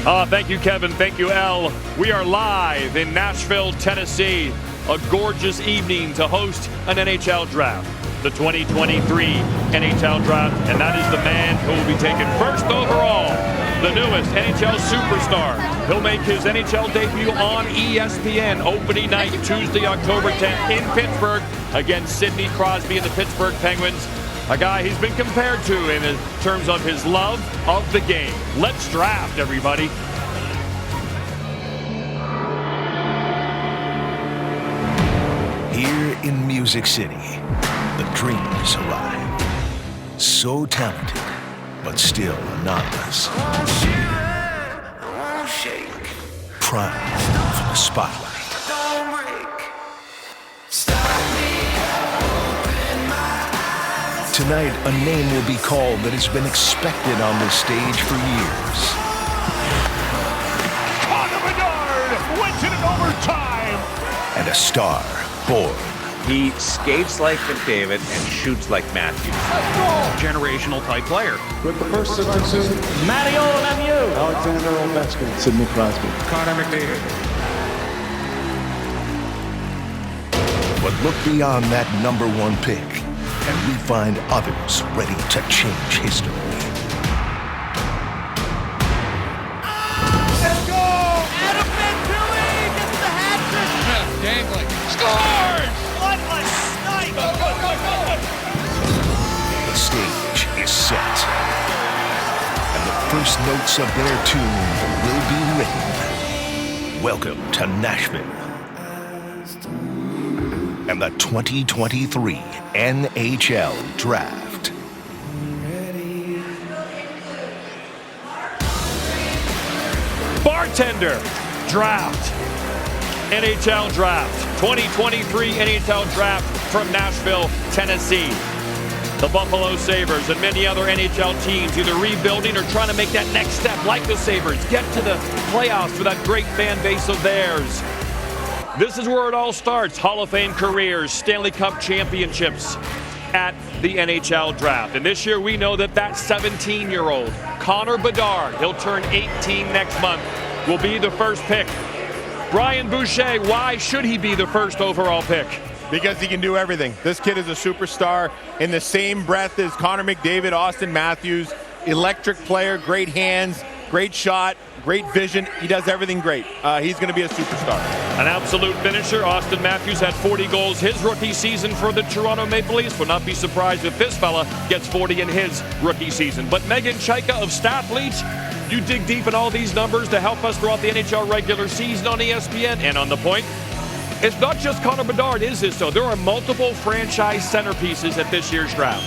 Thank you, Kevin. Thank you, Elle. We are live in Nashville, Tennessee. A gorgeous evening to host an NHL draft. The 2023 NHL Draft, and that is the man who will be taken first overall, the newest NHL superstar. He'll make his NHL debut on ESPN opening night, Tuesday, October 10th in Pittsburgh against Sidney Crosby and the Pittsburgh Penguins. A guy he's been compared to in terms of his love of the game. Let's draft, everybody. Here in Music City, the dreamers arrive. So talented, but still anonymous. Primed for the spotlight. Tonight, a name will be called that has been expected on this stage for years. Connor Bedard wins it in overtime. And a star born. He skates like McDavid and shoots like Matthews. Generational type player. With the first selection, Mario Lemieux, Alexander Ovechkin, Sidney Crosby, Connor McDavid. But look beyond that number one pick, and we find others ready to change history. Let's go! Adam Fantilli gets the hat trick. Dangling. Scores! Bloodline snipe! Go, go, go, go! The stage is set, and the first notes of their tune will be written. Welcome to Nashville and the 2023 NHL Draft. Bartender Draft. NHL Draft. 2023 NHL Draft from Nashville, Tennessee. The Buffalo Sabres and many other NHL teams either rebuilding or trying to make that next step like the Sabres. Get to the playoffs with that great fan base of theirs. This is where it all starts. Hall of Fame careers, Stanley Cup championships at the NHL Draft. And this year we know that 17-year-old Connor Bedard, he'll turn 18 next month, will be the first pick. Brian Boucher, why should he be the first overall pick? Because he can do everything. This kid is a superstar in the same breath as Connor McDavid, Austin Matthews. Electric player, great hands, great shot, great vision. He does everything great. He's going to be a superstar. An absolute finisher. Austin Matthews had 40 goals his rookie season for the Toronto Maple Leafs. Would not be surprised if this fella gets 40 in his rookie season. But Megan Chaika of Stathletes, you dig deep in all these numbers to help us throughout the NHL regular season on ESPN. And on the point, it's not just Connor Bedard, is this though? There are multiple franchise centerpieces at this year's draft.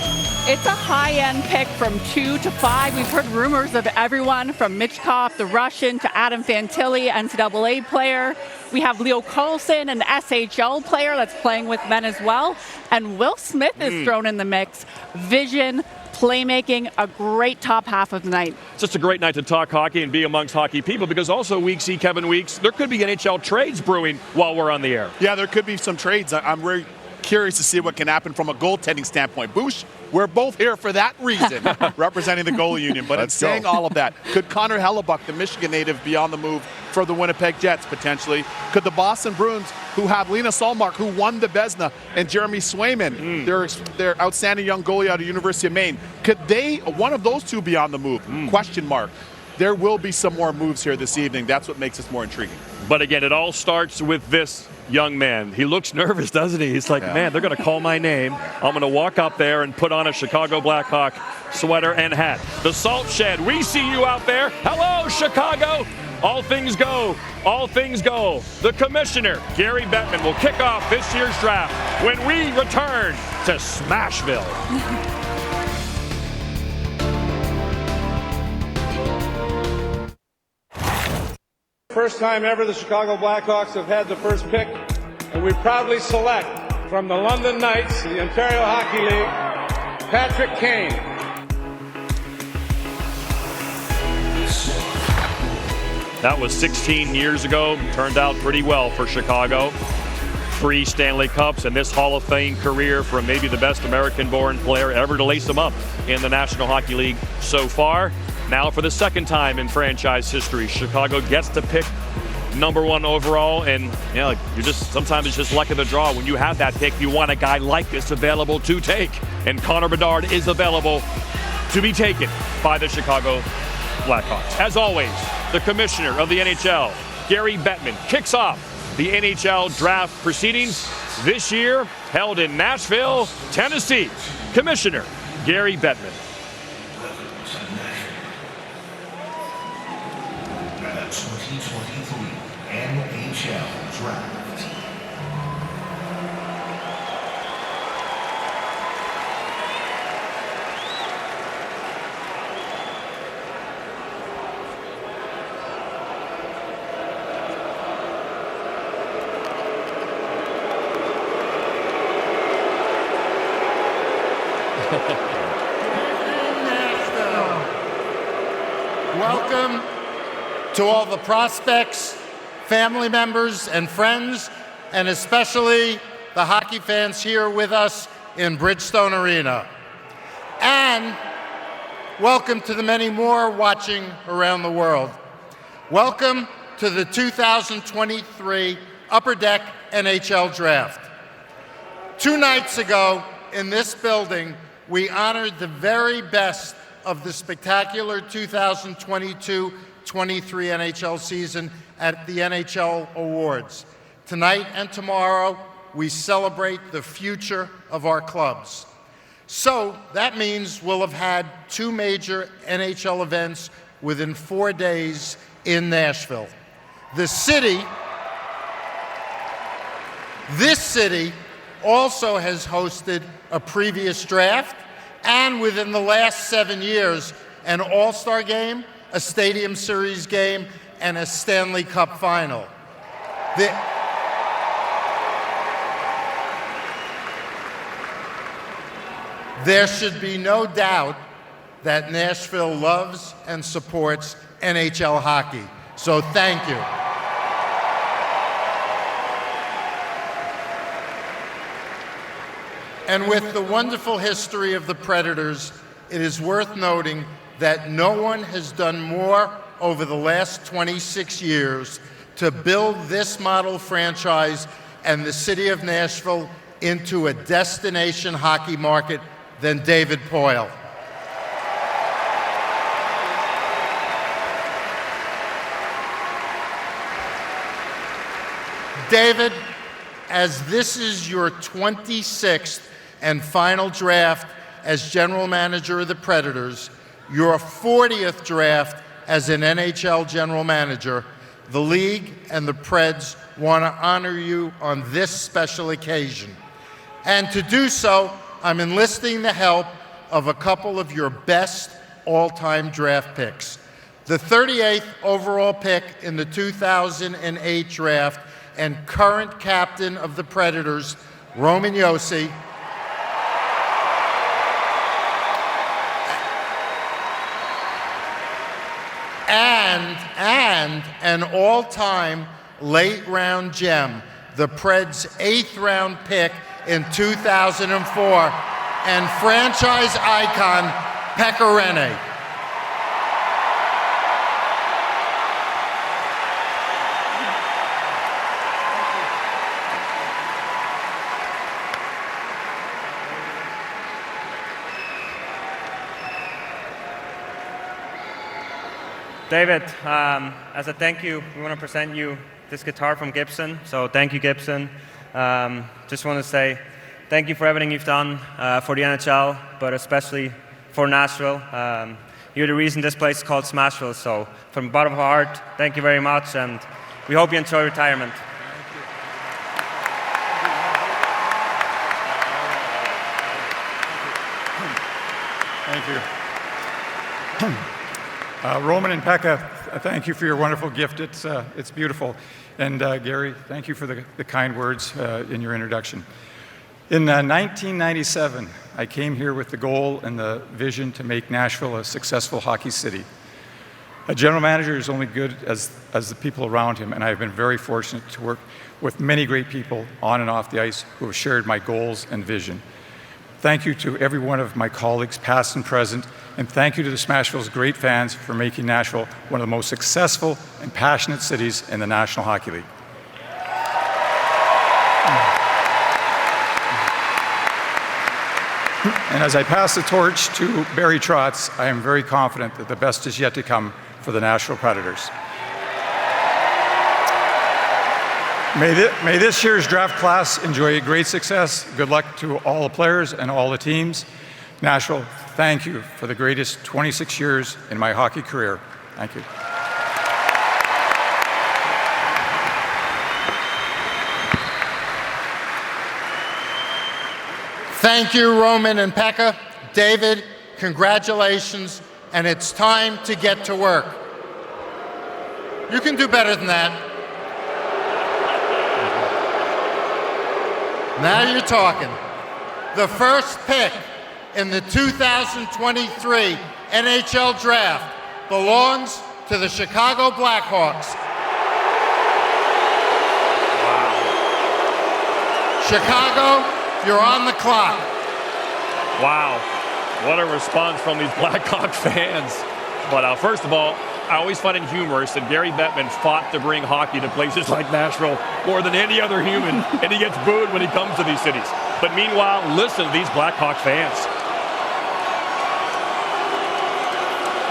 It's a high-end pick from 2 to 5. We've heard rumors of everyone from Michkov, the Russian, to Adam Fantilli, NCAA player. We have Leo Carlson, an SHL player that's playing with men as well. And Will Smith is thrown in the mix. Vision, playmaking, a great top half of the night. It's just a great night to talk hockey and be amongst hockey people, because also Week C, Kevin Weeks, there could be NHL trades brewing while we're on the air. Yeah, there could be some trades. I'm very curious to see what can happen from a goaltending standpoint. Boosh, we're both here for that reason, representing the goalie union. But in saying all of that, could Connor Hellebuck, the Michigan native, be on the move for the Winnipeg Jets potentially? Could the Boston Bruins, who have Lena Solmark, who won the Vezina, and Jeremy Swayman, their outstanding young goalie out of University of Maine, could one of those two be on the move? Question mark. There will be some more moves here this evening. That's what makes this more intriguing. But again, it all starts with this young man. He looks nervous, doesn't he? He's like, man, they're going to call my name. I'm going to walk up there and put on a Chicago Blackhawk sweater and hat. The Salt Shed, we see you out there. Hello, Chicago. All things go. All things go. The commissioner, Gary Bettman, will kick off this year's draft when we return to Smashville. First time ever the Chicago Blackhawks have had the first pick, and we proudly select from the London Knights, the Ontario Hockey League, Patrick Kane. That was 16 years ago. Turned out pretty well for Chicago. 3 Stanley Cups and this Hall of Fame career from maybe the best American-born player ever to lace them up in the National Hockey League so far. Now for the second time in franchise history, Chicago gets to pick #1 overall, and sometimes it's just luck of the draw. When you have that pick, you want a guy like this available to take, and Connor Bedard is available to be taken by the Chicago Blackhawks. As always, the commissioner of the NHL, Gary Bettman, kicks off the NHL Draft proceedings this year, held in Nashville, Tennessee. Commissioner Gary Bettman. The 2023 NHL Draft. Welcome to all the prospects, family members, and friends, and especially the hockey fans here with us in Bridgestone Arena. And welcome to the many more watching around the world. Welcome to the 2023 Upper Deck NHL Draft. 2 nights ago in this building, we honored the very best of the spectacular 2022-23 NHL season at the NHL Awards. Tonight and tomorrow, we celebrate the future of our clubs. So that means we'll have had 2 major NHL events within 4 days in Nashville. This city also has hosted a previous draft, and within the last 7 years, an All-Star game, a Stadium Series game, and a Stanley Cup final. There should be no doubt that Nashville loves and supports NHL hockey. So thank you. And with the wonderful history of the Predators, it is worth noting that no one has done more over the last 26 years to build this model franchise and the city of Nashville into a destination hockey market than David Poile. David, as this is your 26th and final draft as general manager of the Predators, your 40th draft as an NHL general manager, the league and the Preds want to honor you on this special occasion. And to do so, I'm enlisting the help of a couple of your best all-time draft picks. The 38th overall pick in the 2008 draft and current captain of the Predators, Roman Josi, and an all-time late-round gem, the Preds' 8th-round pick in 2004, and franchise icon, Pekka Rinne. David, as a thank you, we want to present you this guitar from Gibson. So thank you, Gibson. Just want to say thank you for everything you've done for the NHL, but especially for Nashville. You're the reason this place is called Smashville. So from the bottom of our heart, thank you very much, and we hope you enjoy retirement. Thank you. Roman and Pekka, thank you for your wonderful gift. It's beautiful. And Gary, thank you for the kind words in your introduction. In 1997, I came here with the goal and the vision to make Nashville a successful hockey city. A general manager is only good as the people around him, and I've been very fortunate to work with many great people on and off the ice who have shared my goals and vision. Thank you to every one of my colleagues, past and present, and thank you to the Smashville's great fans for making Nashville one of the most successful and passionate cities in the National Hockey League. And as I pass the torch to Barry Trotz, I am very confident that the best is yet to come for the Nashville Predators. May this year's draft class enjoy great success. Good luck to all the players and all the teams. Nashville, thank you for the greatest 26 years in my hockey career. Thank you. Thank you, Roman and Pekka. David, congratulations, and it's time to get to work. You can do better than that. Now you're talking. The first pick in the 2023 NHL Draft belongs to the Chicago Blackhawks. Wow. Chicago, you're on the clock. Wow, what a response from these Blackhawks fans. But first of all, I always find it humorous that Gary Bettman fought to bring hockey to places like Nashville more than any other human, and he gets booed when he comes to these cities. But meanwhile, listen to these Blackhawks fans.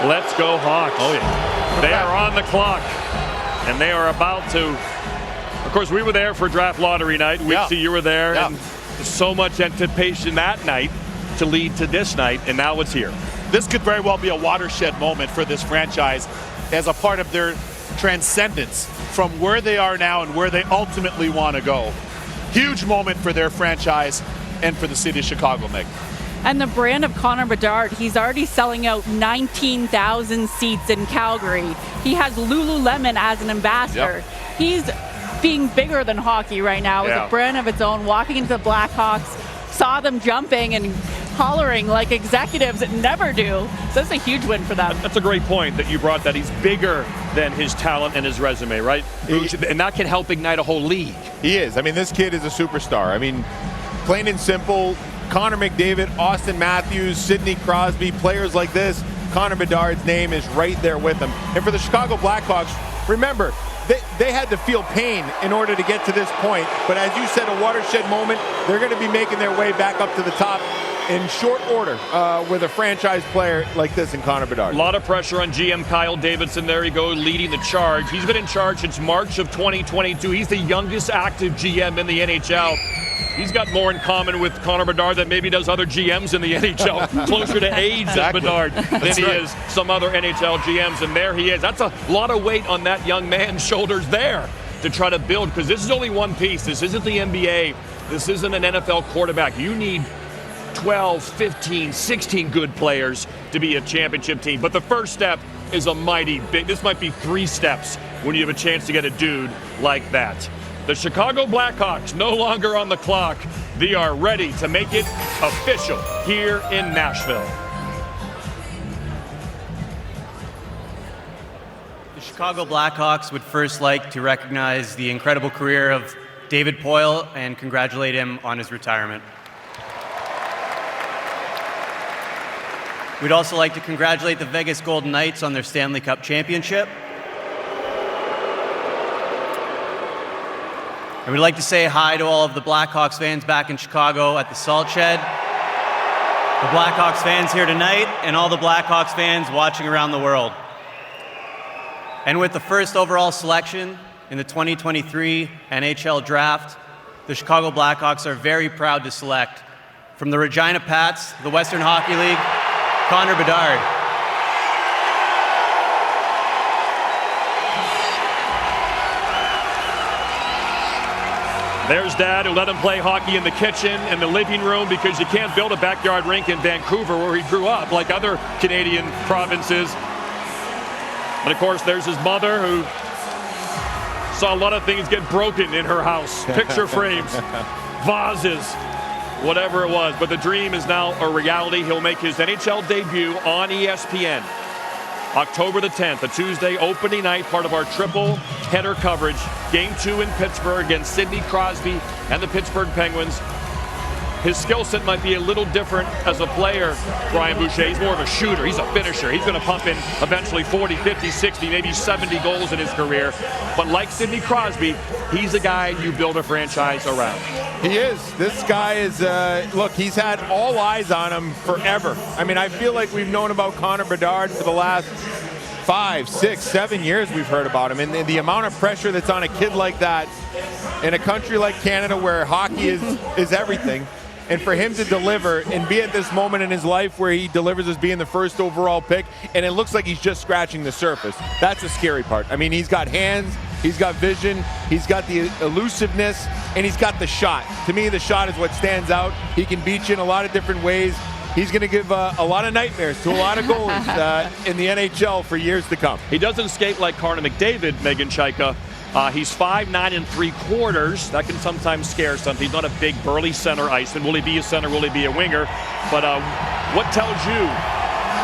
Let's go Hawks. Oh yeah. They are on the clock, and they are about to. Of course, we were there for draft lottery night. Wixie, you were there, and so much anticipation that night to lead to this night, and now it's here. This could very well be a watershed moment for this franchise as a part of their transcendence from where they are now and where they ultimately want to go. Huge moment for their franchise and for the city of Chicago, Meg. And the brand of Connor Bedard, he's already selling out 19,000 seats in Calgary. He has Lululemon as an ambassador. Yep. He's being bigger than hockey right now with a brand of its own, walking into the Blackhawks, saw them jumping and hollering like executives never do. So that's a huge win for them. That's a great point that you brought, that he's bigger than his talent and his resume, right? And that can help ignite a whole league. He is. I mean, this kid is a superstar. I mean, plain and simple, Connor McDavid, Austin Matthews, Sidney Crosby, players like this, Connor Bedard's name is right there with them. And for the Chicago Blackhawks, remember, they had to feel pain in order to get to this point. But as you said, a watershed moment. They're going to be making their way back up to the top in short order with a franchise player like this in Connor Bedard. A lot of pressure on GM Kyle Davidson. There he goes, leading the charge. He's been in charge since March of 2022. He's the youngest active GM in the NHL. He's got more in common with Connor Bedard than maybe does other GMs in the NHL. Closer to age than Bedard than he is some other NHL GMs. And there he is. That's a lot of weight on that young man's shoulders there to try to build, because this is only one piece. This isn't the NBA. This isn't an NFL quarterback. You need 12, 15, 16 good players to be a championship team. But the first step is a mighty big. This might be 3 steps when you have a chance to get a dude like that. The Chicago Blackhawks no longer on the clock. They are ready to make it official here in Nashville. The Chicago Blackhawks would first like to recognize the incredible career of David Poile and congratulate him on his retirement. We'd also like to congratulate the Vegas Golden Knights on their Stanley Cup championship. And we'd like to say hi to all of the Blackhawks fans back in Chicago at the Salt Shed, the Blackhawks fans here tonight, and all the Blackhawks fans watching around the world. And with the first overall selection in the 2023 NHL Draft, the Chicago Blackhawks are very proud to select, from the Regina Pats, the Western Hockey League, Connor Bedard. There's Dad, who let him play hockey in the kitchen and the living room, because you can't build a backyard rink in Vancouver where he grew up like other Canadian provinces. And of course, there's his mother, who saw a lot of things get broken in her house. Picture frames, vases, whatever it was. But the dream is now a reality. He'll make his NHL debut on ESPN October the 10th, a Tuesday opening night, part of our triple header coverage. Game 2 in Pittsburgh against Sidney Crosby and the Pittsburgh Penguins. his skill set might be a little different as a player, Brian Boucher. He's more of a shooter. He's a finisher. He's going to pump in eventually 40, 50, 60, maybe 70 goals in his career. But like Sidney Crosby, he's a guy you build a franchise around. He is. This guy is, look, he's had all eyes on him forever. I mean, I feel like we've known about Connor Bedard for the last 5, 6, 7 years we've heard about him. And the amount of pressure that's on a kid like that in a country like Canada where hockey is everything. And for him to deliver and be at this moment in his life where he delivers as being the first overall pick, and it looks like he's just scratching the surface. That's the scary part. I mean, he's got hands, he's got vision, he's got the elusiveness, and he's got the shot. To me, the shot is what stands out. He can beat you in a lot of different ways. He's going to give a lot of nightmares to a lot of goalies in the NHL for years to come. He doesn't skate like Connor McDavid, Megan Chaika. He's 5'9 3/4. That can sometimes scare some. He's not a big, burly center iceman. Will he be a center? Will he be a winger? But what tells you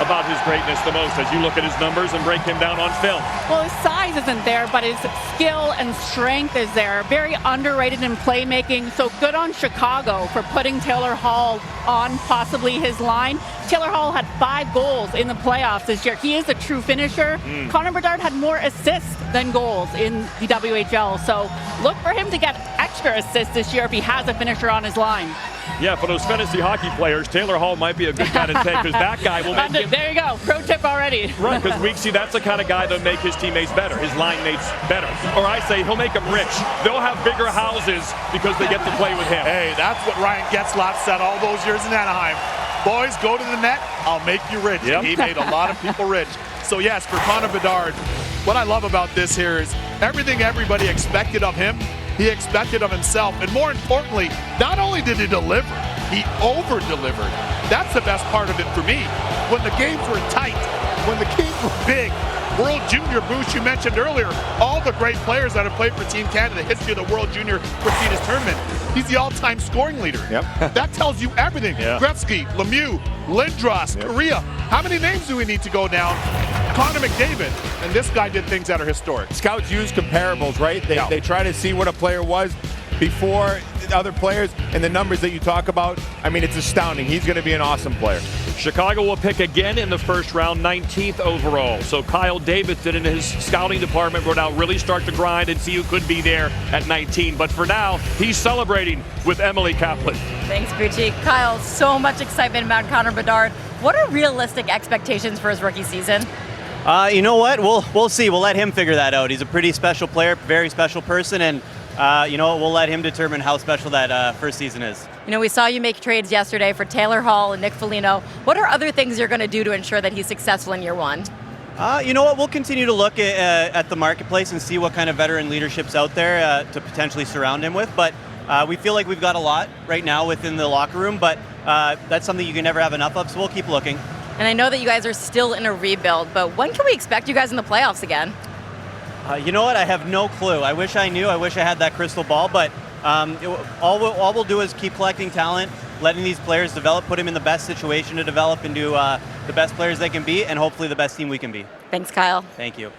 about his greatness the most as you look at his numbers and break him down on film? Well, his size isn't there, but his skill and strength is there. Very underrated in playmaking. So good on Chicago for putting Taylor Hall on possibly his line. Taylor Hall had 5 goals in the playoffs this year. He is a true finisher. Connor Bedard had more assists than goals in the WHL. So look for him to get extra assists this year if he has a finisher on his line. Yeah, for those fantasy hockey players, Taylor Hall might be a good guy to take because that guy will make him... There you go. Pro tip already. Right, because Weeksy, that's the kind of guy that'll make his teammates better, his line mates better. Or I say he'll make them rich. They'll have bigger houses because they get to play with him. Hey, that's what Ryan Getzlaf said all those years in Anaheim. Boys, go to the net, I'll make you rich. Yep. He made a lot of people rich. So yes, for Connor Bedard, what I love about this here is everything everybody expected of him, he expected of himself. And more importantly, not only did he deliver, he over-delivered. That's the best part of it for me. When the games were tight, when the games were big, World Junior, Bruce, you mentioned earlier, all the great players that have played for Team Canada, the history of the World Junior Prestigious Tournament. He's the all-time scoring leader. Yep. That tells you everything. Yeah. Gretzky, Lemieux, Lindros, Correa. How many names do we need to go down? Connor McDavid, and this guy did things that are historic. Scouts use comparables, right? They try to see what a player was before other players, and the numbers that you talk about, I mean, it's astounding. He's going to be an awesome player. Chicago will pick again in the first round, 19th overall. So Kyle Davidson in his scouting department will now really start to grind and see who could be there at 19. But for now, he's celebrating with Emily Kaplan. Thanks, Bucci. Kyle, so much excitement about Connor Bedard. What are realistic expectations for his rookie season? You know what? We'll see. We'll let him figure that out. He's a pretty special player, very special person, and you know what? We'll let him determine how special that first season is. You know, we saw you make trades yesterday for Taylor Hall and Nick Foligno. What are other things you're going to do to ensure that he's successful in year one? You know what? We'll continue to look at the marketplace and see what kind of veteran leadership's out there to potentially surround him with. But we feel like we've got a lot right now within the locker room, but that's something you can never have enough of, so we'll keep looking. And I know that you guys are still in a rebuild, but when can we expect you guys in the playoffs again? You know what? I have no clue. I wish I knew. I wish I had that crystal ball, but all we'll do is keep collecting talent, letting these players develop, put them in the best situation to develop into the best players they can be, and hopefully the best team we can be. Thanks, Kyle. Thank you.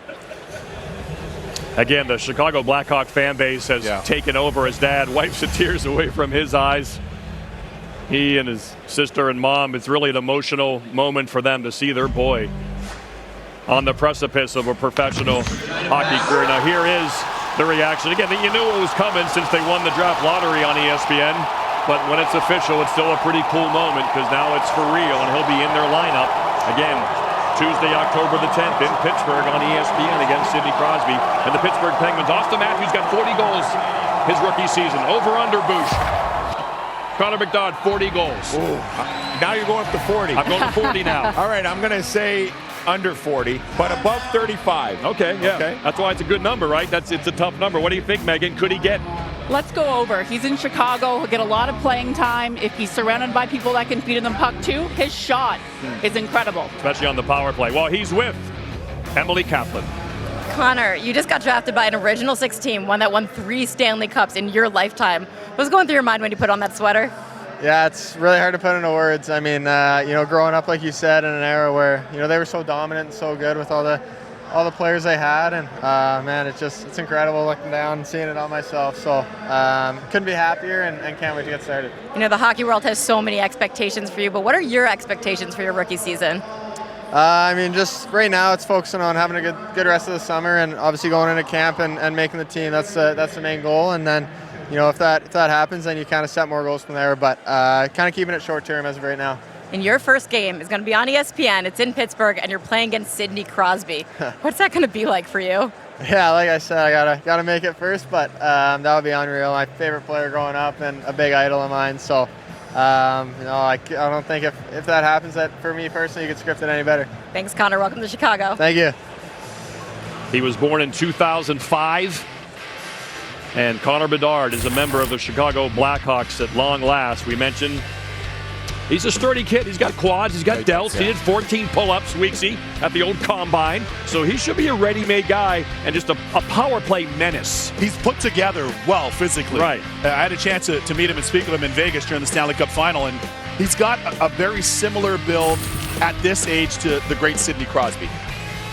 Again, the Chicago Blackhawk fan base has taken over as Dad wipes the tears away from his eyes. He and his sister and mom, it's really an emotional moment for them to see their boy on the precipice of a professional hockey career. Now here is the reaction. Again, you knew it was coming since they won the draft lottery on ESPN, but when it's official, it's still a pretty cool moment because now it's for real and he'll be in their lineup. Again, Tuesday, October the 10th in Pittsburgh on ESPN against Sidney Crosby and the Pittsburgh Penguins. Austin Matthews got 40 goals his rookie season. Over under Bush. Connor Bedard, 40 goals. Ooh. Now you're going up to 40. I'm going to 40 now. All right, I'm going to say under 40, but above 35. Okay, yeah. Okay. That's why it's a good number, right? It's a tough number. What do you think, Megan? Could he get? Let's go over. He's in Chicago. He'll get a lot of playing time. If he's surrounded by people that can feed him the puck too, his shot is incredible. Especially on the power play. Well, he's with Emily Kaplan. Connor, you just got drafted by an Original Six team, one that won 3 Stanley Cups in your lifetime. What was going through your mind when you put on that sweater? Yeah, it's really hard to put into words. I mean, you know, growing up, like you said, in an era where, you know, they were so dominant and so good with all the all the players they had, and man, it's incredible looking down and seeing it all myself. So couldn't be happier, and can't wait to get started. You know, the hockey world has so many expectations for you, but what are your expectations for your rookie season? I mean, just right now it's focusing on having a good rest of the summer, and obviously going into camp and making the team. That's the main goal, and then, you know, if that happens, then you kind of set more goals from there. But kind of keeping it short term as of right now. And your first game is going to be on ESPN. It's in Pittsburgh, and you're playing against Sidney Crosby. What's that going to be be like for you? Yeah, like I said, I gotta make it first, but that would be unreal. My favorite player growing up and a big idol of mine. So. You know, I don't think if that happens, that for me personally, you could script it any better. Thanks, Connor. Welcome to Chicago. Thank you. He was born in 2005, and Connor Bedard is a member of the Chicago Blackhawks at long last. We mentioned he's a sturdy kid. He's got quads. He's got delts. He did 14 pull-ups, Weeksy, at the old combine. So he should be a ready-made guy and just a power play menace. He's put together well physically. Right. I had a chance to meet him and speak with him in Vegas during the Stanley Cup Final, and he's got a very similar build at this age to the great Sidney Crosby.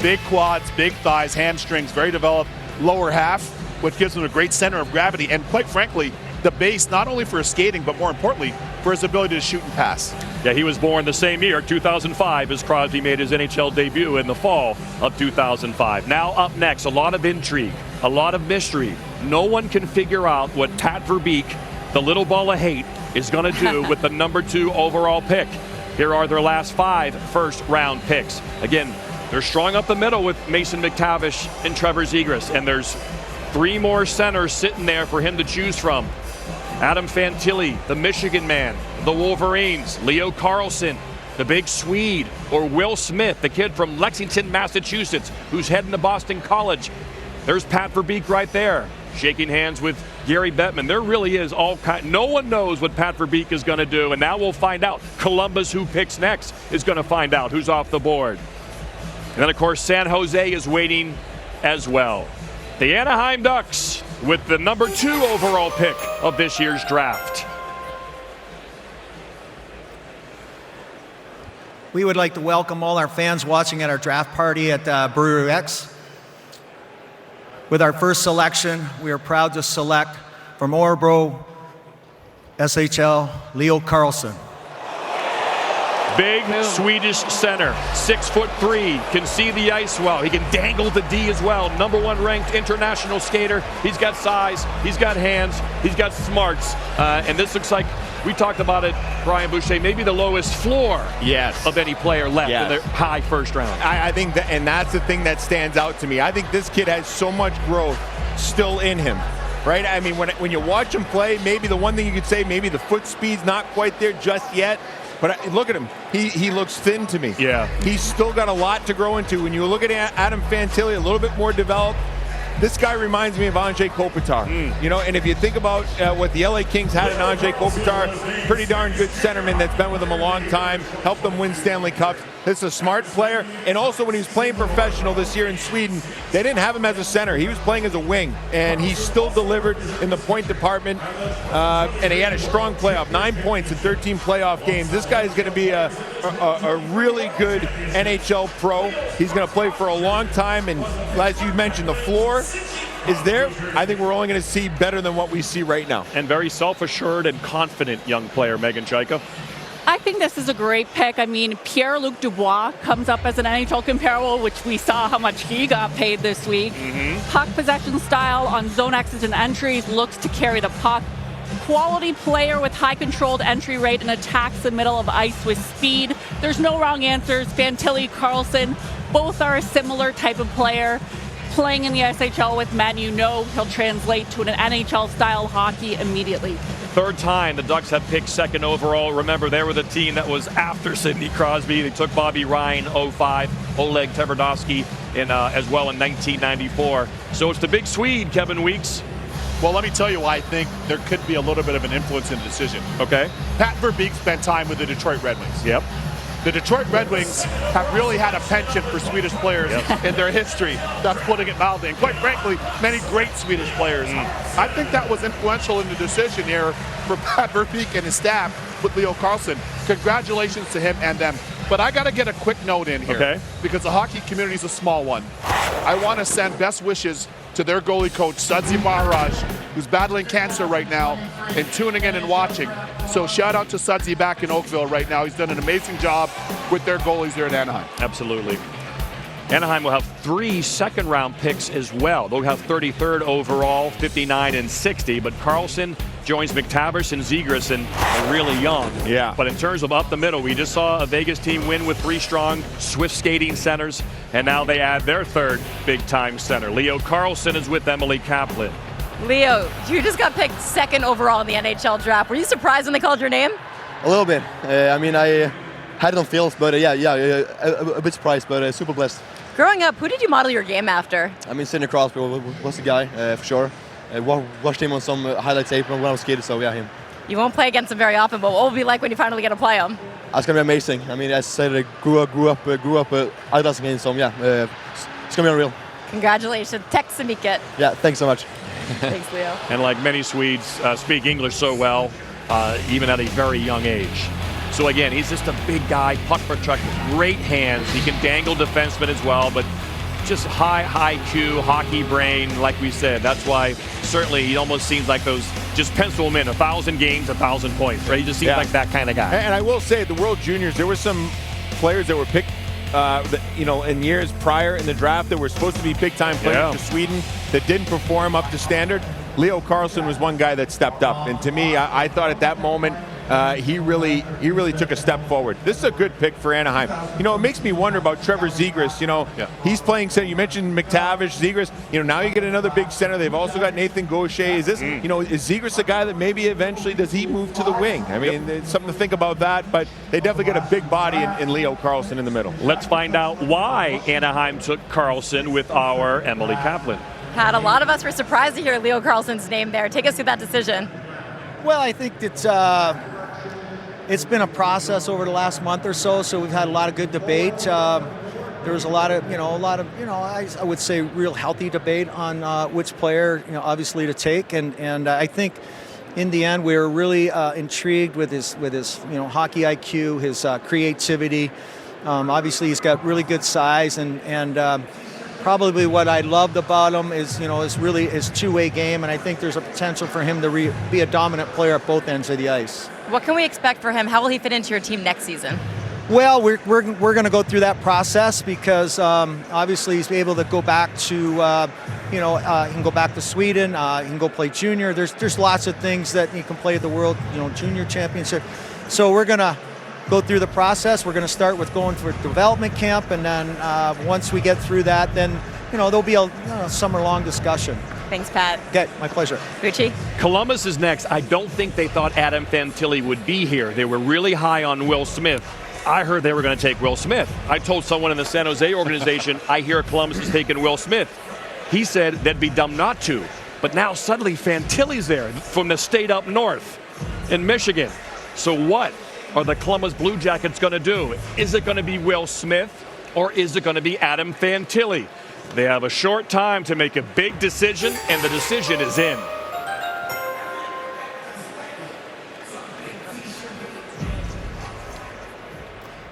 Big quads, big thighs, hamstrings, very developed lower half, which gives him a great center of gravity, and quite frankly, the base not only for his skating, but more importantly, for his ability to shoot and pass. Yeah, he was born the same year, 2005, as Crosby made his NHL debut in the fall of 2005. Now up next, a lot of intrigue, a lot of mystery. No one can figure out what Pat Verbeek, the little ball of hate, is going to do with the number 2 overall pick. Here are their last 5 first-round picks. Again, they're strong up the middle with Mason McTavish and Trevor Zegras, and there's 3 more centers sitting there for him to choose from. Adam Fantilli, the Michigan man, the Wolverines, Leo Carlsson, the big Swede, or Will Smith, the kid from Lexington, Massachusetts, who's heading to Boston College. There's Pat Verbeek right there, shaking hands with Gary Bettman. There really is all kind. No one knows what Pat Verbeek is going to do, and now we'll find out. Columbus, who picks next, is going to find out who's off the board. And then, of course, San Jose is waiting as well. The Anaheim Ducks with the number 2 overall pick of this year's draft. We would like to welcome all our fans watching at our draft party at Brewery X. With our first selection, we are proud to select from Örebro, SHL, Leo Carlsson. Big Swedish center, 6'3", can see the ice well. He can dangle the D as well. Number 1 ranked international skater. He's got size, he's got hands, he's got smarts. And this looks like, we talked about it, Brian Boucher, maybe the lowest floor of any player left in the high first round. I think that, and that's the thing that stands out to me. I think this kid has so much growth still in him. Right? I mean, when you watch him play, maybe the one thing you could say, maybe the foot speed's not quite there just yet. But look at him. He looks thin to me. Yeah. He's still got a lot to grow into. When you look at Adam Fantilli, a little bit more developed, this guy reminds me of Andrei Kopitar. You know, and if you think about what the LA Kings had in Andrei Kopitar, pretty darn good centerman that's been with them a long time, helped them win Stanley Cups. This is a smart player. And also when he was playing professional this year in Sweden, they didn't have him as a center. He was playing as a wing, and he still delivered in the point department. And he had a strong playoff, 9 points in 13 playoff games. This guy is going to be a really good NHL pro. He's going to play for a long time, and as you mentioned, the floor is there. I think we're only going to see better than what we see right now. And very self-assured and confident young player, Megan Chaika. I think this is a great pick. I mean, Pierre-Luc Dubois comes up as an NHL comparable, which we saw how much he got paid this week. Puck possession style on zone exits and entries, looks to carry the puck. Quality player with high controlled entry rate and attacks the middle of ice with speed. There's no wrong answers. Fantilli, Carlsson, both are a similar type of player. Playing in the SHL with men, you know he'll translate to an NHL-style hockey immediately. 3rd time the Ducks have picked 2nd overall. Remember, they were the team that was after Sidney Crosby. They took Bobby Ryan, 05, Oleg Tverdovsky as well in 1994. So it's the big Swede, Kevin Weeks. Well, let me tell you why I think there could be a little bit of an influence in the decision. Okay. Pat Verbeek spent time with the Detroit Red Wings. Yep. The Detroit Red Wings have really had a penchant for Swedish players in their history. That's putting it mildly. And quite frankly, many great Swedish players. I think that was influential in the decision here for Pat Verbeek and his staff with Leo Carlsson. Congratulations to him and them. But I got to get a quick note in here because the hockey community is a small one. I want to send best wishes to their goalie coach, Sudsy Maharaj, who's battling cancer right now and tuning in and watching. So shout out to Sudsy back in Oakville right now. He's done an amazing job with their goalies there at Anaheim. Absolutely. Anaheim will have 3 second-round picks as well. They'll have 33rd overall, 59 and 60. But Carlson joins McTavish and Zegras and really young. Yeah. But in terms of up the middle, we just saw a Vegas team win with 3 strong, swift skating centers. And now they add their 3rd big-time center. Leo Carlson is with Emily Kaplan. Leo, you just got picked 2nd overall in the NHL draft. Were you surprised when they called your name? A little bit. I mean, I had it on feels, but a bit surprised, but super blessed. Growing up, who did you model your game after? I mean, Sidney Crosby was the guy, for sure. Watched him on some highlight tape when I was a kid, so yeah, him. You won't play against him very often, but what will it be like when you finally get to play him? It's going to be amazing. I mean, as I said, I grew up idolizing him, so yeah, it's going to be unreal. Congratulations. Tack så mycket. Yeah, thanks so much. Thanks, Leo. And like many Swedes, speak English so well, even at a very young age. So again, he's just a big guy, puck protector, great hands. He can dangle defensemen as well, but just high IQ, hockey brain, like we said. That's why certainly he almost seems like those, just pencil him in, 1,000 games, 1,000 points, right? He just seems like that kind of guy. And I will say, at the World Juniors, there were some players that were picked, in years prior in the draft that were supposed to be big-time players for Sweden that didn't perform up to standard. Leo Carlson was one guy that stepped up, and to me, I thought at that moment, he really took a step forward. This is a good pick for Anaheim. It makes me wonder about Trevor Zegras. He's playing center. You mentioned McTavish, Zegras. Now you get another big center. They've also got Nathan Gaucher. Is this, is Zegras a guy that maybe eventually does he move to the wing? I mean, it's something to think about that. But they definitely get a big body in Leo Carlson in the middle. Let's find out why Anaheim took Carlson with our Emily Kaplan. Pat, a lot of us were surprised to hear Leo Carlson's name there. Take us through that decision. Well, I think it's been a process over the last month or so we've had a lot of good debate. There was a lot of, I would say real healthy debate on which player, obviously to take. And I think in the end, we were really intrigued with his hockey IQ, his creativity. Obviously, he's got really good size and probably what I loved about him is, is really his two-way game. And I think there's a potential for him to be a dominant player at both ends of the ice. What can we expect for him? How will he fit into your team next season? Well, we're going to go through that process because obviously he's able to go back to, he can go back to Sweden. He can go play junior. There's lots of things that he can play at the World, Junior Championship. So we're going to go through the process. We're going to start with going for development camp, and then once we get through that, then there'll be a summer-long discussion. Thanks, Pat. Okay, my pleasure. Richie? Columbus is next. I don't think they thought Adam Fantilli would be here. They were really high on Will Smith. I heard they were going to take Will Smith. I told someone in the San Jose organization, I hear Columbus is taking Will Smith. He said they'd be dumb not to. But now suddenly Fantilli's there from the state up north in Michigan. So what are the Columbus Blue Jackets going to do? Is it going to be Will Smith or is it going to be Adam Fantilli? They have a short time to make a big decision, and the decision is in.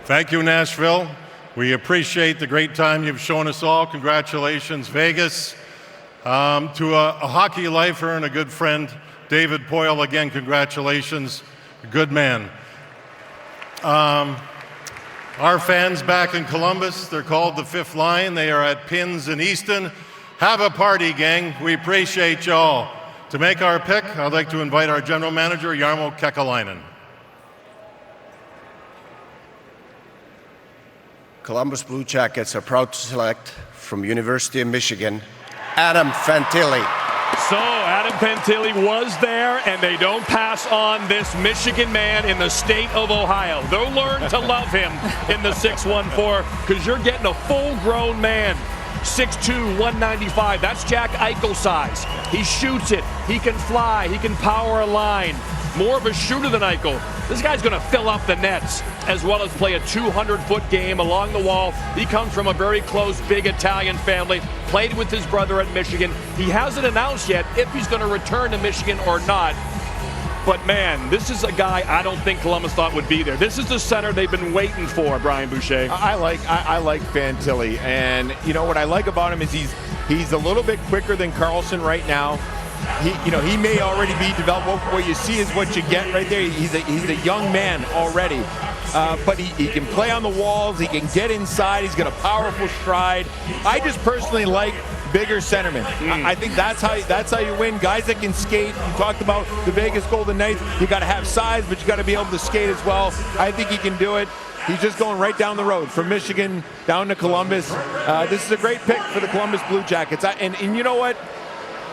Thank you, Nashville. We appreciate the great time you've shown us all. Congratulations, Vegas. To a hockey lifer and a good friend, David Poile, again, congratulations. A good man. Our fans back in Columbus, they're called the Fifth Line. They are at Pins in Easton. Have a party, gang. We appreciate y'all. To make our pick, I'd like to invite our general manager, Jarmo Kekalainen. Columbus Blue Jackets are proud to select from University of Michigan, Adam Fantilli. So Adam Fantilli was there, and they don't pass on this Michigan man in the state of Ohio. They'll learn to love him in the 614 because you're getting a full-grown man. 6'2", 195. That's Jack Eichel size. He shoots it. He can fly. He can power a line. More of a shooter than Eichel. This guy's going to fill up the nets as well as play a 200-foot game along the wall. He comes from a very close, big Italian family. Played with his brother at Michigan. He hasn't announced yet if he's going to return to Michigan or not. But man, this is a guy I don't think Columbus thought would be there. This is the center they've been waiting for, Brian Boucher. I like Fantilli, and you know what I like about him is he's a little bit quicker than Carlson right now. He may already be developed. What you see is what you get right there. He's a young man already, but he can play on the walls. He can get inside. He's got a powerful stride. I just personally like bigger centermen. I think that's how you win. Guys that can skate. You talked about the Vegas Golden Knights. You got to have size, but you got to be able to skate as well. I think he can do it. He's just going right down the road from Michigan down to Columbus. This is a great pick for the Columbus Blue Jackets. And you know what?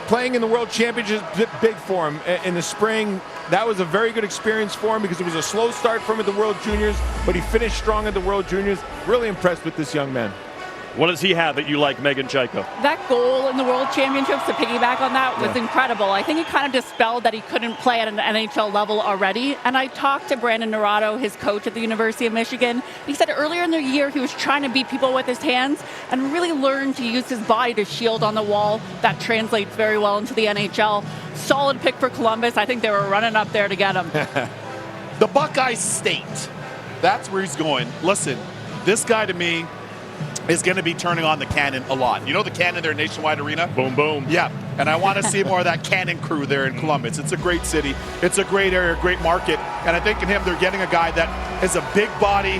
Playing in the World Championship is big for him in the spring. That was a very good experience for him because it was a slow start for him at the World Juniors, but he finished strong at the World Juniors. Really impressed with this young man. What does he have that you like, Megan Chaika? That goal in the World Championships, to piggyback on that, was incredible. I think it kind of dispelled that he couldn't play at an NHL level already. And I talked to Brandon Naurato, his coach at the University of Michigan. He said earlier in the year he was trying to beat people with his hands and really learned to use his body to shield on the wall. That translates very well into the NHL. Solid pick for Columbus. I think they were running up there to get him. The Buckeye State. That's where he's going. Listen, this guy to me is going to be turning on the cannon a lot. You know the cannon there, Nationwide Arena? Boom, boom. Yeah, and I want to see more of that cannon crew there in Columbus. It's a great city. It's a great area, great market. And I think in him, they're getting a guy that is a big body,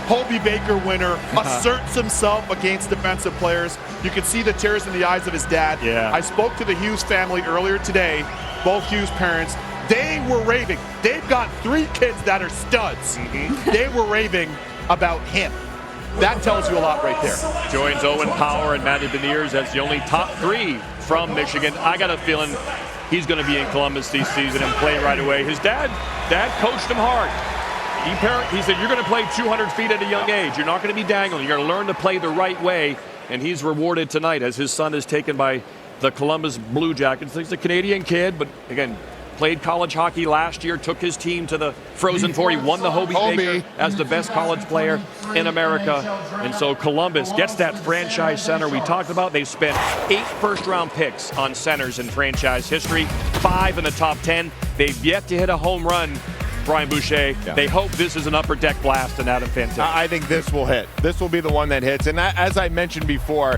Hobie Baker winner, asserts himself against defensive players. You can see the tears in the eyes of his dad. Yeah. I spoke to the Hughes family earlier today, both Hughes parents. They were raving. They've got 3 kids that are studs. They were raving about him. That tells you a lot right there. Joins Owen Power and Matty Beniers as the only top 3 from Michigan. I got a feeling he's going to be in Columbus this season and play right away. His dad coached him hard. He said, you're going to play 200 feet at a young age. You're not going to be dangling. You're going to learn to play the right way. And he's rewarded tonight as his son is taken by the Columbus Blue Jackets. He's a Canadian kid, but again, played college hockey last year, took his team to the Frozen Four. He won the Hobie Baker as the best college player in America. And so Columbus gets that franchise center we talked about. They've spent 8 first-round picks on centers in franchise history, 5 in the top 10. They've yet to hit a home run, Brian Boucher. They hope this is an upper deck blast in Adam Fantilli. I think this will hit. This will be the one that hits. And as I mentioned before,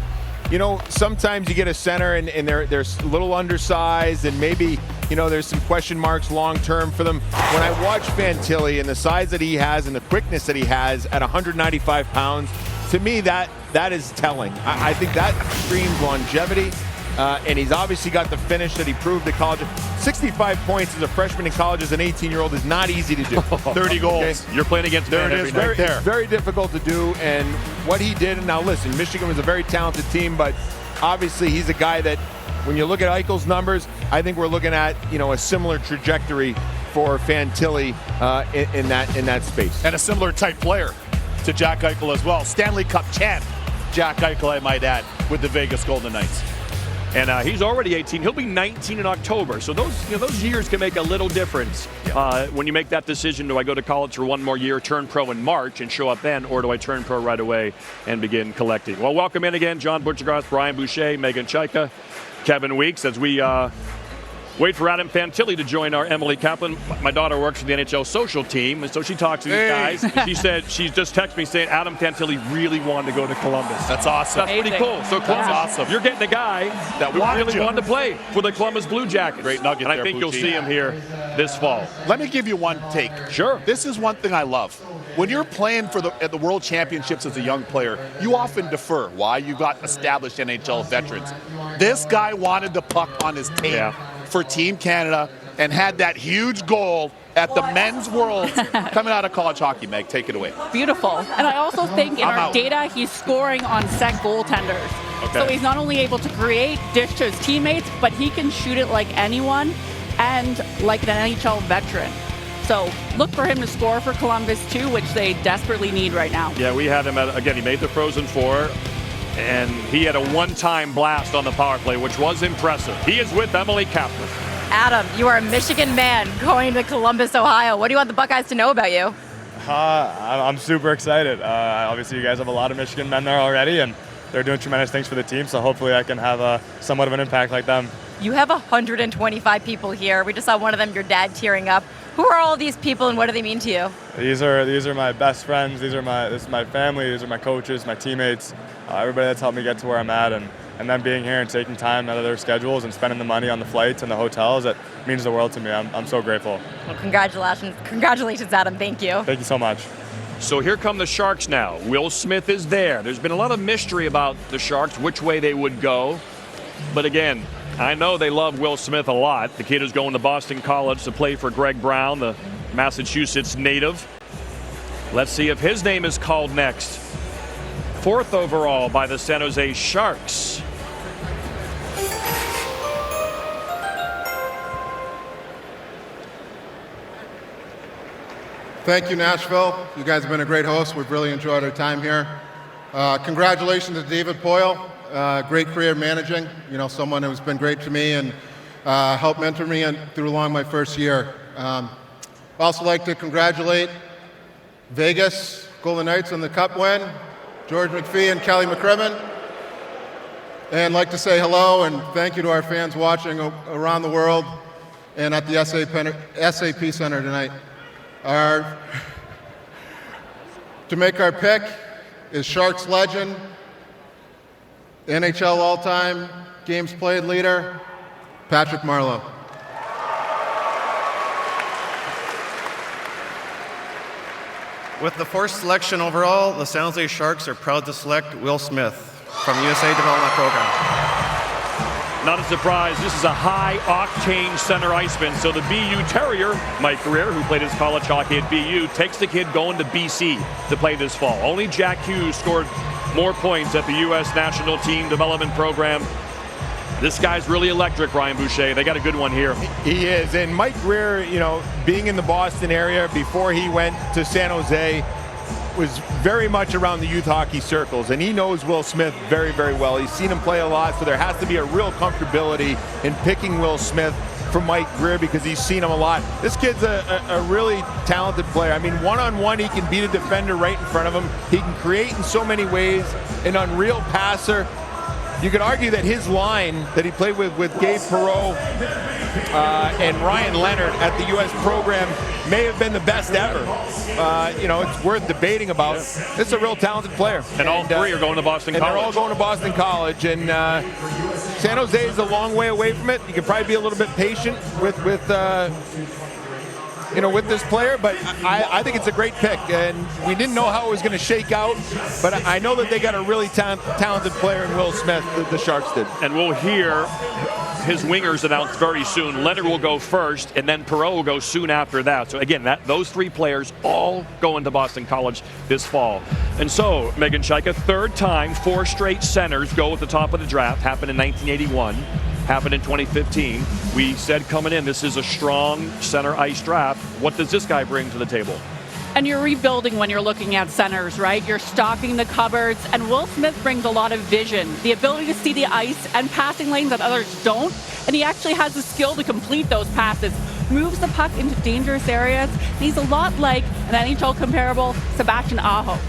you know, sometimes you get a center and they're a little undersized and maybe, you know, there's some question marks long-term for them. When I watch Fantilli and the size that he has and the quickness that he has at 195 pounds, to me that is telling. I think that screams longevity. And he's obviously got the finish that he proved at college. 65 points as a freshman in college as an 18-year-old is not easy to do. 30 goals. Okay? You're playing against there. man It is every night. very difficult to do. And what he did, and now listen, Michigan was a very talented team, but obviously he's a guy that, when you look at Eichel's numbers, I think we're looking at, you know, a similar trajectory for Fantilli in that space. And a similar type player to Jack Eichel as well. Stanley Cup champ, Jack Eichel, I might add, with the Vegas Golden Knights. And he's already 18. He'll be 19 in October. So those years can make a little difference when you make that decision. Do I go to college for one more year, turn pro in March and show up then, or do I turn pro right away and begin collecting? Well, welcome in again, John Butchergroth, Brian Boucher, Megan Chaika, Kevin Weeks, as we wait for Adam Fantilli to join our Emily Kaplan. My daughter works for the NHL social team, and so she talks to these guys. She said, she just texted me saying Adam Fantilli really wanted to go to Columbus. That's awesome. That's pretty cool. So Columbus, awesome. You're getting a guy that really wanted to play for the Columbus Blue Jackets. Great nugget and I there, think you'll Bucci. see him here this fall. Let me give you one take. Sure. This is one thing I love. When you're playing at the World Championships as a young player, you often defer. Why? You got established NHL veterans. This guy wanted the puck on his tape for Team Canada and had that huge goal at the men's Worlds coming out of college hockey. Meg, take it away. Beautiful. And I also think in our data, he's scoring on set goaltenders. Okay. So he's not only able to create, dish to his teammates, but he can shoot it like anyone and like an NHL veteran. So look for him to score for Columbus too, which they desperately need right now. Yeah, we had him again, he made the Frozen Four, and he had a one-time blast on the power play, which was impressive. He is with Emily Kaplan. Adam, you are a Michigan man going to Columbus, Ohio. What do you want the Buckeyes to know about you? I'm super excited. Obviously, you guys have a lot of Michigan men there already, and they're doing tremendous things for the team, so hopefully I can have somewhat of an impact like them. You have 125 people here. We just saw one of them, your dad, tearing up. Who are all these people and what do they mean to you? These are my best friends. This is my family. These are my coaches, my teammates, everybody that's helped me get to where I'm at. And then being here and taking time out of their schedules and spending the money on the flights and the hotels, it means the world to me. I'm so grateful. Well, congratulations, Adam. Thank you. Thank you so much. So here come the Sharks now. Will Smith is there. There's been a lot of mystery about the Sharks, which way they would go. But again, I know they love Will Smith a lot. The kid is going to Boston College to play for Greg Brown, the Massachusetts native. Let's see if his name is called next. 4th overall by the San Jose Sharks. Thank you, Nashville. You guys have been a great host. We've really enjoyed our time here. Congratulations to David Poile. Great career managing. You know, someone who's been great to me and helped mentor me through along my first year. I'd also like to congratulate Vegas Golden Knights on the Cup win, George McPhee and Kelly McCrimmon. And like to say hello and thank you to our fans watching around the world and at the SAP Center tonight. To make our pick is Sharks legend, NHL all-time games played leader, Patrick Marleau. With the 4th selection overall, the San Jose Sharks are proud to select Will Smith from the USA Development Program. Not a surprise, this is a high-octane center iceman. So the BU Terrier, Mike Greer, who played his college hockey at BU, takes the kid going to BC to play this fall. Only Jack Hughes scored more points at the U.S. National Team Development Program. This guy's really electric, Ryan Boucher. They got a good one here. He is. And Mike Greer, you know, being in the Boston area before he went to San Jose, was very much around the youth hockey circles, and he knows Will Smith very, very well. He's seen him play a lot, so there has to be a real comfortability in picking Will Smith from Mike Greer because he's seen him a lot. This kid's a really talented player. I mean, one-on-one, he can beat a defender right in front of him. He can create in so many ways, an unreal passer. You could argue that his line that he played with Gabe Perreault and Ryan Leonard at the U.S. program may have been the best ever. You know, it's worth debating about. This is a real talented player. And all three are going to Boston College. And they're all going to Boston College. And San Jose is a long way away from it. You can probably be a little bit patient with this player, but I think it's a great pick, and we didn't know how it was going to shake out, but I know that they got a really talented player in Will Smith, the Sharks did. And we'll hear his wingers announced very soon. Leonard will go first, and then Perreault will go soon after that. So again, those 3 players all going to Boston College this fall. And so, Megan Shaika, 3rd time 4 straight centers go at the top of the draft. Happened in 1981. Happened in 2015. We said coming in, this is a strong center ice draft. What does this guy bring to the table? And you're rebuilding when you're looking at centers, right? You're stocking the cupboards, and Will Smith brings a lot of vision, the ability to see the ice and passing lanes that others don't, and he actually has the skill to complete those passes, moves the puck into dangerous areas. He's a lot like an NHL comparable, Sebastian Aho.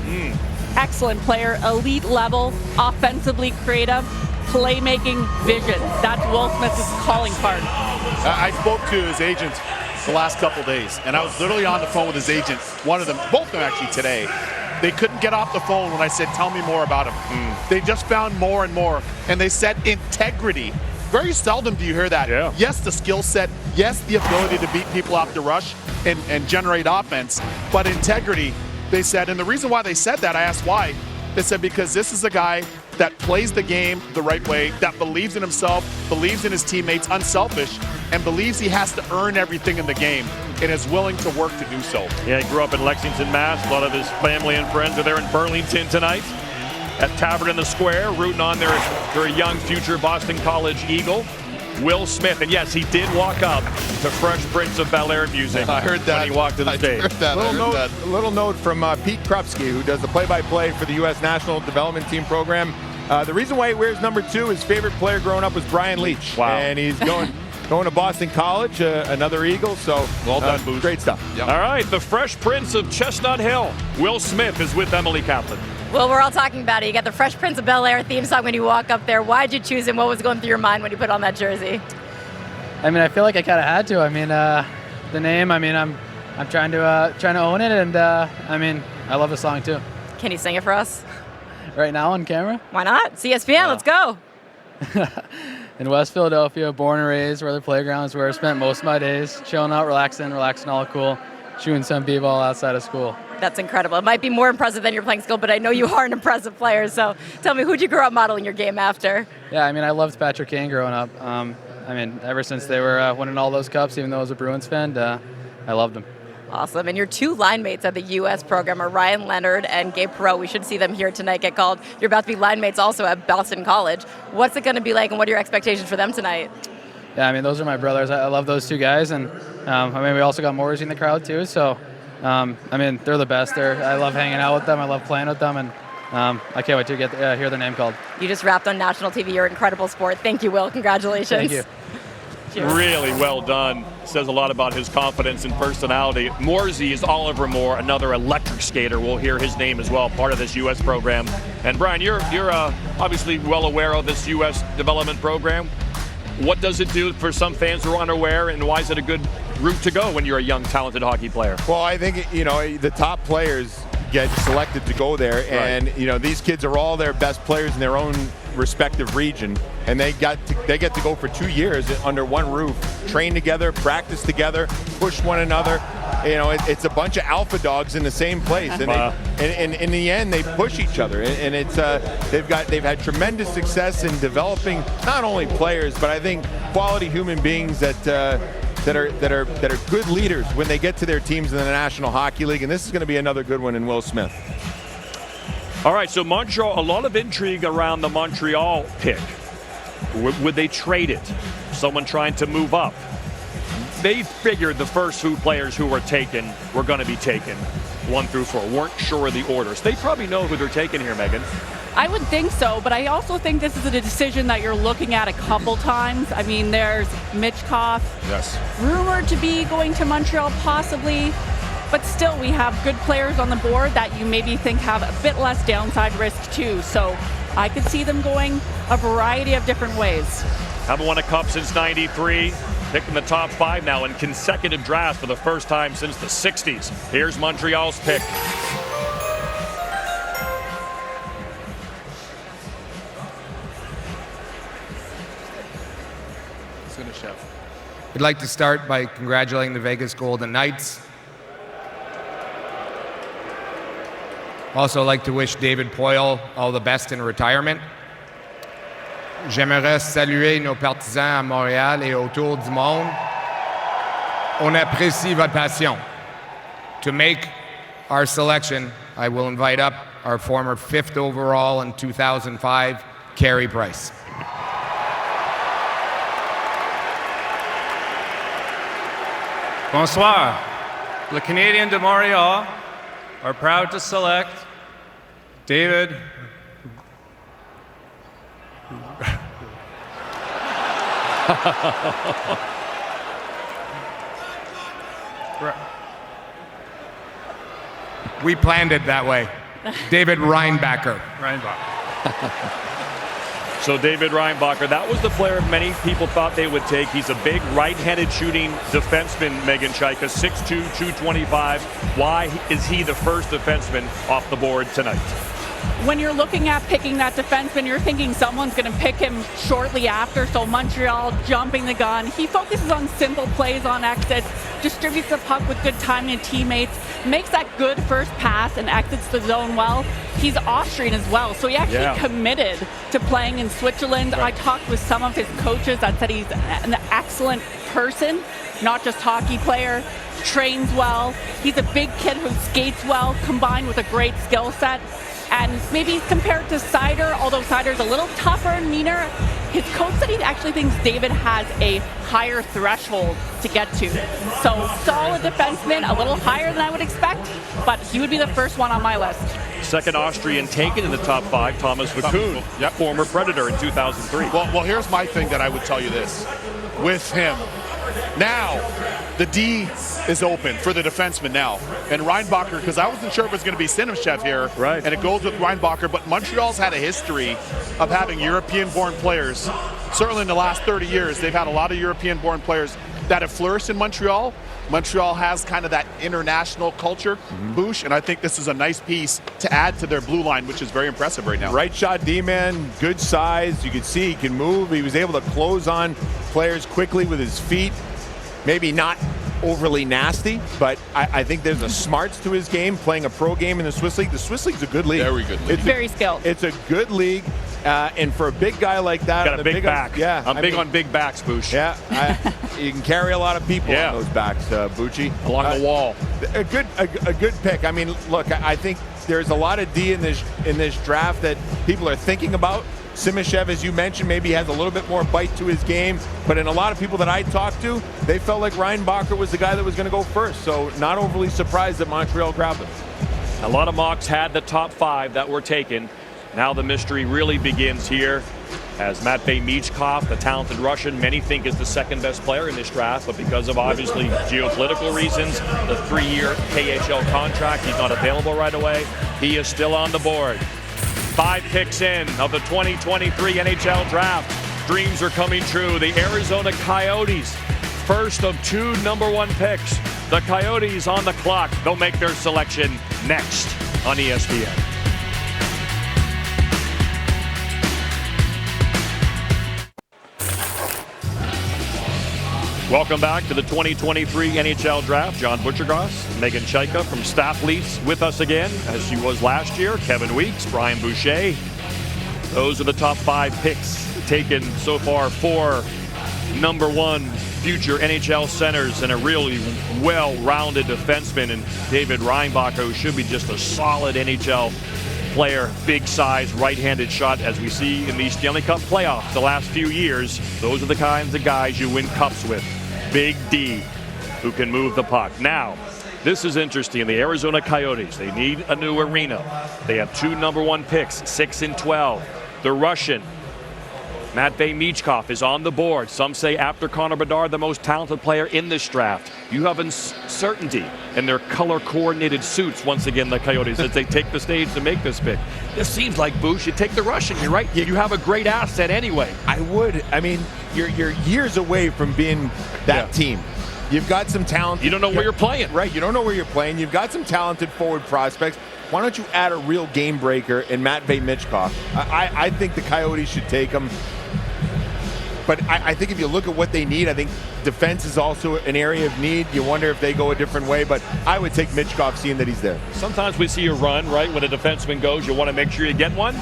Excellent player, elite level, offensively creative, playmaking vision. That's Will Smith's calling card. I spoke to his agent the last couple days, and I was literally on the phone with his agent, one of them, both of them actually today. They couldn't get off the phone when I said, tell me more about him. They just found more and more, and they said integrity. Very seldom do you hear that. Yeah. Yes, the skill set, yes, the ability to beat people off the rush and generate offense, but integrity, they said. And the reason why they said that, I asked why. They said because this is a guy that plays the game the right way, that believes in himself, believes in his teammates, unselfish, and believes he has to earn everything in the game and is willing to work to do so. Yeah, he grew up in Lexington, Mass. A lot of his family and friends are there in Burlington tonight at Tavern in the Square, rooting on their young future Boston College Eagle, Will Smith. And yes, he did walk up to Fresh Prince of Bel-Air music. I heard that when he walked to the stage. A little note from Pete Krupski, who does the play-by-play for the U.S. National Development Team program. The reason why he wears number 2, his favorite player growing up was Brian Leach. Wow. And he's going to Boston College, another Eagle. So well done, Boost. Great stuff. Yep. All right, the Fresh Prince of Chestnut Hill, Will Smith, is with Emily Kaplan. Well, we're all talking about it. You got the Fresh Prince of Bel-Air theme song when you walk up there. Why'd you choose him? What was going through your mind when you put on that jersey? I mean, I feel like I kind of had to. I mean, the name. I mean, I'm trying to own it, and I mean, I love the song too. Can you sing it for us? Right now on camera? Why not? CSPN, let's go. In West Philadelphia, born and raised, where the playground is where I spent most of my days, chilling out, relaxing all cool, shooting some b-ball outside of school. That's incredible. It might be more impressive than your playing skill, but I know you are an impressive player. So tell me, who'd you grow up modeling your game after? Yeah, I mean, I loved Patrick Kane growing up. I mean, ever since they were winning all those cups, even though I was a Bruins fan, I loved them. Awesome. And your two line mates at the U.S. program are Ryan Leonard and Gabe Perreault. We should see them here tonight get called. You're about to be line mates also at Boston College. What's it going to be like, and what are your expectations for them tonight? Yeah, I mean, those are my brothers. I love those two guys. And, I mean, we also got Morrissey in the crowd, too. So, I mean, they're the best. I love hanging out with them. I love playing with them. And I can't wait to hear their name called. You just wrapped on national TV. You're an incredible sport. Thank you, Will. Congratulations. Thank you. Cheers. Really well done. Says a lot about his confidence and personality. Morsey is Oliver Moore, another electric skater. We'll hear his name as well, part of this U.S. program. And Brian, you're obviously well aware of this U.S. development program. What does it do for some fans who are unaware, and why is it a good route to go when you're a young, talented hockey player? Well, I think, the top players get selected to go there, and these kids are all their best players in their own respective region, and they get to go for 2 years under one roof, train together, practice together, push one another. It's a bunch of alpha dogs in the same place, and in the end they push each other, and it's they've had tremendous success in developing not only players, but I think quality human beings that are good leaders when they get to their teams in the National Hockey League, and this is going to be another good one in Will Smith. All right, so Montreal, a lot of intrigue around the Montreal pick. Would they trade it? Someone trying to move up. They figured the first two players who were taken were going to be taken, 1 through 4. Weren't sure of the orders. They probably know who they're taking here, Megan. I would think so, but I also think this is a decision that you're looking at a couple times. I mean, there's Michkov, yes, rumored to be going to Montreal possibly, but still we have good players on the board that you maybe think have a bit less downside risk too. So I could see them going a variety of different ways. Haven't won a cup since '93. Picked in the top 5 now in consecutive drafts for the first time since the 60s. Here's Montreal's pick. We'd like to start by congratulating the Vegas Golden Knights. Also like to wish David Poile all the best in retirement. J'aimerais saluer nos partisans à Montréal et autour du monde. On apprécie votre passion. To make our selection, I will invite up our former 5th overall in 2005, Carey Price. Bonsoir. Le Canadiens de Montréal are proud to select David We planned it that way. David Reinbacher. So David Reinbacher, that was the player many people thought they would take. He's a big right-handed shooting defenseman, Megan Chaika, 6'2", 225. Why is he the first defenseman off the board tonight? When you're looking at picking that defenseman, you're thinking someone's going to pick him shortly after, so Montreal jumping the gun. He focuses on simple plays on exits, distributes the puck with good timing to teammates, makes that good first pass and exits the zone well. He's Austrian as well, so he actually committed to playing in Switzerland. I talked with some of his coaches that said he's an excellent person, not just hockey player, trains well. He's a big kid who skates well, combined with a great skill set. And maybe compared to Seider, although Seider's a little tougher and meaner, his coach said he actually thinks David has a higher threshold to get to. So solid defenseman, a little higher than I would expect, but he would be the first one on my list. Second Austrian taken in the top 5, Thomas Vakuun, former Predator in 2003. Well, here's my thing that I would tell you this. With him, Now, the D is open for the defenseman now. And Reinbacher, because I wasn't sure if it was going to be Sinishev here. Right. And it goes with Reinbacher. But Montreal's had a history of having European-born players. Certainly in the last 30 years, they've had a lot of European-born players that have flourished in Montreal. Montreal has kind of that international culture, Boosh, and I think this is a nice piece to add to their blue line, which is very impressive right now. Right shot D-man, good size. You can see he can move. He was able to close on players quickly with his feet. Maybe not overly nasty, but I think there's a smarts to his game, playing a pro game in the Swiss League. The Swiss League's a good league. Very good league. Very skilled. It's a good league, and for a big guy like that, Got a big back. Yeah, I'm big on big backs, Boosh. Yeah, you can carry a lot of people on those backs, Bucci. Along the wall. A good pick. I mean, look, I think there's a lot of D in this draft that people are thinking about. Simishev, as you mentioned, maybe has a little bit more bite to his game, but in a lot of people that I talked to, they felt like Reinbacher was the guy that was going to go first, so not overly surprised that Montreal grabbed him. A lot of mocks had the top 5 that were taken. Now the mystery really begins here as Matvei Michkov, the talented Russian, many think is the second best player in this draft, but because of obviously geopolitical reasons, the 3-year KHL contract, he's not available right away. He is still on the board. 5 picks in of the 2023 NHL Draft. Dreams are coming true. The Arizona Coyotes, first of 2 #1 picks. The Coyotes on the clock. They'll make their selection next on ESPN. Welcome back to the 2023 NHL Draft. John Butchergoss, Megan Chaika from Staff Leafs with us again, as she was last year. Kevin Weeks, Brian Boucher. Those are the top 5 picks taken so far for #1 future NHL centers and a really well-rounded defenseman in David Reinbacher, who should be just a solid NHL player, big size, right-handed shot, as we see in these Stanley Cup playoffs the last few years. Those are the kinds of guys you win cups with. Big D, who can move the puck. Now, this is interesting. The Arizona Coyotes, they need a new arena. They have 2 #1 picks, 6 and 12. The Russian, Matvei Michkov, is on the board. Some say after Connor Bedard, the most talented player in this draft. You have uncertainty in their color-coordinated suits, once again, the Coyotes, as they take the stage to make this pick. This seems like, Boosh, you take the Russian here, right? You have a great asset anyway. I would. I mean, you're years away from being that team. You've got some talent. You don't know where you're playing. Right, you don't know where you're playing. You've got some talented forward prospects. Why don't you add a real game breaker in Matvei Michkov? I think the Coyotes should take him. But I think if you look at what they need, I think defense is also an area of need. You wonder if they go a different way, but I would take Michkov seeing that he's there. Sometimes we see a run, right? When a defenseman goes, you want to make sure you get one.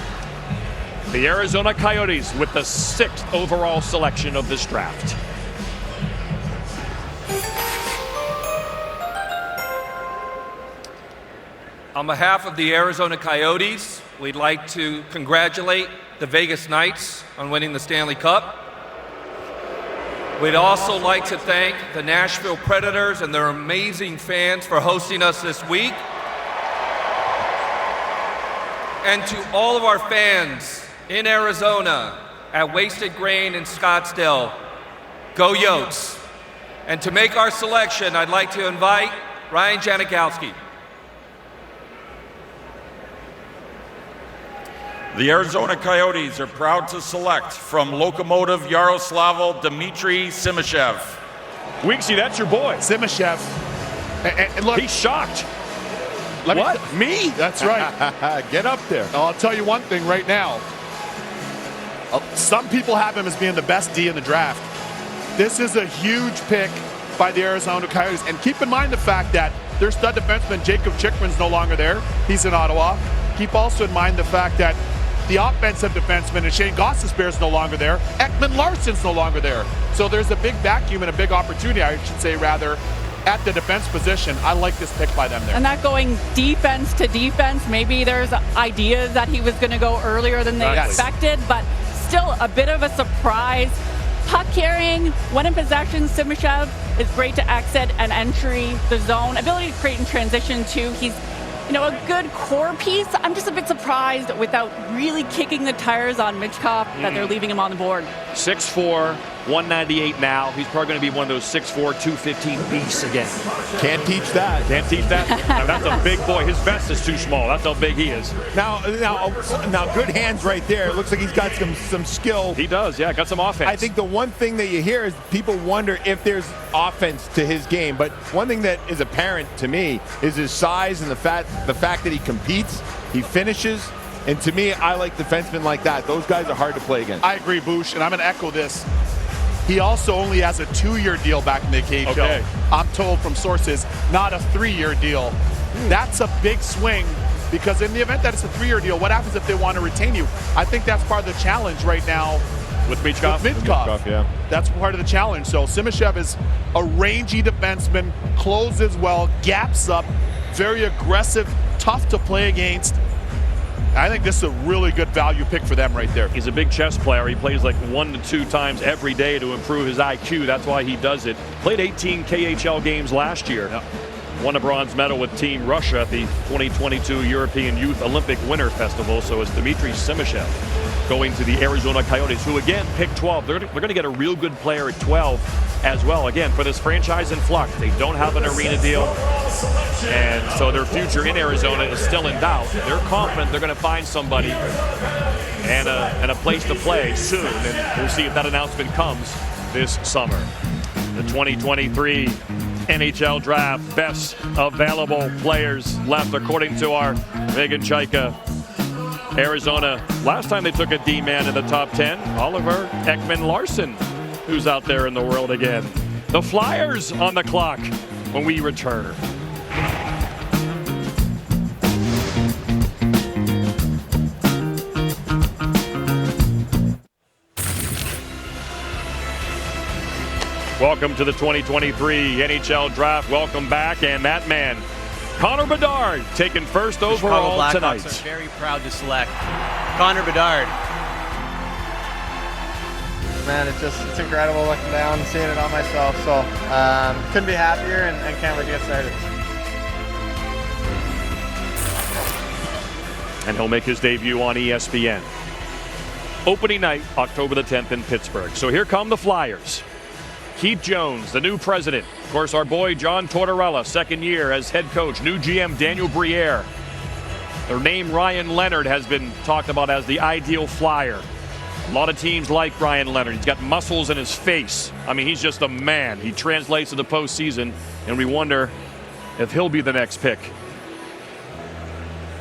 The Arizona Coyotes with the 6th overall selection of this draft. On behalf of the Arizona Coyotes, we'd like to congratulate the Vegas Knights on winning the Stanley Cup. We'd also like to thank the Nashville Predators and their amazing fans for hosting us this week. And to all of our fans in Arizona, at Wasted Grain in Scottsdale, go Yotes. And to make our selection, I'd like to invite Ryan Janikowski. The Arizona Coyotes are proud to select from Lokomotiv Yaroslavl Dmitry Simishev. Weeksy, that's your boy. Simishev. And look, he's shocked. What? Me? That's right. Get up there. I'll tell you one thing right now. Some people have him as being the best D in the draft. This is a huge pick by the Arizona Coyotes. And keep in mind the fact that their stud defenseman, Jacob Chikrin's no longer there. He's in Ottawa. Keep also in mind the fact that the offensive defenseman and Shane Gostisbehere is no longer there. Ekman Larsson's no longer there. So there's a big vacuum and a big opportunity, I should say, rather, at the defense position. I like this pick by them there. And that going defense to defense, maybe there's ideas that he was going to go earlier than they expected, but still a bit of a surprise. Puck carrying, when in possession, Simishev is great to exit and entry the zone. Ability to create in transition too. He's a good core piece. I'm just a bit surprised without really kicking the tires on Michkov that they're leaving him on the board. 6'4", 198 now. He's probably going to be one of those 6'4", 215 beasts again. Can't teach that. Can't teach that. Now, that's a big boy. His vest is too small. That's how big he is. Now, good hands right there. It looks like he's got some skill. He does, yeah. Got some offense. I think the one thing that you hear is people wonder if there's offense to his game. But one thing that is apparent to me is his size and the fact that he competes, he finishes. And to me, I like defensemen like that. Those guys are hard to play against. I agree, Boosh, and I'm going to echo this. He also only has a 2-year deal back in the KHL. Okay. I'm told from sources, not a 3-year deal. That's a big swing because in the event that it's a 3-year deal, what happens if they want to retain you? I think that's part of the challenge right now. With Michkov? With Michkov, yeah. That's part of the challenge. So Simashev is a rangy defenseman, closes well, gaps up, very aggressive, tough to play against. I think this is a really good value pick for them right there. He's a big chess player. He plays like 1 to 2 times every day to improve his IQ. That's why he does it. Played 18 KHL games last year. Yep. Won a bronze medal with Team Russia at the 2022 European Youth Olympic Winter Festival. So it's Dmitry Simashev going to the Arizona Coyotes, who again picked 12. They're going to get a real good player at 12 as well. Again, for this franchise in flux, they don't have an arena deal, and so their future in Arizona is still in doubt. They're confident they're going to find somebody and a place to play soon, and we'll see if that announcement comes this summer. The 2023 NHL Draft, best available players left according to our Megan Chaika. Arizona, last time they took a D-man in the top 10, Oliver Ekman-Larsson, who's out there in the world again. The Flyers on the clock when we return. Welcome to the 2023 NHL Draft. Welcome back, and that man, Connor Bedard, taken first overall tonight. Are very proud to select Connor Bedard. Man, it's incredible looking down and seeing it on myself. So couldn't be happier and can't wait to get started. And he'll make his debut on ESPN. Opening night, October the 10th in Pittsburgh. So here come the Flyers. Keith Jones, the new president. Of course, our boy John Tortorella, second year as head coach. New GM Daniel Briere. Their name Ryan Leonard has been talked about as the ideal Flyer. A lot of teams like Ryan Leonard. He's got muscles in his face. I mean, he's just a man. He translates to the postseason, and we wonder if he'll be the next pick.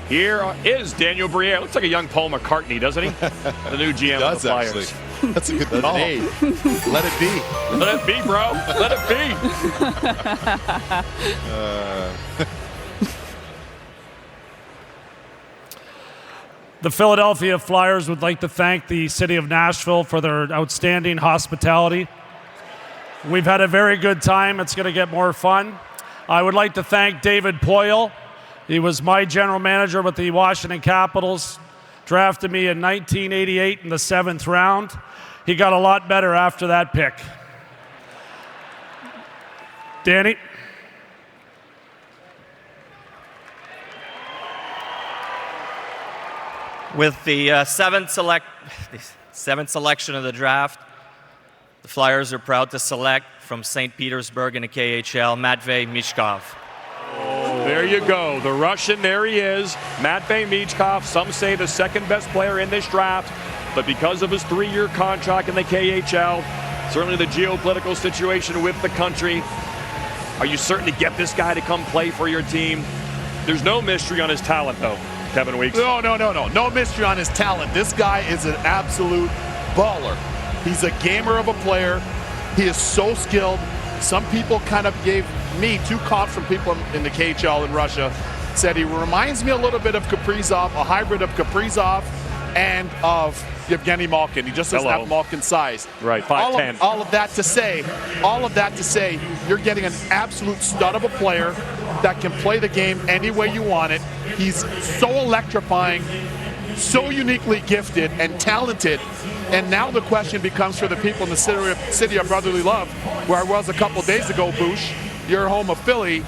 Here is Daniel Briere. Looks like a young Paul McCartney, doesn't he? The new GM of the Flyers. Actually. That's a good call. Let it be. Let it be, bro. Let it be. The Philadelphia Flyers would like to thank the city of Nashville for their outstanding hospitality. We've had a very good time. It's going to get more fun. I would like to thank David Poile. He was my general manager with the Washington Capitals, drafted me in 1988 in the 7th round. He got a lot better after that pick. Danny? With the seventh selection of the draft, the Flyers are proud to select from St. Petersburg in the KHL, Matvei Michkov. Oh, there you go. The Russian, there he is. Matvei Michkov, some say the second best player in this draft, but because of his 3-year contract in the KHL, certainly the geopolitical situation with the country, are you certain to get this guy to come play for your team? There's no mystery on his talent, though, Kevin Weeks. No. No mystery on his talent. This guy is an absolute baller. He's a gamer of a player. He is so skilled. Some people kind of gave me 2 comps from people in the KHL in Russia. Said he reminds me a little bit of Kaprizov, a hybrid of Kaprizov and of Evgeny Malkin. He just doesn't have Malkin's size. Right, 5'10". All of that to say, you're getting an absolute stud of a player that can play the game any way you want it. He's so electrifying, so uniquely gifted and talented. And now the question becomes for the people in the city of brotherly love, where I was a couple days ago, Boosh, your home of Philly.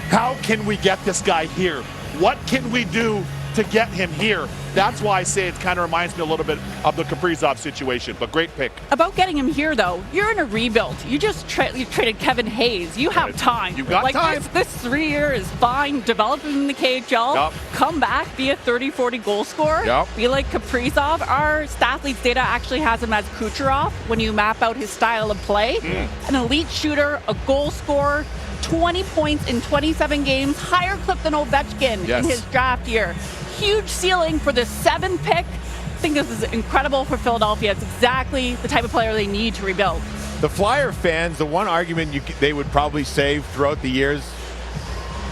How can we get this guy here? What can we do to get him here? that's why I say it kind of reminds me a little bit of the Kaprizov situation, but great pick. About getting him here, though, you're in a rebuild. You just you traded Kevin Hayes. You have time. You've got time. This 3 year is fine. Develop him in the KHL. Yep. Come back, be a 30, 40 goal scorer. Yep. Be like Kaprizov. Our Stathletes data actually has him as Kucherov when you map out his style of play. An elite shooter, a goal scorer, 20 points in 27 games, higher clip than Ovechkin in his draft year. Huge ceiling for the 7th pick. I think this is incredible for Philadelphia. It's exactly the type of player they need to rebuild. The Flyer fans, the one argument they would probably say throughout the years,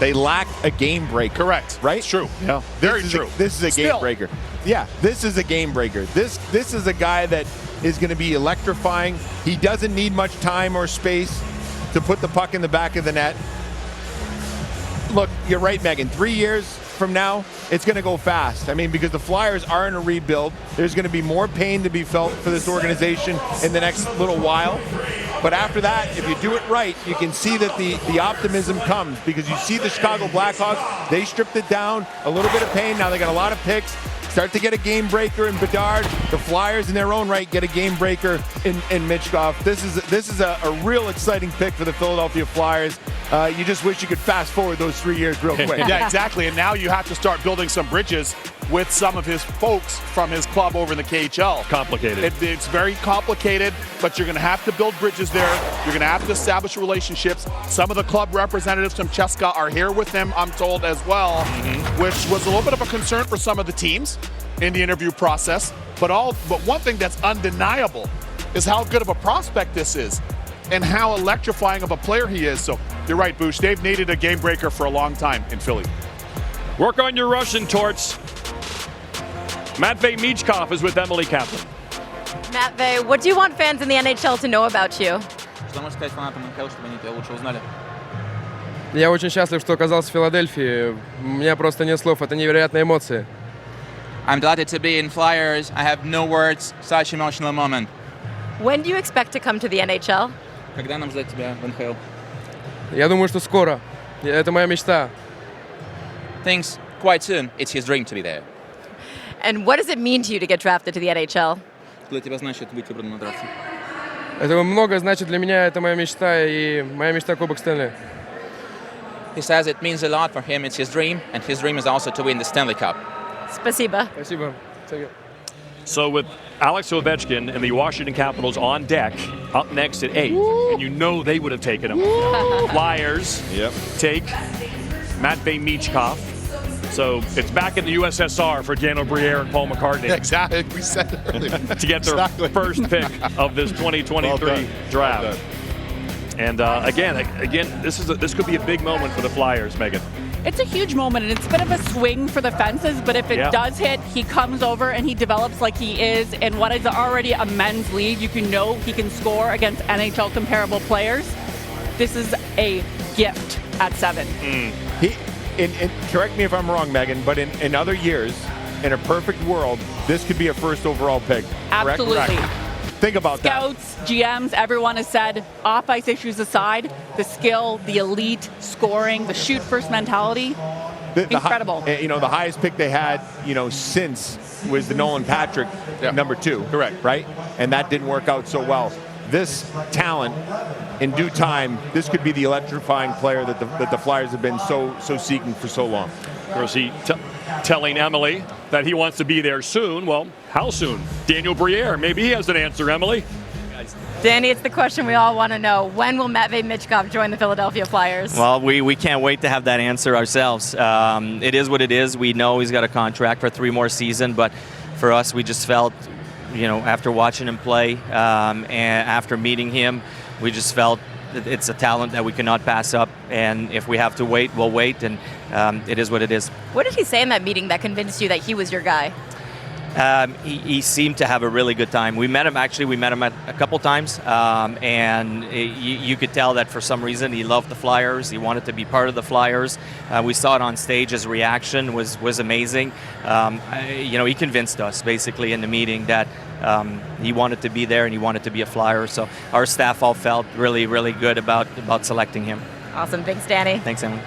they lack a game breaker. Correct. Right? It's true. Yeah. Very true. This is a game breaker. Yeah, this is a game breaker. This is a guy that is going to be electrifying. He doesn't need much time or space to put the puck in the back of the net. Look, you're right, Megan. 3 years from now, it's going to go fast. I mean, because the Flyers are in a rebuild. There's going to be more pain to be felt for this organization in the next little while. But after that, if you do it right, you can see that the optimism comes, because you see the Chicago Blackhawks, they stripped it down, a little bit of pain. Now they got a lot of picks. Start to get a game breaker in Bedard. The Flyers in their own right get a game breaker in Michkov. This is a real exciting pick for the Philadelphia Flyers. You just wish you could fast forward those 3 years real quick. Yeah, exactly. And now you have to start building some bridges with some of his folks from his club over in the KHL. Complicated. It's very complicated, but you're going to have to build bridges there. You're going to have to establish relationships. Some of the club representatives from Cheska are here with him, I'm told, as well, which was a little bit of a concern for some of the teams in the interview process. But one thing that's undeniable is how good of a prospect this is and how electrifying of a player he is. So you're right, Boosh. They've needed a game breaker for a long time in Philly. Work on your Russian torts. Matvei Michkov is with Emily Kaplan. Matvei, what do you want fans in the NHL to know about you? Что можешь сказать фанатам НХЛ, чтобы они тебя лучше узнали? Я очень счастлив, что оказался в Филадельфии. У меня просто нет слов, это невероятные эмоции. I'm delighted to be in Flyers. I have no words. Such an emotional moment. When do you expect to come to the NHL? Когда нам ждать тебя в НХЛ? Я думаю, что скоро. Это моя мечта. Things quite soon. It's his dream to be there. And what does it mean to you to get drafted to the NHL? Что для тебя значит быть выбранным на драфте? Это много значит для меня, это моя мечта, и моя мечта Кубок Стэнли. He says it means a lot for him. It's his dream, and his dream is also to win the Stanley Cup. Спасибо. Спасибо. So with Alex Ovechkin and the Washington Capitals on deck, up next at 8, and you know they would have taken him. Flyers take Matvei Michkov. So it's back in the USSR for Daniel Briere and Paul McCartney. Exactly. We said it earlier. To get their first pick of this 2023 draft. And again, this could be a big moment for the Flyers, Megan. It's a huge moment, and it's a bit of a swing for the fences, but if it does hit, he comes over and he develops like he is in what is already a men's league. You can know he can score against NHL comparable players. This is a gift at 7. Correct me if I'm wrong, Megan, but in other years, in a perfect world, this could be a first overall pick. Absolutely. Correct? Think about Scouts, GMs, everyone has said, off-ice issues aside, the skill, the elite scoring, the shoot-first mentality, incredible. The highest pick they had, since was the Nolan Patrick, number 2. Correct. Right? And that didn't work out so well. This talent, in due time, this could be the electrifying player that the Flyers have been so seeking for so long. Of course, he telling Emily that he wants to be there soon. Well, how soon? Daniel Briere, maybe he has an answer, Emily. Danny, it's the question we all want to know. When will Matvei Michkov join the Philadelphia Flyers? Well, we can't wait to have that answer ourselves. It is what it is. We know he's got a contract for 3 more seasons, but for us, we just felt, after watching him play and after meeting him, we just felt that it's a talent that we cannot pass up. And if we have to wait, we'll wait. And it is what it is. What did he say in that meeting that convinced you that he was your guy? He seemed to have a really good time. We met him a couple times, and you could tell that for some reason he loved the Flyers. He wanted to be part of the Flyers. We saw it on stage. His reaction was amazing. He convinced us basically in the meeting that he wanted to be there and he wanted to be a Flyer. So our staff all felt really, really good about selecting him. Awesome. Thanks, Danny. Thanks, Emily.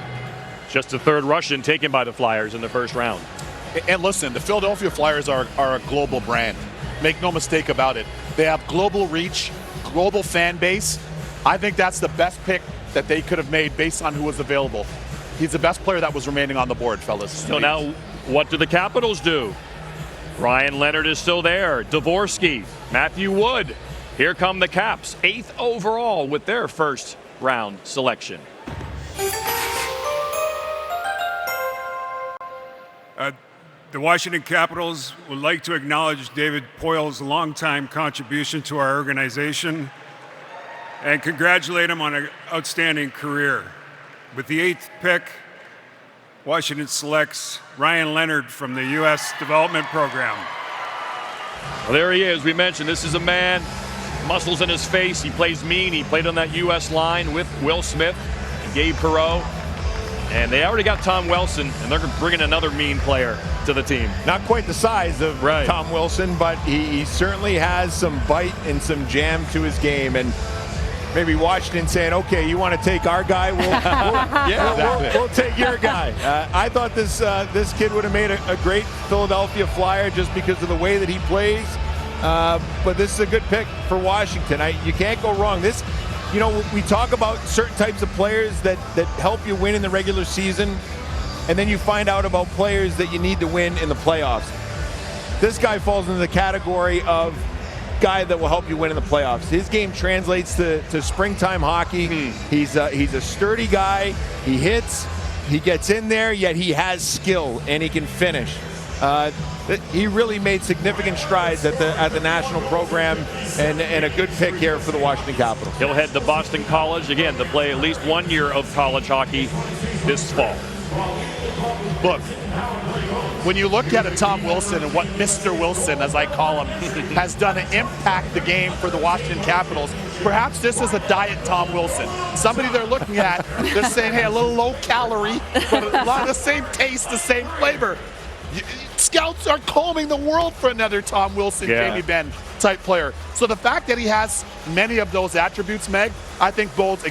Just the 3rd Russian taken by the Flyers in the first round. And listen, the Philadelphia Flyers are a global brand. Make no mistake about it. They have global reach, global fan base. I think that's the best pick that they could have made based on who was available. He's the best player that was remaining on the board, fellas. So now, what do the Capitals do? Ryan Leonard is still there. Dvorsky, Matthew Wood. Here come the Caps, 8th overall with their first round selection. The Washington Capitals would like to acknowledge David Poyle's longtime contribution to our organization and congratulate him on an outstanding career. With the 8th pick, Washington selects Ryan Leonard from the U.S. Development Program. Well, there he is. We mentioned this is a man, muscles in his face. He plays mean. He played on that U.S. line with Will Smith and Gabe Perreault. And they already got Tom Wilson, and they're bringing another mean player to the team. Not quite the size of Tom Wilson, but he certainly has some bite and some jam to his game. And maybe Washington saying, okay, you want to take our guy? We'll take your guy. I thought this kid would have made a great Philadelphia Flyer just because of the way that he plays. But this is a good pick for Washington. You can't go wrong. This, you know, we talk about certain types of players that help you win in the regular season, and then you find out about players that you need to win in the playoffs. This guy falls into the category of guy that will help you win in the playoffs. His game translates to springtime hockey. He's a sturdy guy. He hits, he gets in there, yet he has skill and he can finish. He really made significant strides at the national program, and a good pick here for the Washington Capitals. He'll head to Boston College again to play at least 1 year of college hockey this fall. Look, when you look at a Tom Wilson and what Mr. Wilson, as I call him, has done to impact the game for the Washington Capitals, perhaps this is a diet Tom Wilson. Somebody they're looking at, they're saying, hey, a little low calorie, but a lot of the same taste, the same flavor. Scouts are combing the world for another Tom Wilson, Jamie Benn type player. So the fact that he has many of those attributes, Meg, I think bodes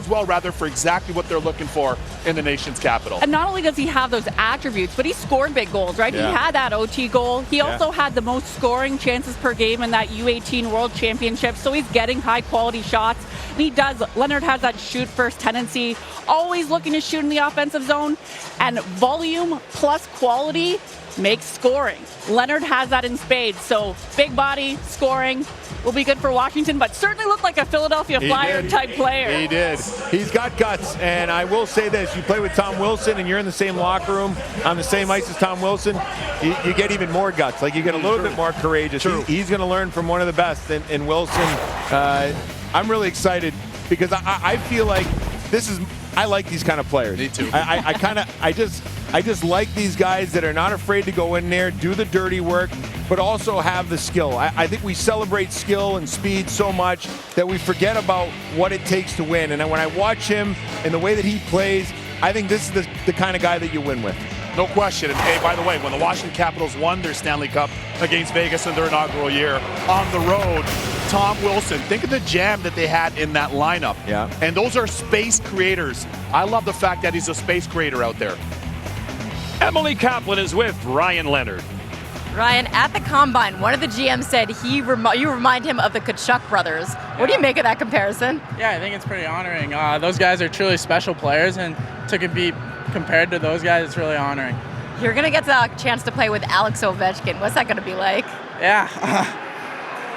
well for exactly what they're looking for in the nation's capital. And not only does he have those attributes, but he scored big goals, right? Yeah. He had that OT goal. He also had the most scoring chances per game in that U18 World Championship. So he's getting high quality shots. And Leonard has that shoot first tendency, always looking to shoot in the offensive zone. And volume plus quality makes scoring. Leonard has that in spades. So big body, scoring will be good for Washington, but certainly looked like a Philadelphia Flyer type player. He did. He's got guts, and I will say this, you play with Tom Wilson and you're in the same locker room on the same ice as Tom Wilson, you get even more guts. Like, you get a little bit more courageous. He's going to learn from one of the best in Wilson. I'm really excited because I feel like I like these kind of players. Me too. I just like these guys that are not afraid to go in there, do the dirty work, but also have the skill. I think we celebrate skill and speed so much that we forget about what it takes to win. And when I watch him and the way that he plays, I think this is the kind of guy that you win with. No question. And hey, by the way, when the Washington Capitals won their Stanley Cup against Vegas in their inaugural year on the road, Tom Wilson, think of the jam that they had in that lineup. Yeah. And those are space creators. I love the fact that he's a space creator out there. Emily Kaplan is with Ryan Leonard. Ryan, at the Combine, one of the GMs said you remind him of the Tkachuk brothers. What do you make of that comparison? Yeah, I think it's pretty honoring. Those guys are truly special players, and to be compared to those guys, it's really honoring. You're going to get the chance to play with Alex Ovechkin. What's that going to be like? Yeah.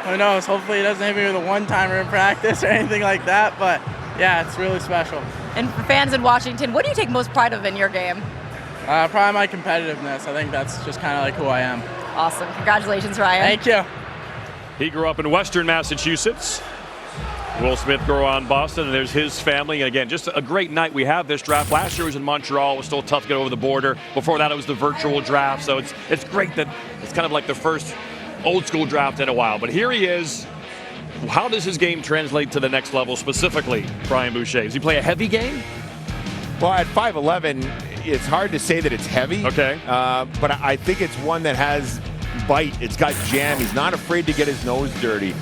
Who knows? Hopefully he doesn't hit me with a one-timer in practice or anything like that, but yeah, it's really special. And for fans in Washington, what do you take most pride of in your game? Probably my competitiveness. I think that's just kind of like who I am. Awesome. Congratulations, Ryan. Thank you. He grew up in Western Massachusetts. Will Smith grew up in Boston, and there's his family. And again, just a great night. We have this draft. Last year was in Montreal. It was still tough to get over the border. Before that, it was the virtual draft. So it's great that it's kind of like the first old school draft in a while. But here he is. How does his game translate to the next level specifically, Brian Boucher? Does he play a heavy game? Well, at 5'11", it's hard to say that it's heavy. Okay. But I think it's one that has bite. It's got jam. He's not afraid to get his nose dirty.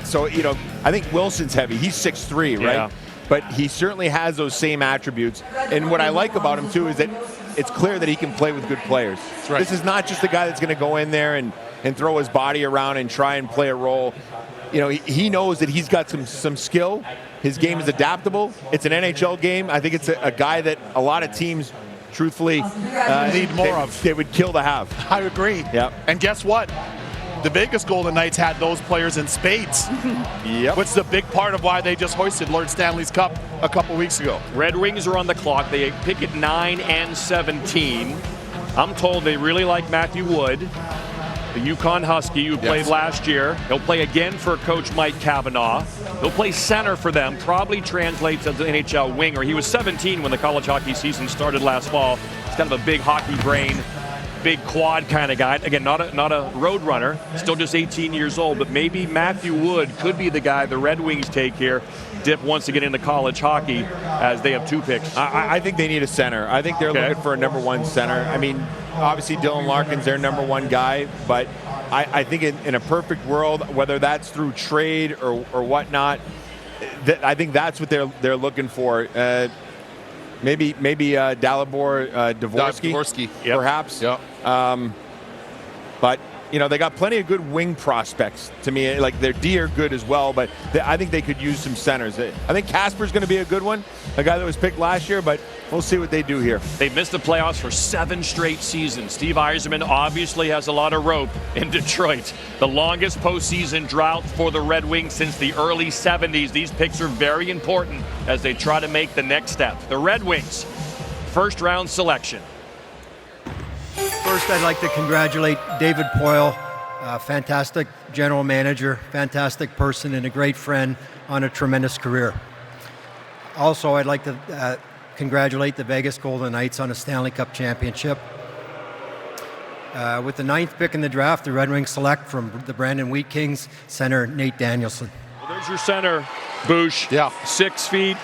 So I think Wilson's heavy. He's 6'3", right? Yeah. But he certainly has those same attributes. And what I like about him too is that it's clear that he can play with good players. right. This is not just a guy that's going to go in there and throw his body around and try and play a role. You know, he knows that he's got some skill. His game is adaptable. It's an NHL game. I think it's a guy that a lot of teams, truthfully, need more of. They would kill to have. I agree. Yep. And guess what? The Vegas Golden Knights had those players in spades. Yep. Which is a big part of why they just hoisted Lord Stanley's Cup a couple weeks ago. Red Wings are on the clock. They pick at 9 and 17. I'm told they really like Matthew Wood, the Yukon Husky who played last year. He'll play again for Coach Mike Cavanaugh. He'll play center for them, probably translates as an NHL winger. He was 17 when the college hockey season started last fall. He's kind of a big hockey brain, big quad kind of guy. Again, not a road runner, still just 18 years old, but maybe Matthew Wood could be the guy the Red Wings take here. Dip wants to get into college hockey as they have 2 picks. I think they need a center. I think they're looking for a #1 center. I mean, obviously Dylan Larkin's their #1 guy, but I think in a perfect world, whether that's through trade or whatnot, I think that's what they're looking for. Maybe Dalibor Dvorsky, perhaps. Yep. But you know, they got plenty of good wing prospects to me. Like their D are good as well, but I think they could use some centers. I think Casper's going to be a good one, a guy that was picked last year, but we'll see what they do here. They've missed the playoffs for 7 straight seasons. Steve Yzerman obviously has a lot of rope in Detroit. The longest postseason drought for the Red Wings since the early 70s. These picks are very important as they try to make the next step. The Red Wings, first round selection. First, I'd like to congratulate David Poile, a fantastic general manager, fantastic person, and a great friend on a tremendous career. Also, I'd like to congratulate the Vegas Golden Knights on a Stanley Cup championship. With the 9th pick in the draft, the Red Wings select from the Brandon Wheat Kings center Nate Danielson. Well, there's your center, Boosh. Yeah. 6 feet,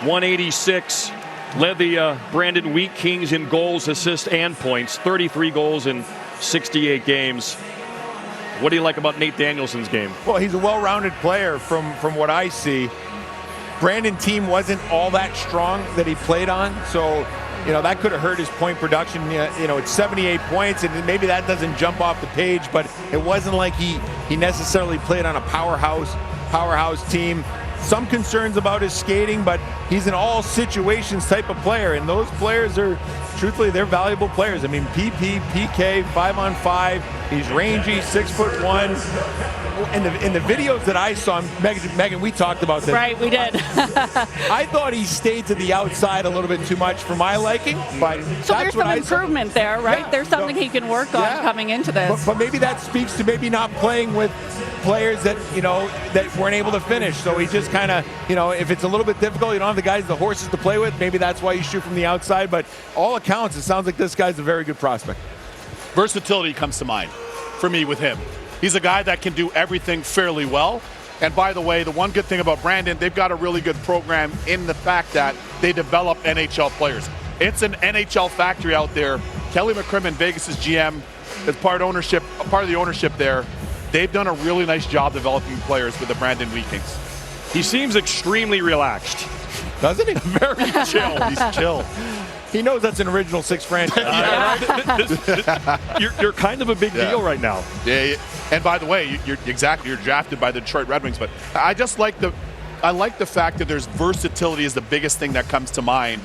186. Led the Brandon Wheat Kings in goals, assists, and points. 33 goals in 68 games. What do you like about Nate Danielson's game? Well, he's a well-rounded player from what I see. Brandon team wasn't all that strong that he played on, so you know that could have hurt his point production. You know, it's 78 points, and maybe that doesn't jump off the page, but it wasn't like he necessarily played on a powerhouse team. Some concerns about his skating, but he's an all situations type of player, and those players are, truthfully, they're valuable players. I mean, PP, PK, 5-on-5. He's rangy, 6'1". In the videos that I saw, Megan, we talked about this. Right, we did. I thought he stayed to the outside a little bit too much for my liking, but so there's some improvement there, right? Yeah, there's something he can work on coming into this. But maybe that speaks to maybe not playing with players that that weren't able to finish. So he just kind of, if it's a little bit difficult, you don't have the horses to play with. Maybe that's why you shoot from the outside. But all accounts, it sounds like this guy's a very good prospect. Versatility comes to mind for me with him. He's a guy that can do everything fairly well. And by the way, the one good thing about Brandon, they've got a really good program in the fact that they develop NHL players. It's an NHL factory out there. Kelly McCrimmon, Vegas' GM, is part of the ownership there. They've done a really nice job developing players with the Brandon Wheat Kings. He seems extremely relaxed. Doesn't he? Very chill. He's chill. He knows that's an original 6 franchise. You're kind of a big deal right now. Yeah. And by the way, you're drafted by the Detroit Red Wings. But I like the fact that there's versatility is the biggest thing that comes to mind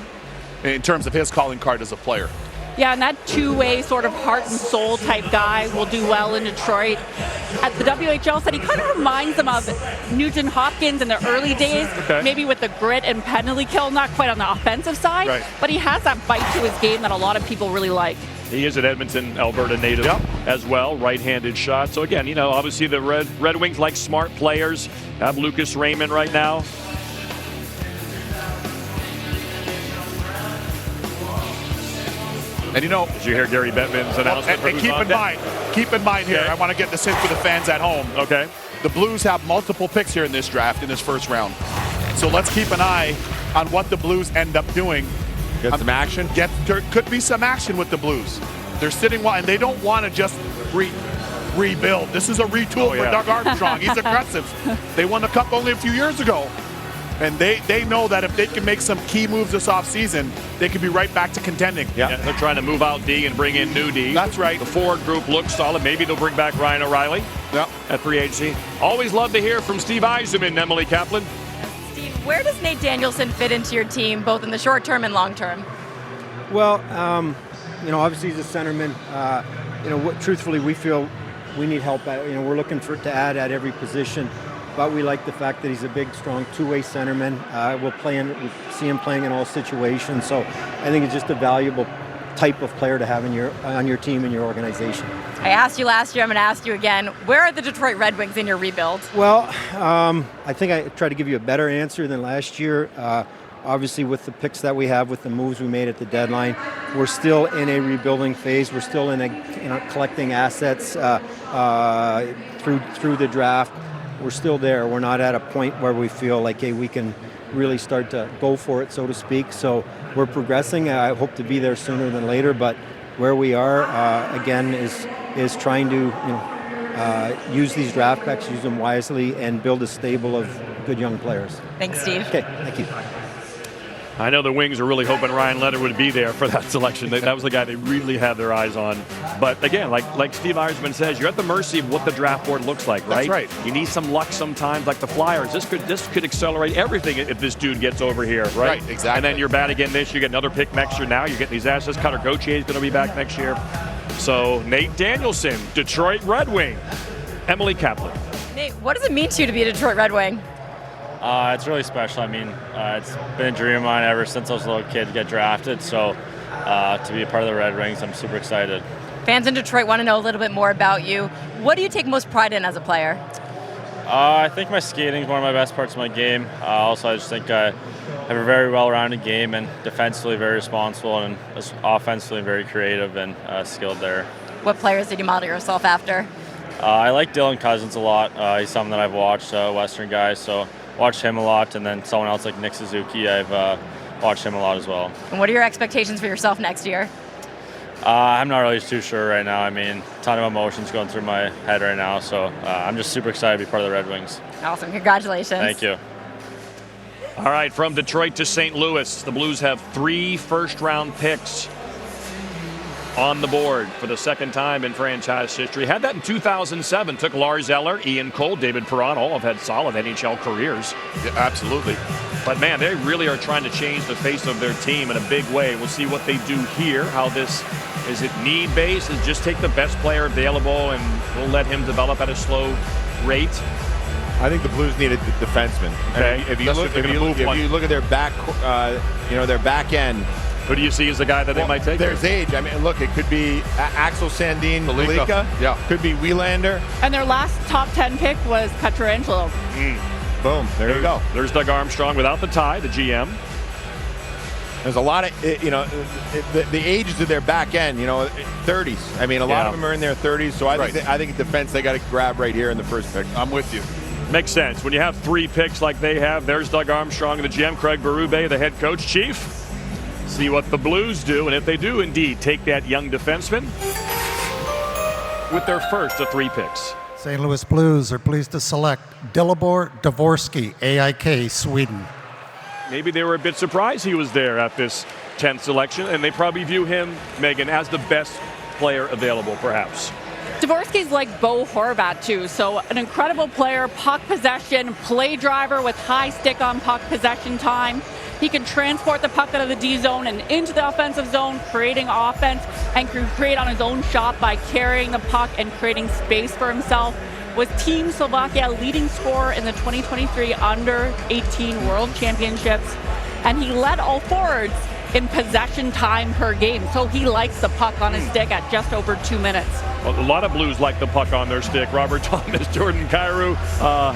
in terms of his calling card as a player. Yeah, and that two-way sort of heart and soul type guy will do well in Detroit. At the WHL said he kind of reminds them of Nugent Hopkins in the early days, maybe with the grit and penalty kill, not quite on the offensive side, but he has that bite to his game that a lot of people really like. He is an Edmonton, Alberta native as well, right-handed shot. So again, obviously the Red Wings like smart players. Have Lucas Raymond right now. And did you hear Gary Bettman's announcement? And keep in mind here, I want to get this in for the fans at home. Okay. The Blues have multiple picks here in this draft, in this first round. So let's keep an eye on what the Blues end up doing. Get some action? There could be some action with the Blues. They're sitting well, and they don't want to just rebuild. This is a retool for Doug Armstrong. He's aggressive. They won the Cup only a few years ago. And they know that if they can make some key moves this offseason, they can be right back to contending. Yeah, they're trying to move out D and bring in new D. That's right. The forward group looks solid. Maybe they'll bring back Ryan O'Reilly at free agency. Always love to hear from Steve Yzerman, Emily Kaplan. Steve, where does Nate Danielson fit into your team, both in the short term and long term? Well, obviously he's a centerman. Truthfully, we feel we need help. We're looking to add at every position, but we like the fact that he's a big, strong two-way centerman. We see him playing in all situations. So I think it's just a valuable type of player to have on your team and your organization. I asked you last year, I'm going to ask you again. Where are the Detroit Red Wings in your rebuild? Well, I think I tried to give you a better answer than last year. Obviously, with the picks that we have, with the moves we made at the deadline, we're still in a rebuilding phase. We're still in collecting assets through the draft. We're still there. We're not at a point where we feel like, hey, we can really start to go for it, so to speak. So we're progressing. I hope to be there sooner than later. But where we are, again, is trying to use these draft picks, use them wisely, and build a stable of good young players. Thanks, Steve. Okay, thank you. I know the Wings are really hoping Ryan Leonard would be there for that selection. That was the guy they really had their eyes on. But again, like Steve Yzerman says, you're at the mercy of what the draft board looks like, right? That's right. You need some luck sometimes, like the Flyers. This could accelerate everything if this dude gets over here, right? Right, exactly. And then you're bad again this, you get another pick next year now. You're getting these assets. Cutter Gauthier is going to be back next year. So Nate Danielson, Detroit Red Wing. Emily Kaplan. Nate, what does it mean to you to be a Detroit Red Wing? It's really special. I mean, it's been a dream of mine ever since I was a little kid to get drafted. So to be a part of the Red Wings, I'm super excited. Fans in Detroit want to know a little bit more about you. What do you take most pride in as a player? I think my skating is one of my best parts of my game. Also, I just think I have a very well-rounded game and defensively very responsible and offensively very creative and skilled there. What players did you model yourself after? I like Dylan Cousins a lot. He's someone that I've watched, Western guy, so watched him a lot. And then someone else like Nick Suzuki, I've watched him a lot as well. And what are your expectations for yourself next year? I'm not really too sure right now. I mean, a ton of emotions going through my head right now, so I'm just super excited to be part of the Red Wings. Awesome. Congratulations. Thank you. All right, from Detroit to St. Louis, the Blues have 3 first-round picks on the board for the second time in franchise history. Had that in 2007. Took Lars Eller, Ian Cole, David Perron. All have had solid NHL careers. Yeah, absolutely. But man, they really are trying to change the face of their team in a big way. We'll see what they do here. How this is it need-based? Is just take the best player available and we'll let him develop at a slow rate. I think the Blues need a defenseman. Okay. If you look at their back end. Who do you see as the guy that they might take? There's age. I mean, look, it could be Axel Sandin, Palika. Yeah. Could be Wielander. And their last top 10 pick was Pietrangelo. Boom. There you go. There's Doug Armstrong without the tie, the GM. There's a lot of, the ages of their back end, 30s. I mean, a lot of them are in their 30s, so I think in defense they got to grab right here in the first pick. I'm with you. Makes sense. When you have 3 picks like they have, there's Doug Armstrong, the GM, Craig Berube, the head coach. Chief, see what the Blues do, and if they do indeed take that young defenseman with their first of 3 picks. St. Louis Blues are pleased to select Dalibor Dvorsky, AIK, Sweden. Maybe they were a bit surprised he was there at this 10th selection, and they probably view him, Megan, as the best player available, perhaps. Dvorsky's like Bo Horvat, too. So an incredible player, puck possession, play driver with high stick on puck possession time. He can transport the puck out of the D zone and into the offensive zone, creating offense, and can create on his own shot by carrying the puck and creating space for himself. Was Team Slovakia leading scorer in the 2023 Under-18 World Championships, and he led all forwards in possession time per game. So he likes the puck on his stick at just over 2 minutes. Well, a lot of Blues like the puck on their stick. Robert Thomas, Jordan Kyrou.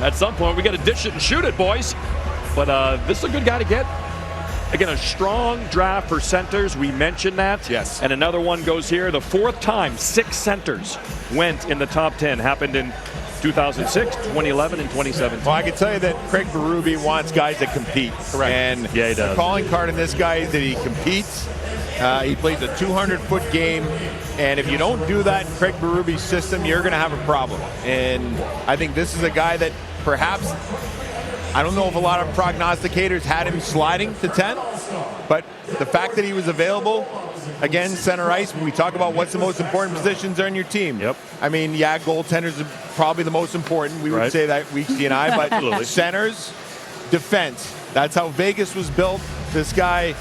At some point, we got to dish it and shoot it, boys. But this is a good guy to get. Again, a strong draft for centers. We mentioned that. Yes. And another one goes here. The 4th time 6 centers went in the top 10. Happened in 2006, 2011, and 2017. Well, I can tell you that Craig Berube wants guys that compete. Correct. And yeah, he does. The calling card in this guy is that he competes. He plays a 200-foot game. And if you don't do that in Craig Berube's system, you're going to have a problem. And I think this is a guy that perhaps I don't know if a lot of prognosticators had him sliding to 10, but the fact that he was available, again, center ice, when we talk about what's the most important positions on your team. Yep. I mean, yeah, goaltenders are probably the most important. We would say that, Weeksy and I, but centers, defense. That's how Vegas was built. This guy,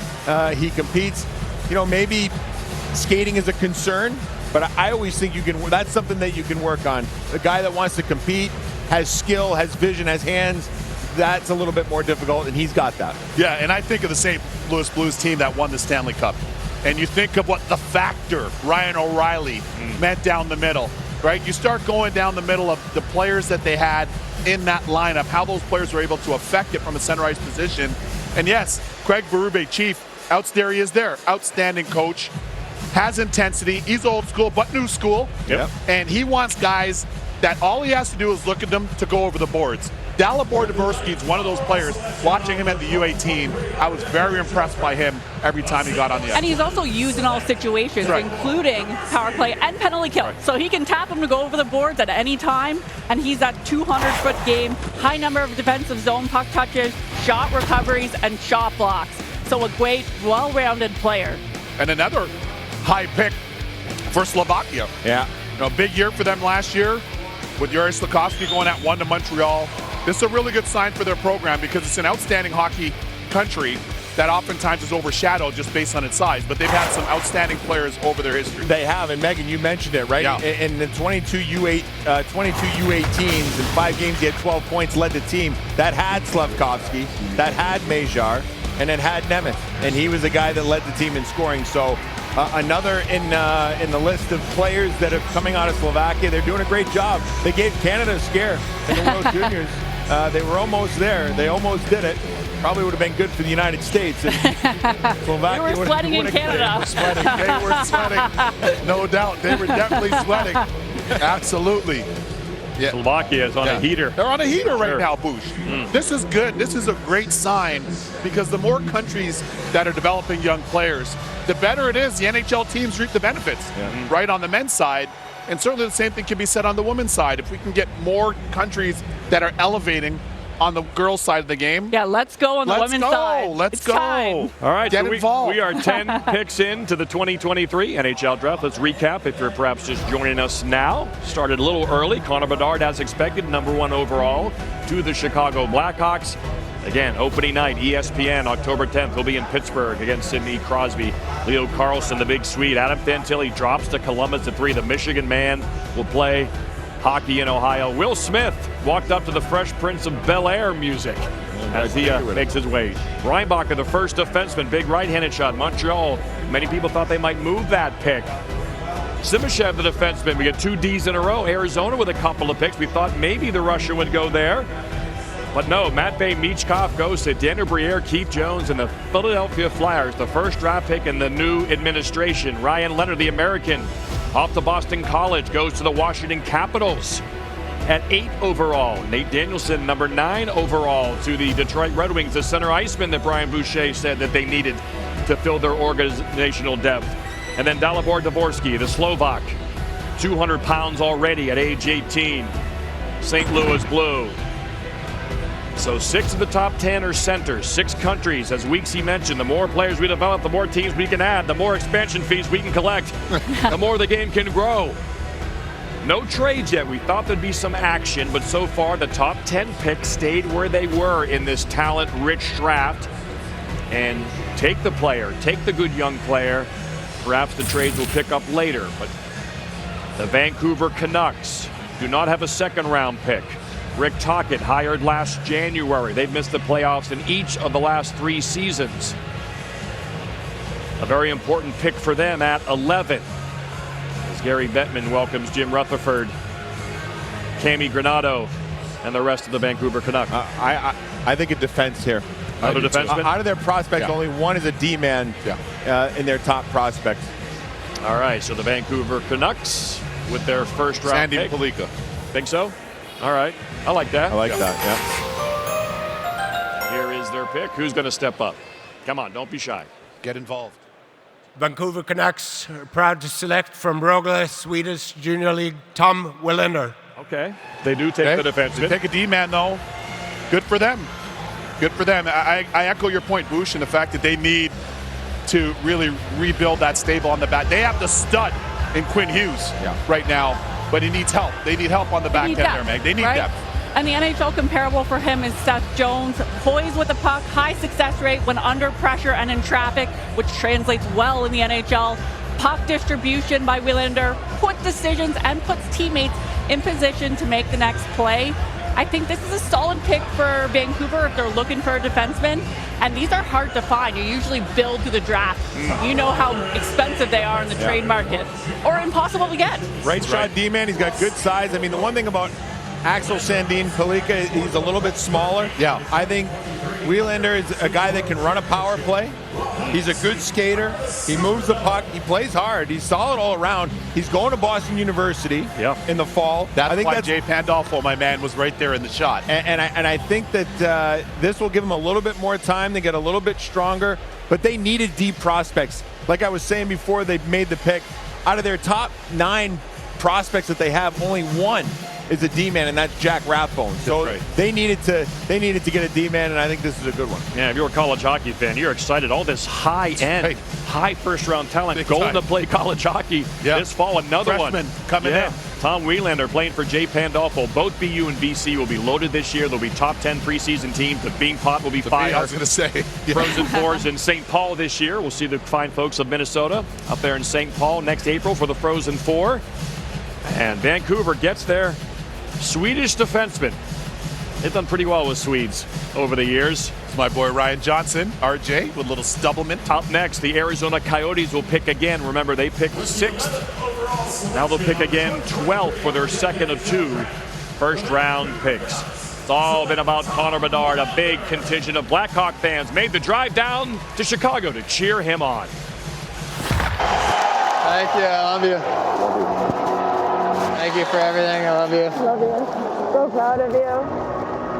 he competes. You know, maybe skating is a concern, but I always think that's something that you can work on. The guy that wants to compete, has skill, has vision, has hands, that's a little bit more difficult, and he's got that. Yeah, and I think of the St. Louis Blues team that won the Stanley Cup. And you think of what the factor Ryan O'Reilly meant down the middle, right? You start going down the middle of the players that they had in that lineup, how those players were able to affect it from a center ice position. And yes, Craig Berube, Chief, there he is there. Outstanding coach, has intensity. He's old school, but new school. Yep. And he wants guys that all he has to do is look at them to go over the boards. Dalibor Dvorsky is one of those players. Watching him at the U18, I was very impressed by him every time he got on the ice. And he's also used in all situations, including power play and penalty kill. So he can tap him to go over the boards at any time, and he's that 200-foot game, high number of defensive zone puck touches, shot recoveries, and shot blocks. So a great, well-rounded player. And another high pick for Slovakia. Yeah. You know, big year for them last year with Yuri Slafkovsky going at 1 to Montreal. This is a really good sign for their program because it's an outstanding hockey country that oftentimes is overshadowed just based on its size. But they've had some outstanding players over their history. They have, and Megan, you mentioned it, right? Yeah. In the 22 U18s, in 5 games, he had 12 points, led the team. That had Slafkovsky, that had Majar, and it had Nemeth. And he was the guy that led the team in scoring. So another in the list of players that are coming out of Slovakia. They're doing a great job. They gave Canada a scare in the World Juniors. They were almost there. They almost did it. Probably would have been good for the United States. Slovakia they were sweating in Canada. They were sweating. No doubt. They were definitely sweating. Absolutely. Yeah. Slovakia is on a heater. They're on a heater right now, Bush. This is good. This is a great sign because the more countries that are developing young players, the better it is. The NHL teams reap the benefits, right, on the men's side. And certainly the same thing can be said on the women's side. If we can get more countries that are elevating on the girls' side of the game. Yeah, let's go on the women's side. Let's go. Time. All right, Get so involved. we are 10 picks into the 2023 NHL Draft. Let's recap if you're perhaps just joining us now. Started a little early. Connor Bedard, as expected, #1 overall to the Chicago Blackhawks. Again, opening night, ESPN, October 10th. He'll be in Pittsburgh against Sidney Crosby. Leo Carlsson, the big Swede. Adam Fantilli drops to Columbus at 3. The Michigan man will play hockey in Ohio. Will Smith walked up to the Fresh Prince of Bel-Air music as he makes his way. Reinbacher, the first defenseman, big right-handed shot. Montreal, many people thought they might move that pick. Simashev, the defenseman. We get 2 Ds in a row. Arizona with a couple of picks. We thought maybe the Russian would go there. But no, Matvei Michkov goes to Daniel Briere, Keith Jones, and the Philadelphia Flyers, the first draft pick in the new administration. Ryan Leonard, the American, off to Boston College, goes to the Washington Capitals at 8 overall. Nate Danielson, number 9 overall, to the Detroit Red Wings, the center iceman that Brian Boucher said that they needed to fill their organizational depth. And then Dalibor Dvorsky, the Slovak, 200 pounds already at age 18. St. Louis Blue. So 6 of the top 10 are centers, 6 countries. As Weeksy mentioned, the more players we develop, the more teams we can add, the more expansion fees we can collect, the more the game can grow. No trades yet. We thought there'd be some action, but so far the top 10 picks stayed where they were in this talent-rich draft. And take the player, take the good young player. Perhaps the trades will pick up later, but the Vancouver Canucks do not have a second-round pick. Rick Tocchet, hired last January. They've missed the playoffs in each of the last 3 seasons. A very important pick for them at 11. As Gary Bettman welcomes Jim Rutherford, Cami Granado, and the rest of the Vancouver Canucks. I think a defense here. Another defenseman? Out of their prospects, only one is a D-man in their top prospects. All right, so the Vancouver Canucks with their first round Sandy pick. Pelika. Think so? All right. I like that. I like that, Here is their pick. Who's going to step up? Come on, don't be shy. Get involved. Vancouver Canucks are proud to select from Rögle, Swedish Junior League, Tom Willander. Okay. They do take the defenseman. They take a D-man, though. Good for them. Good for them. I echo your point, Bush, and the fact that they need to really rebuild that stable on the back. They have the stud in Quinn Hughes right now, but he needs help. They need help on the back end there, Meg. They need depth. And the NHL comparable for him is Seth Jones, poised with the puck, high success rate when under pressure and in traffic, which translates well in the NHL. Puck distribution by Willander, quick decisions, and puts teammates in position to make the next play. I think this is a solid pick for Vancouver if they're looking for a defenseman. And these are hard to find. You usually build through the draft. You know how expensive they are in the trade market, or impossible to get. Right shot D-man. He's got good size. I mean, the one thing about Axel Sandin Palika, he's a little bit smaller. Yeah. I think Willander is a guy that can run a power play. He's a good skater. He moves the puck. He plays hard. He's solid all around. He's going to Boston University in the fall. I think that's Jay Pandolfo, my man, was right there in the shot. And I think that this will give them a little bit more time to get a little bit stronger. But they needed deep prospects. Like I was saying before they made the pick, out of their top 9 prospects that they have, only one is a D-man, and that's Jack Rathbone. So they needed to get a D-man, and I think this is a good one. Yeah, if you're a college hockey fan, you're excited. All this high-end, high first-round talent going to play college hockey this fall. Another Freshman one coming in. Tom Willander playing for Jay Pandolfo. Both BU and BC will be loaded this year. They'll be top 10 preseason teams. The Beanpot will be fired. I was going to say. Frozen Fours in St. Paul this year. We'll see the fine folks of Minnesota up there in St. Paul next April for the Frozen Four. And Vancouver gets their Swedish defenseman. They've done pretty well with Swedes over the years. It's my boy Ryan Johnson, RJ, with a little stubblement. Up next, the Arizona Coyotes will pick again. Remember, they picked 6th. Now they'll pick again 12th for their second of 2 first-round picks. It's all been about Connor Bedard. A big contingent of Blackhawk fans made the drive down to Chicago to cheer him on. Thank you. I love you. Thank you for everything. I love you. Love you. So proud of you.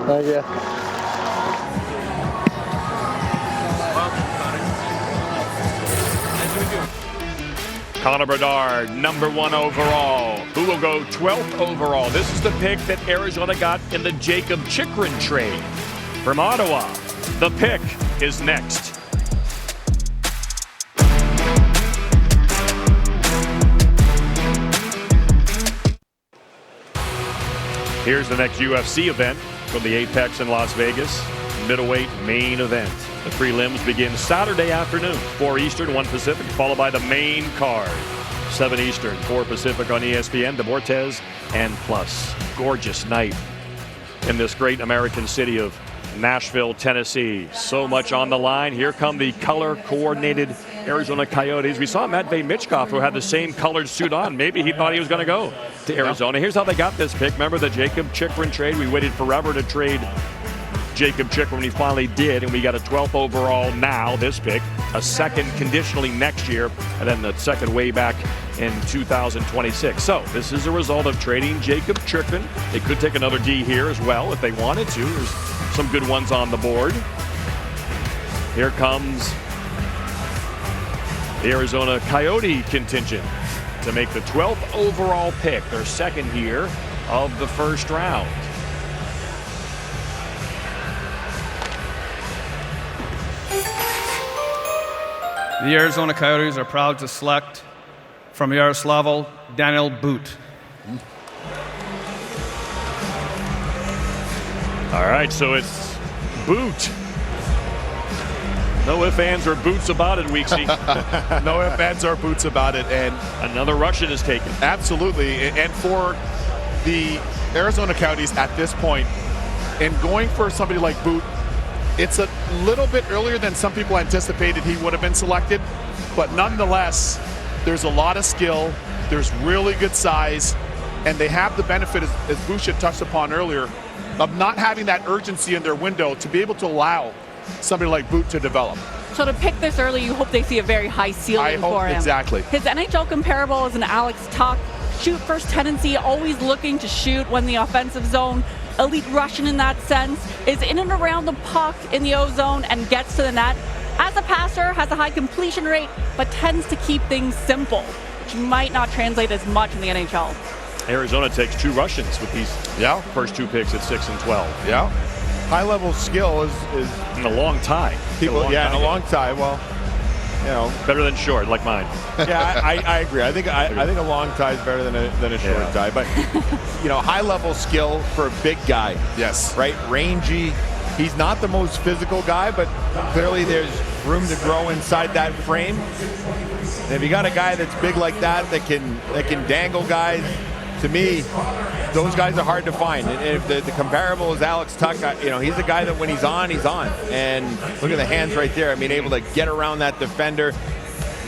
Thank you. Connor Bedard, number 1 overall. Who will go 12th overall? This is the pick that Arizona got in the Jacob Chychrun trade from Ottawa. The pick is next. Here's the next UFC event from the Apex in Las Vegas. Middleweight main event. The prelims begin Saturday afternoon, 4 Eastern, 1 Pacific, followed by the main card. 7 Eastern, 4 Pacific on ESPN, Deportes and Plus. Gorgeous night in this great American city of Nashville, Tennessee. So much on the line. Here come the color-coordinated Arizona Coyotes. We saw Matvei Michkov, who had the same colored suit on. Maybe he thought he was going to go to Arizona. Here's how they got this pick. Remember the Jacob Chychrun trade? We waited forever to trade Jacob Chychrun. He finally did, and we got a 12th overall now, this pick. A second conditionally next year, and then the second way back in 2026. So this is a result of trading Jacob Chychrun. They could take another D here as well if they wanted to. There's some good ones on the board. Here comes the Arizona Coyote contingent to make the 12th overall pick, their second year of the first round. The Arizona Coyotes are proud to select from Yaroslavl, Daniel Boot. All right, so it's Boot. No ifs, ands, or boots about it, Weeksy. No ifs, ands, or boots about it. And another Russian is taken. Absolutely. And for the Arizona Coyotes at this point, in going for somebody like Boot, it's a little bit earlier than some people anticipated he would have been selected. But nonetheless, there's a lot of skill. There's really good size. And they have the benefit, as Bush had touched upon earlier, of not having that urgency in their window to be able to allow somebody like Boot to develop. So to pick this early, you hope they see a very high ceiling for him. Exactly. His NHL comparable is an Alex Tuch. Shoot first tendency, always looking to shoot when the offensive zone. Elite Russian in that sense, is in and around the puck in the O zone and gets to the net. As a passer, has a high completion rate, but tends to keep things simple, which might not translate as much in the NHL. Arizona takes 2 Russians with these first 2 picks at 6 and 12. Yeah. high-level skill is in a long tie. People, in a long tie. Well, better than short, like mine. Yeah, I agree. I think a long tie is better than a short tie. But high-level skill for a big guy. Yes. Right, rangy. He's not the most physical guy, but clearly there's room to grow inside that frame. And if you got a guy that's big like that can dangle guys, to me, those guys are hard to find. And if the comparable is Alex Tuck, he's a guy that when he's on, he's on. And look at the hands right there. I mean, able to get around that defender.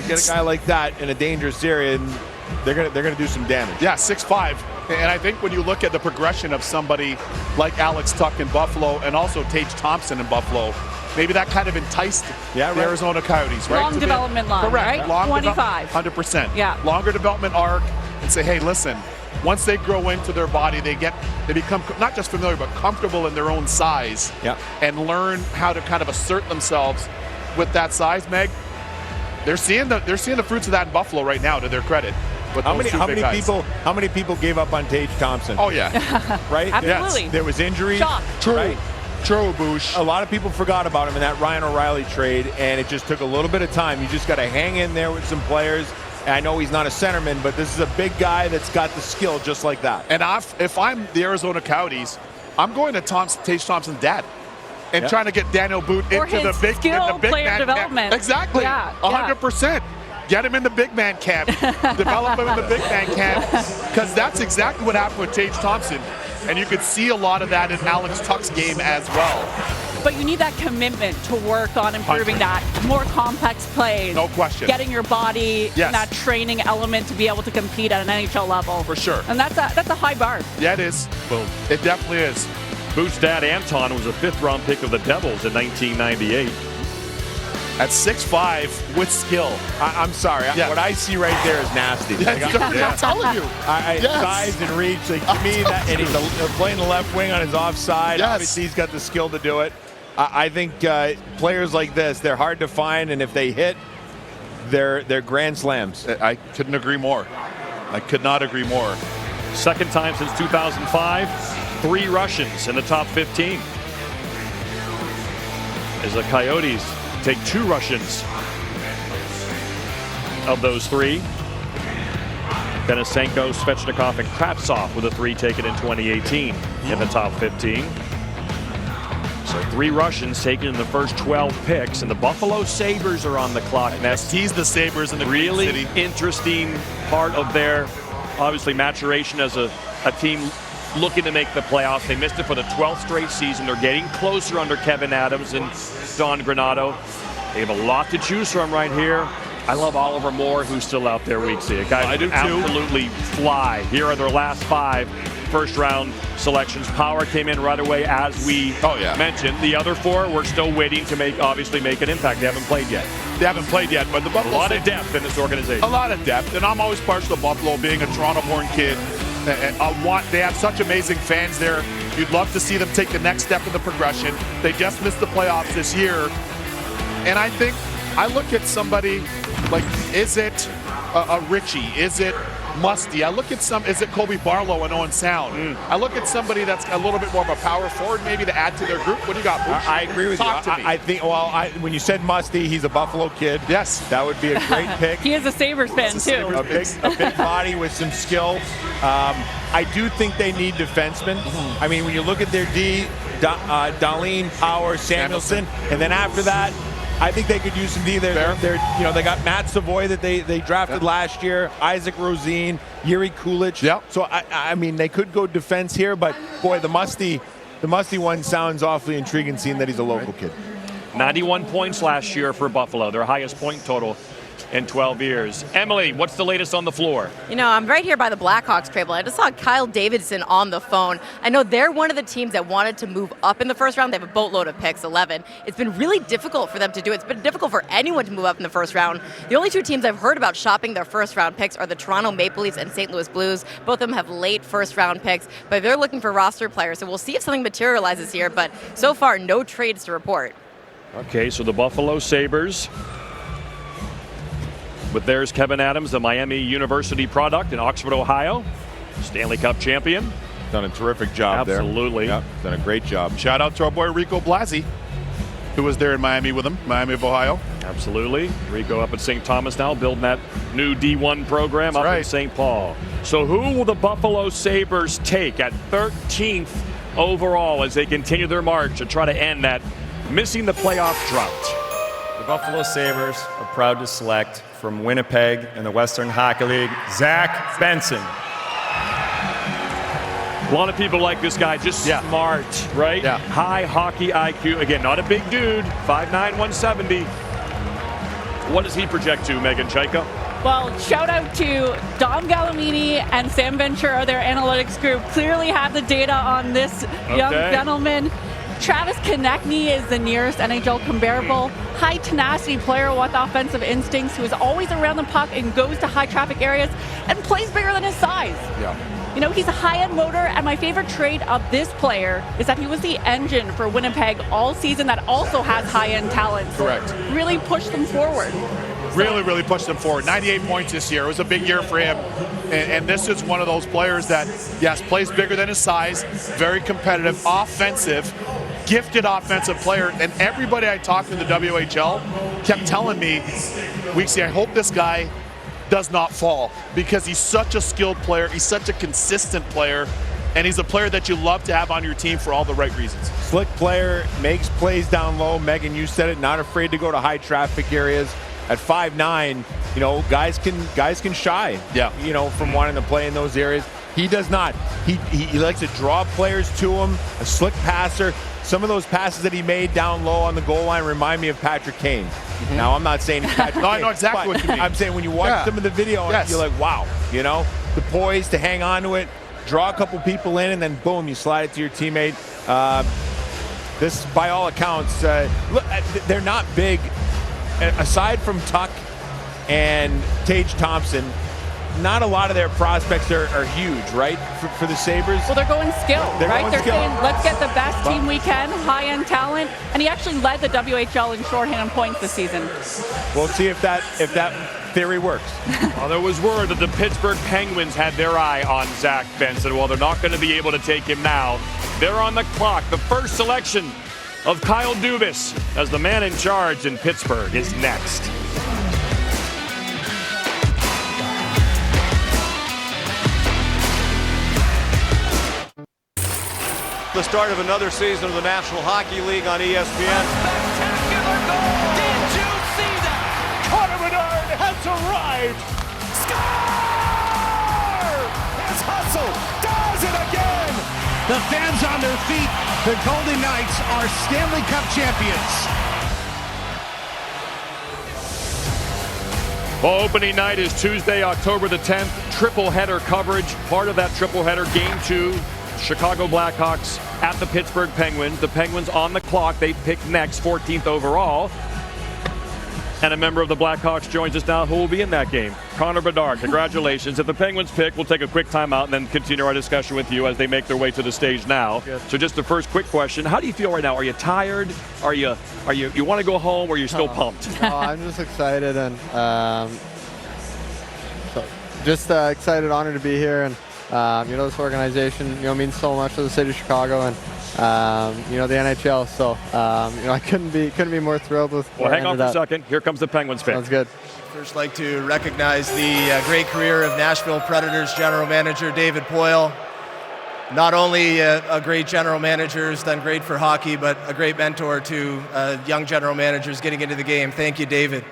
You get a guy like that in a dangerous area, and they're gonna do some damage. Yeah, 6'5". And I think when you look at the progression of somebody like Alex Tuck in Buffalo and also Tage Thompson in Buffalo, maybe that kind of enticed the Arizona Coyotes, right? Long development line, correct. right? Long 25. 100%. Yeah. Longer development arc, and say, hey, listen, once they grow into their body, they become not just familiar, but comfortable in their own size, and learn how to kind of assert themselves with that size. Meg, they're seeing the fruits of that in Buffalo right now, to their credit. How many people gave up on Tage Thompson? Oh yeah, right. Absolutely. Yes. There was injuries. Shock. True. Right? True, Boosh. A lot of people forgot about him in that Ryan O'Reilly trade, and it just took a little bit of time. You just got to hang in there with some players. And I know he's not a centerman, but this is a big guy that's got the skill just like that. And if I'm the Arizona Coyotes, I'm going to Tage Thompson's dad and trying to get Daniel Boot into the big man development. Camp. Exactly. 100%. Get him in the big man camp. Develop him in the big man camp. Because that's exactly what happened with Tage Thompson. And you could see a lot of that in Alex Tuck's game as well. But you need that commitment to work on improving that. More complex plays. No question. Getting your body in that training element to be able to compete at an NHL level. For sure. And that's a high bar. Yeah, it is. Boom. It definitely is. Boot's dad, Anton, was a 5th-round pick of the Devils in 1998. At 6'5", with skill. I'm sorry. What I see right there is nasty. I'm telling you. Size and reach. Like, to me, and he's playing the left wing on his offside. Obviously, he's got the skill to do it. I think players like this, they're hard to find, and if they hit, they're grand slams. I couldn't agree more. I could not agree more. Second time since 2005, 3 Russians in the top 15. As the Coyotes take 2 Russians of those 3. Denisenko, Svechnikov, and Kravtsov with a 3 taken in 2018 in the top 15. So 3 Russians taken in the first 12 picks, and the Buffalo Sabres are on the clock next. Tease the Sabres in the really Green City. Interesting part of their, obviously, maturation as a team looking to make the playoffs. They missed it for the 12th straight season. They're getting closer under Kevin Adams and Don Granato. They have a lot to choose from right here. I love Oliver Moore, who's still out there week 6. Guys, I do too. Absolutely fly. Here are their last 5 first-round selections. Power came in right away, as we mentioned. The other 4, we're still waiting to make an impact. They haven't played yet. But the Buffalo, a lot of depth in this organization. A lot of depth, and I'm always partial to Buffalo, being a Toronto-born kid. They have such amazing fans there. You'd love to see them take the next step in the progression. They just missed the playoffs this year. And I think I look at somebody like, is it a Richie? Is it Musty? I look at is it Colby Barlow and Owen Sound? I look at somebody that's a little bit more of a power forward, maybe, to add to their group. What do you got, Bush? I agree with you. I think, when you said Musty, he's a Buffalo kid. Yes. That would be a great pick. He is a Sabres fan, too. A big body with some skill. I do think they need defensemen. I mean, when you look at their D, Dahlin, Power, Samuelson, and then after that, I think they could use some D. They got Matt Savoy that they drafted last year, Isaac Rosine, Yuri Kulich. So I mean, they could go defense here, but boy, the musty one sounds awfully intriguing, seeing that he's a local kid. 91 points last year for Buffalo, their highest point total in 12 years. Emily, what's the latest on the floor? I'm right here by the Blackhawks table. I just saw Kyle Davidson on the phone. I know they're one of the teams that wanted to move up in the first round. They have a boatload of picks, 11. It's been really difficult for them to do it. It's been difficult for anyone to move up in the first round. The only 2 teams I've heard about shopping their first round picks are the Toronto Maple Leafs and St. Louis Blues. Both of them have late first round picks, but they're looking for roster players. So we'll see if something materializes here, but so far, no trades to report. Okay, so the Buffalo Sabres, with theirs Kevin Adams, the Miami University product in Oxford, Ohio, Stanley Cup champion. Done a terrific job there. Absolutely. Yep, done a great job. Shout out to our boy Rico Blasi, who was there in Miami with him, Miami of Ohio. Absolutely. Rico up at St. Thomas now, building that new D1 program up in St. Paul. So who will the Buffalo Sabres take at 13th overall as they continue their march to try to end that missing the playoff drought? The Buffalo Sabres are proud to select from Winnipeg in the Western Hockey League, Zach Benson. A lot of people like this guy, just smart, right? Yeah. High hockey IQ. Again, not a big dude, 5'9", 170. What does he project to, Megan Chaika? Well, shout out to Dom Gallimini and Sam Ventura, their analytics group. Clearly have the data on this young gentleman. Travis Konechny is the nearest NHL comparable. High tenacity player with offensive instincts who is always around the puck and goes to high traffic areas and plays bigger than his size. Yeah. You know, he's a high-end motor, and my favorite trait of this player is that he was the engine for Winnipeg all season that also has high-end talent. Correct. Really pushed them forward. Really pushed them forward. 98 points this year. It was a big year for him. And this is one of those players that, yes, plays bigger than his size, very competitive, offensive, gifted offensive player. And everybody I talked to in the WHL kept telling me, Weeksy, I hope this guy does not fall, because he's such a skilled player, he's such a consistent player, and he's a player that you love to have on your team for all the right reasons. Slick player, makes plays down low. Megan, you said it, not afraid to go to high traffic areas. At 5'9", you know, guys can shy, you know, from wanting to play in those areas. He does not. He likes to draw players to him, a slick passer. Some of those passes that he made down low on the goal line remind me of Patrick Kane. Now, I'm not saying he's Patrick No, Kane, I know exactly what you mean. I'm saying when you watch some of the video, you're like, wow, you know, the poise to hang on to it, draw a couple people in, and then boom, you slide it to your teammate. This, by all accounts, look, they're not big. Aside from Tuck and Tage Thompson, not a lot of their prospects are huge, right, for the Sabres? Well, they're going skill, right? They're skill. saying, let's get the best team we can, high-end talent, and he actually led the WHL in shorthand points this season. We'll see if that theory works. Well, there was word that the Pittsburgh Penguins had their eye on Zach Benson. Well, they're not going to be able to take him now. They're on the clock. The first selection of Kyle Dubas as the man in charge in Pittsburgh is next. The start of another season of the National Hockey League on ESPN. Spectacular goal! Did you see that? Connor Bedard has arrived. Score! His hustle does it again! The fans on their feet. The Golden Knights are Stanley Cup champions. Well, opening night is Tuesday, October the 10th. Triple header coverage. Part of that triple header, Game 2. Chicago Blackhawks at the Pittsburgh Penguins. The Penguins on the clock. They pick next, 14th overall. And a member of the Blackhawks joins us now who will be in that game. Connor Bedard, congratulations. If the Penguins pick, we'll take a quick timeout and then continue our discussion with you as they make their way to the stage now. Good. So just the first quick question. How do you feel right now? Are you tired? Are you want to go home, or are you still pumped? No, I'm just excited and just excited, honored to be here. And you know, this organization, you know, means so much to the city of Chicago and you know, the NHL. So you know, I couldn't be more thrilled with. Well, hang on for a second. Here comes the Penguins pick. Sounds good. First, like to recognize the great career of Nashville Predators general manager David Poile. Not only a great general manager who's done great for hockey, but a great mentor to young general managers getting into the game. Thank you, David.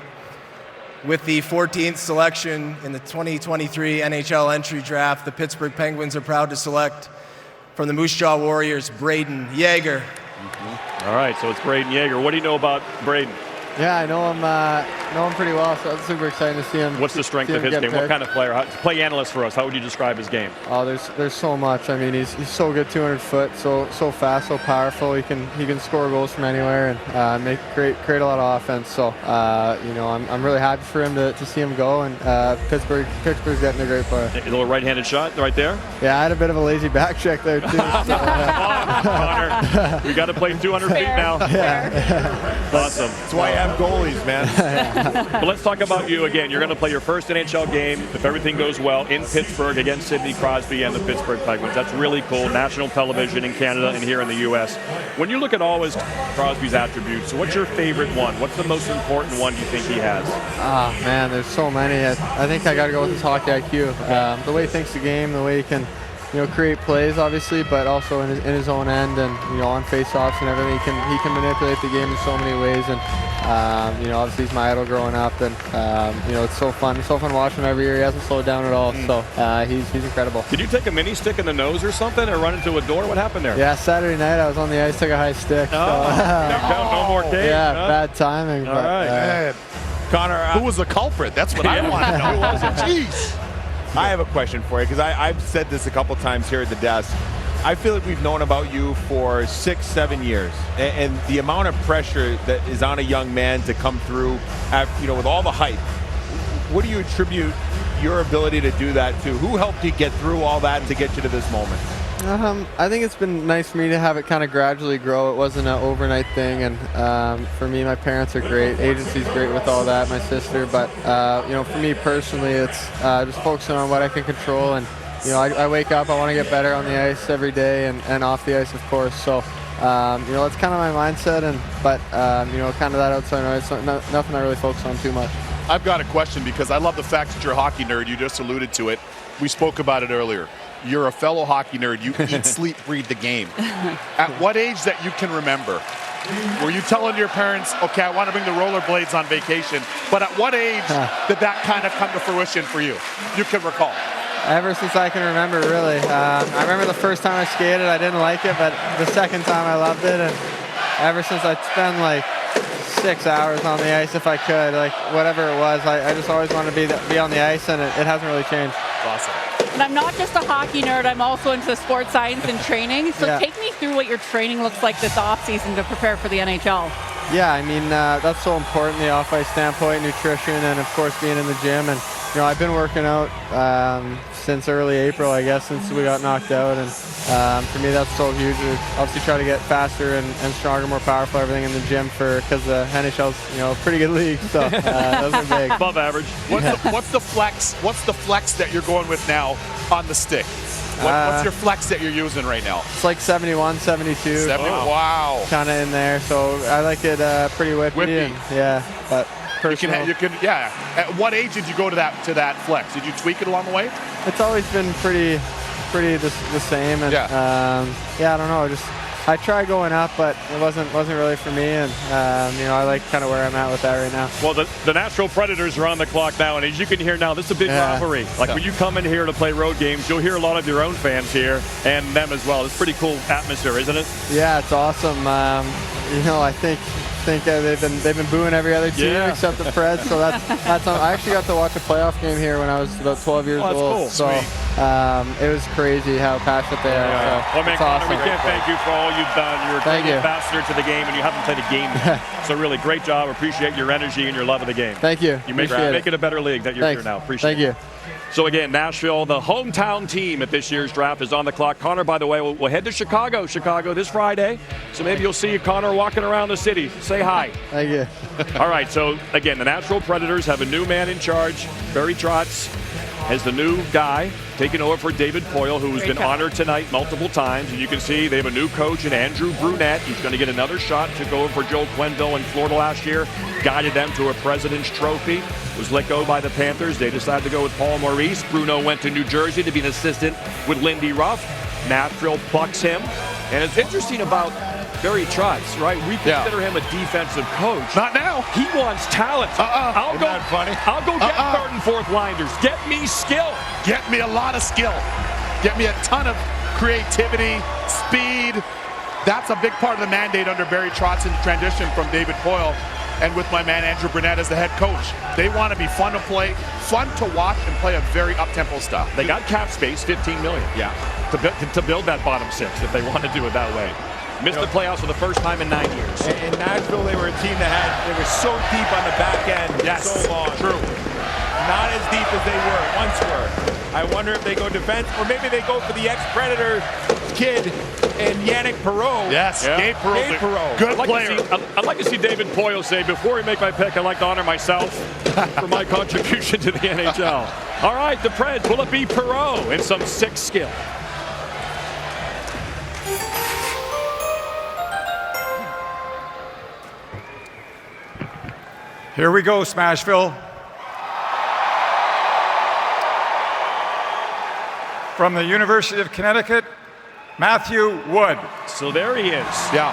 With the 14th selection in the 2023 NHL entry draft, the Pittsburgh Penguins are proud to select from the Moose Jaw Warriors, Braden Yeager. All right, so it's Braden Yeager. What do you know about Braden? Yeah, I know him pretty well, so it's super exciting to see him. What's the strength of his game? What kind of player? Play analyst for us. How would you describe his game? Oh, there's so much. I mean, he's so good, 200 foot, so fast, so powerful. He can score goals from anywhere and create a lot of offense. So you know, I'm really happy for him to see him go. And Pittsburgh's getting a great player. A little right-handed shot right there. Yeah, I had a bit of a lazy back check there too. Connor, we got to play 200 feet now. Yeah. Awesome. That's why you damn goalies, man. But let's talk about you again. You're going to play your first NHL game, if everything goes well, in Pittsburgh against Sidney Crosby and the Pittsburgh Penguins. That's really cool. National television in Canada and here in the U.S. When you look at all Crosby's attributes, what's your favorite one? What's the most important one you think he has? Man, there's so many. I think I got to go with his hockey IQ. The way he thinks the game, the way he can, create plays, obviously, but also in his own end, and on face-offs and everything, he can manipulate the game in so many ways. And obviously he's my idol growing up, and it's so fun. It's so fun watching him every year. He hasn't slowed down at all, so he's incredible. Did you take a mini stick in the nose or something, or run into a door? What happened there? Yeah, Saturday night I was on the ice, took a high stick. No more game. Yeah, bad timing. All right. Connor, who was the culprit? That's what I want to know. Who was it? Jeez. I have a question for you, because I've said this a couple times here at the desk. I feel like we've known about you for 6-7 years, and the amount of pressure that is on a young man to come through, with all the hype. What do you attribute your ability to do that to? Who helped you get through all that to get you to this moment? I think it's been nice for me to have it kind of gradually grow. It wasn't an overnight thing, and for me, my parents are great. Agency's great with all that, my sister. But for me personally, it's just focusing on what I can control. And I wake up, I want to get better on the ice every day, and off the ice, of course. So that's kind of my mindset. But kind of that outside noise, nothing I really focus on too much. I've got a question, because I love the fact that you're a hockey nerd. You just alluded to it. We spoke about it earlier. You're a fellow hockey nerd. You eat, sleep, breathe the game. At what age that you can remember, were you telling your parents, okay, I want to bring the rollerblades on vacation, but at what age did that kind of come to fruition for you? You can recall. Ever since I can remember, really. I remember the first time I skated, I didn't like it, but the second time I loved it, and ever since I'd spend like 6 hours on the ice if I could, like whatever it was. I just always wanted to be on the ice, and it hasn't really changed. Awesome. And I'm not just a hockey nerd, I'm also into sports science and training. So take me through what your training looks like this offseason to prepare for the NHL. Yeah, I mean, that's so important, the off-ice standpoint, nutrition, and of course being in the gym. And I've been working out since early April, I guess, since we got knocked out. And for me, that's so huge. We obviously try to get faster and stronger, more powerful, everything in the gym because the NHL's a pretty good league. So those are big. Above average. What's the flex? What's the flex that you're going with now on the stick? What's your flex that you're using right now? It's like 71, 72. Wow. Kind of in there. So I like it pretty whippy. And, yeah, but personal. You can. At what age did you go to that flex? Did you tweak it along the way? It's always been pretty the same. And, I don't know. I tried going up, but it wasn't really for me, and I like kind of where I'm at with that right now. Well, the Nashville Predators are on the clock now, and as you can hear now, this is a big rivalry. Like when you come in here to play road games, you'll hear a lot of your own fans here and them as well. It's a pretty cool atmosphere, isn't it? Yeah, it's awesome. I think they've been booing every other team except the Preds, so that's I actually got to watch a playoff game here when I was about 12 years old. Cool. So it was crazy how passionate they are. So well, man, Connor, awesome. we can't thank you for all you've done. You're a great ambassador to the game, and you haven't played a game yet. So really, great job. Appreciate your energy and your love of the game. Thank you. You make it a better league that you're here now. Appreciate it. Thank you. So again, Nashville, the hometown team at this year's draft, is on the clock. Connor, by the way, we'll head to Chicago this Friday. So maybe you'll see Connor walking around the city. Say hi. Thank you. All right, so again, the Nashville Predators have a new man in charge. Barry Trotz as the new guy, taking over for David Poile, who's been honored tonight multiple times. And you can see they have a new coach in Andrew Brunette. He's going to get another shot. Took over for Joe Quenneville in Florida last year. Guided them to a President's Trophy. Was let go by the Panthers. They decided to go with Paul Maurice. Bruno went to New Jersey to be an assistant with Lindy Ruff. Nashville plucks him. And it's interesting about Barry Trotz, right? We consider him a defensive coach. Not now. He wants talent. I'll go get third and fourth liners. Get me skill. Get me a lot of skill. Get me a ton of creativity, speed. That's a big part of the mandate under Barry Trotz in the transition from David Poile and with my man Andrew Brunette as the head coach. They want to be fun to play, fun to watch, and play a very up-tempo style. They got cap space, $15 million. Yeah. To build that bottom six if they want to do it that way. Missed the playoffs for the first time in 9 years. In Nashville, they were a team that they were so deep on the back end for so long. True. Not as deep as they once were. I wonder if they go defense, or maybe they go for the ex-Predator kid and Yannick Perreault. Yes, Gabe Perreault. Good player. I'd like to see David Poyle say, before we make my pick, I'd like to honor myself for my contribution to the NHL. All right, the Preds, will it be Perreault in some sick skill? Here we go, Smashville. From the University of Connecticut, Matthew Wood. So there he is. Yeah.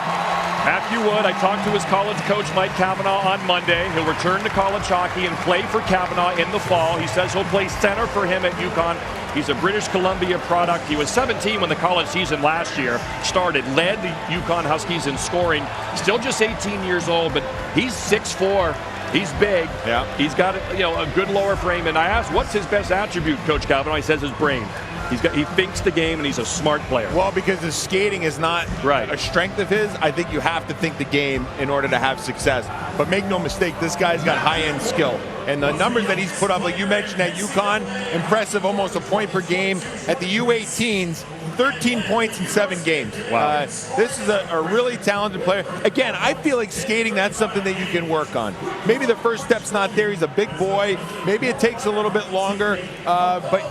Matthew Wood, I talked to his college coach, Mike Cavanaugh, on Monday. He'll return to college hockey and play for Cavanaugh in the fall. He says he'll play center for him at UConn. He's a British Columbia product. He was 17 when the college season last year started, led the UConn Huskies in scoring. Still just 18 years old, but he's 6'4". He's big. Yeah. He's got a good lower frame. And I asked, what's his best attribute, Coach Cavanaugh? He says his brain. He thinks the game, and he's a smart player. Well, because his skating is not a strength of his, I think you have to think the game in order to have success. But make no mistake, this guy's got high-end skill. And the numbers that he's put up, like you mentioned at UConn, impressive, almost a point per game. At the U18s, 13 points in 7 games. Wow. This is a really talented player. Again, I feel like skating, that's something that you can work on. Maybe the first step's not there. He's a big boy. Maybe it takes a little bit longer. But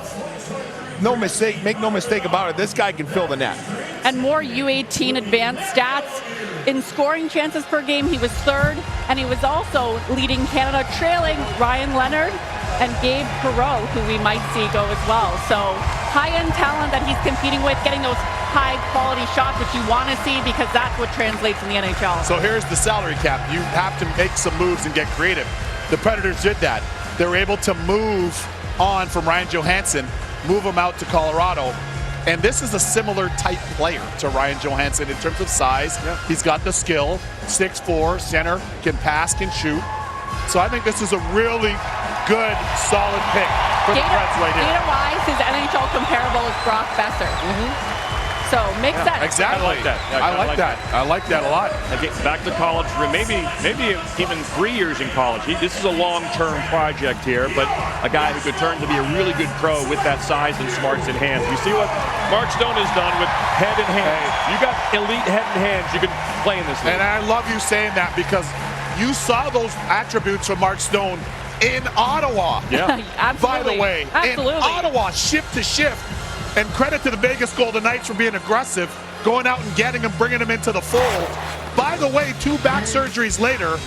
make no mistake about it, this guy can fill the net. And more U18 advanced stats. In scoring chances per game, he was 3rd, and he was also leading Canada, trailing Ryan Leonard and Gabe Perreault, who we might see go as well. So high-end talent that he's competing with, getting those high-quality shots, which you want to see because that's what translates in the NHL. So here's the salary cap. You have to make some moves and get creative. The Predators did that. They were able to move on from Ryan Johansson, move him out to Colorado. And this is a similar type player to Ryan Johansson in terms of size. Yep. He's got the skill, 6'4", center, can pass, can shoot. So I think this is a really good, solid pick for the Preds right here. Data-wise, his NHL comparable is Brock Besser. So makes sense. Exactly. I like that. I like that a lot. Okay, back to college, maybe even 3 years in college. This is a long-term project here, but a guy who could turn to be a really good pro with that size and smarts in hand. You see what Mark Stone has done with head and hands. You got elite head and hands. You can play in this league. And I love you saying that because you saw those attributes from Mark Stone in Ottawa. Yeah. Absolutely. By the way, Absolutely. in Ottawa, shift to shift. And credit to the Vegas Golden Knights for being aggressive, going out and getting him, bringing him into the fold. By the way, 2 back surgeries later,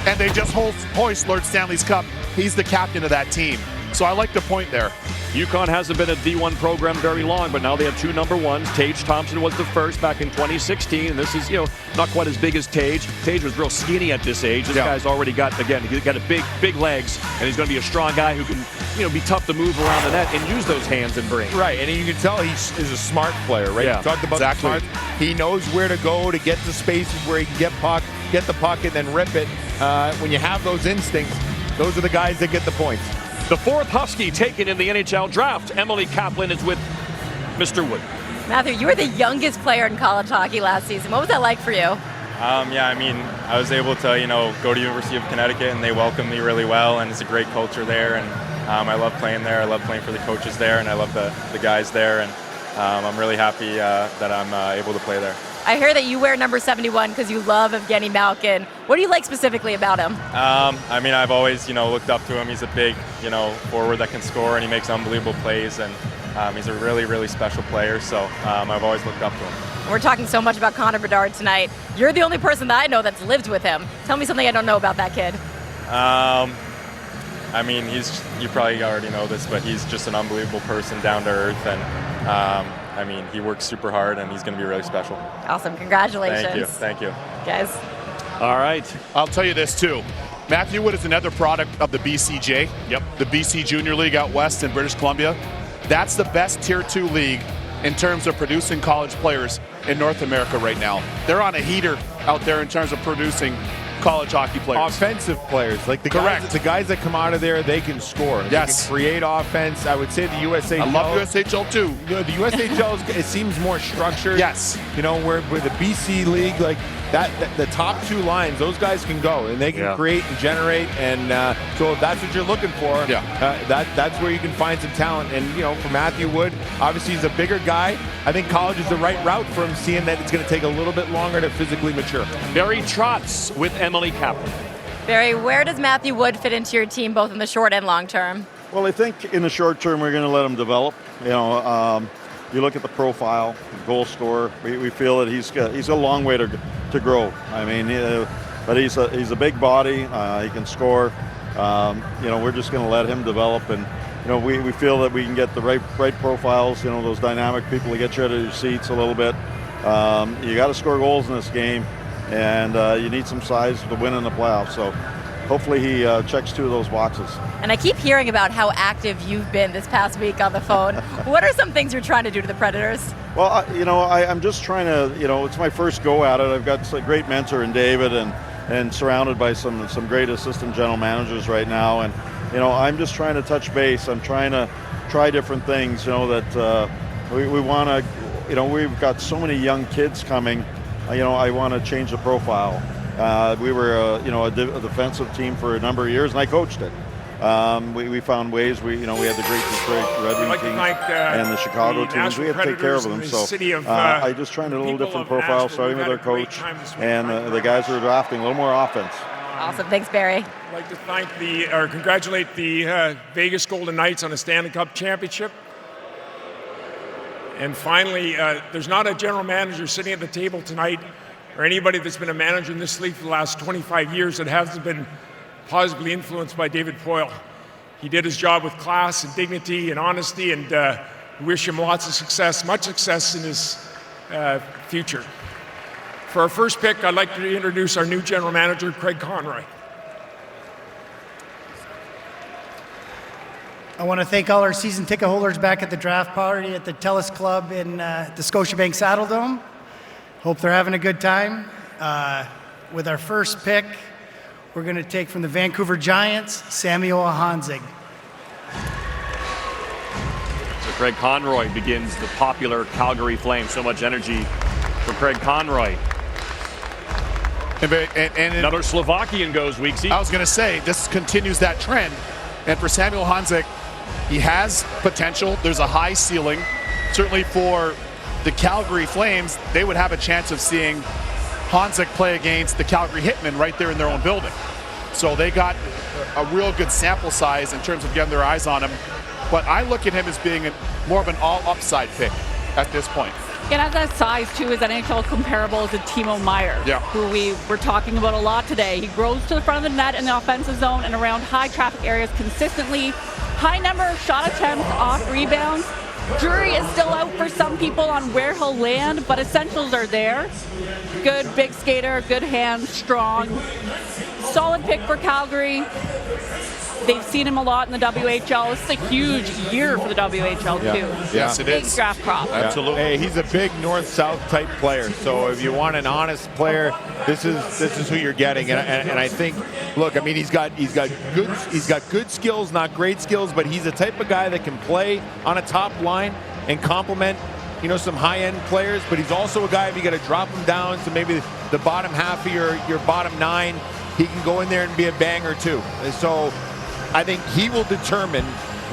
and they just hoist Lord Stanley's Cup. He's the captain of that team. So I like the point there. UConn hasn't been a D1 program very long, but now they have 2 number ones. Tage Thompson was the first back in 2016, and this is, not quite as big as Tage. Tage was real skinny at this age. This guy's already got, he's got a big legs, and he's going to be a strong guy who can, be tough to move around the net and use those hands and brain. Right, and you can tell he is a smart player, right? Yeah, you talked about the smarts. He knows where to go to get to spaces where he can get the puck and then rip it. When you have those instincts, those are the guys that get the points. The 4th Husky taken in the NHL Draft. Emily Kaplan is with Mr. Wood. Matthew, you were the youngest player in college hockey last season. What was that like for you? Yeah, I mean, I was able to, go to University of Connecticut, and they welcomed me really well, and it's a great culture there, and I love playing there. I love playing for the coaches there, and I love the guys there, and I'm really happy that I'm able to play there. I hear that you wear number 71 because you love Evgeny Malkin. What do you like specifically about him? I mean, I've always, looked up to him. He's a big, forward that can score, and he makes unbelievable plays, and he's a really, really special player, so I've always looked up to him. We're talking so much about Connor Bedard tonight. You're the only person that I know that's lived with him. Tell me something I don't know about that kid. I mean, you probably already know this, but he's just an unbelievable person, down to earth, and I mean, he works super hard, and he's going to be really special. Awesome. Congratulations. Thank you. Guys. All right. I'll tell you this, too. Matthew Wood is another product of the BCJ. Yep. The BC Junior League out west in British Columbia. That's the best Tier 2 league in terms of producing college players in North America right now. They're on a heater out there in terms of producing college hockey players. Offensive players. Like the guys that come out of there, they can score. Yes. They can create offense. I would say the USHL. I love USHL too. The USHL, it seems more structured. Yes. Where the BC League, like, the top two lines, those guys can go and they can create and generate, and so if that's what you're looking for, that's where you can find some talent. And for Matthew Wood, obviously he's a bigger guy. I think college is the right route for him, seeing that it's going to take a little bit longer to physically mature. Barry Trotz with Emily Kaplan. Barry, where does Matthew Wood fit into your team, both in the short and long term? Well, I think in the short term we're going to let him develop. You look at the profile, goal scorer. We feel that he's a long way to grow. I mean, but he's a big body. He can score. We're just going to let him develop, and we feel that we can get the right profiles. Those dynamic people to get you out of your seats a little bit. You got to score goals in this game, and you need some size to win in the playoffs. So hopefully he checks 2 of those boxes. And I keep hearing about how active you've been this past week on the phone. What are some things you're trying to do to the Predators? Well, I'm just trying to, it's my first go at it. I've got a great mentor in David, and surrounded by some great assistant general managers right now. And, I'm just trying to touch base. I'm trying to try different things, that we want to, we've got so many young kids coming. I want to change the profile. We were, a defensive team for a number of years, and I coached it. We found ways. We had the great Detroit Red Wing teams and the Chicago teams. We had to take care of them. So I just tried a little different profile, starting with our coach and the guys who are drafting a little more offense. Awesome. Thanks, Barry. I'd like to congratulate the Vegas Golden Knights on a Stanley Cup championship. And finally, there's not a general manager sitting at the table tonight, or anybody that's been a manager in this league for the last 25 years that hasn't been positively influenced by David Poile. He did his job with class and dignity and honesty, and we wish him lots of success, much success in his future. For our first pick, I'd like to introduce our new general manager, Craig Conroy. I want to thank all our season ticket holders back at the draft party at the Telus Club in the Scotiabank Saddledome. Hope they're having a good time. With our first pick, we're going to take from the Vancouver Giants, Samuel Hanzig. So Craig Conroy begins the popular Calgary Flames. So much energy for Craig Conroy. And another Slovakian goes, Weeksy. I was going to say, this continues that trend. And for Samuel Hanzig, he has potential. There's a high ceiling. Certainly for the Calgary Flames, they would have a chance of seeing Hanzig play against the Calgary Hitmen right there in their own building. So they got a real good sample size in terms of getting their eyes on him. But I look at him as being more of an all-upside pick at this point. It has that size, too, as NHL comparable as a Timo Meier, who we were talking about a lot today. He grows to the front of the net in the offensive zone and around high traffic areas consistently. High number of shot attempts off rebounds. Jury is still out for some people on where he'll land, but essentials are there. Good big skater, good hands, strong. Solid pick for Calgary. They've seen him a lot in the WHL. This is a huge year for the WHL, too. Yes, it big is. Draft crop. Absolutely. Hey, he's a big north-south type player. So if you want an honest player, this is who you're getting. And I think, look, I mean, he's got good skills, not great skills, but he's the type of guy that can play on a top line and complement, some high-end players. But he's also a guy, if you got to drop him down to maybe the bottom half of your bottom 9, he can go in there and be a banger too. So I think he will determine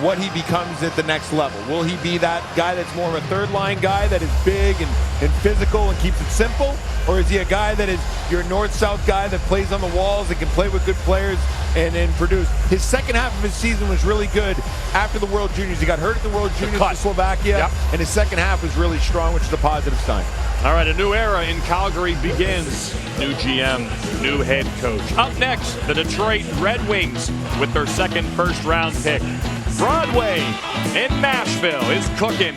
what he becomes at the next level. Will he be that guy that's more of a third-line guy that is big and physical and keeps it simple? Or is he a guy that is your north-south guy that plays on the walls, that can play with good players and produce? His second half of his season was really good after the World Juniors. He got hurt at the World Juniors in Slovakia, and his second half was really strong, which is a positive sign. All right, a new era in Calgary begins. New GM, new head coach. Up next, the Detroit Red Wings with their second first-round pick. Broadway in Nashville is cooking.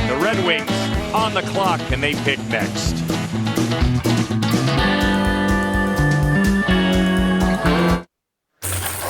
The Red Wings on the clock, and they pick next.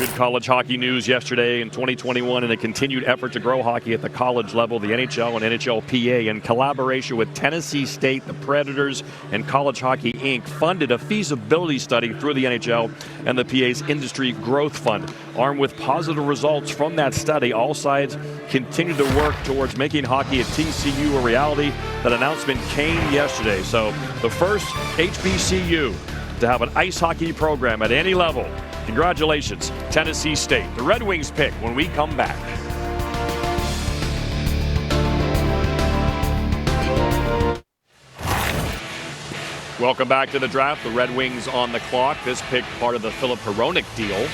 Good college hockey news yesterday in 2021 in a continued effort to grow hockey at the college level. The NHL and NHLPA, in collaboration with Tennessee State, the Predators, and College Hockey Inc., funded a feasibility study through the NHL and the PA's Industry Growth Fund. Armed with positive results from that study, all sides continue to work towards making hockey at TCU a reality. That announcement came yesterday. So the first HBCU to have an ice hockey program at any level. Congratulations, Tennessee State. The Red Wings pick when we come back. Welcome back to the draft. The Red Wings on the clock. This pick part of the Philip Hronek deal.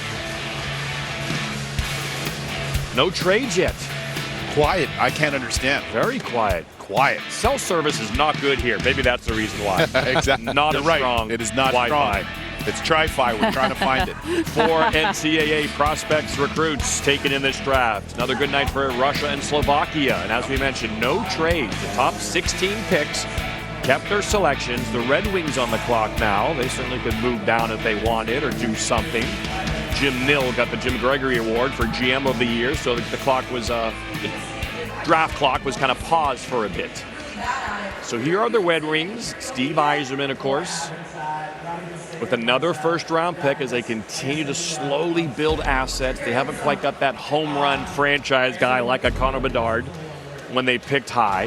No trades yet. Quiet. I can't understand. Very quiet. Quiet. Cell service is not good here. Maybe that's the reason why. Exactly. Not You're as right. strong. It is not Wi-Fi. strong. It's Tri-Fi. We're trying to find it. 4 NCAA prospects, recruits taken in this draft. Another good night for Russia and Slovakia. And as we mentioned, no trades. The top 16 picks kept their selections. The Red Wings on the clock now. They certainly could move down if they wanted or do something. Jim Nill got the Jim Gregory Award for GM of the Year, so the clock was, the draft clock was kind of paused for a bit. So here are the Red Wings. Steve Yzerman, of course, with another first-round pick as they continue to slowly build assets. They haven't quite got that home run franchise guy like a Connor Bedard when they picked high.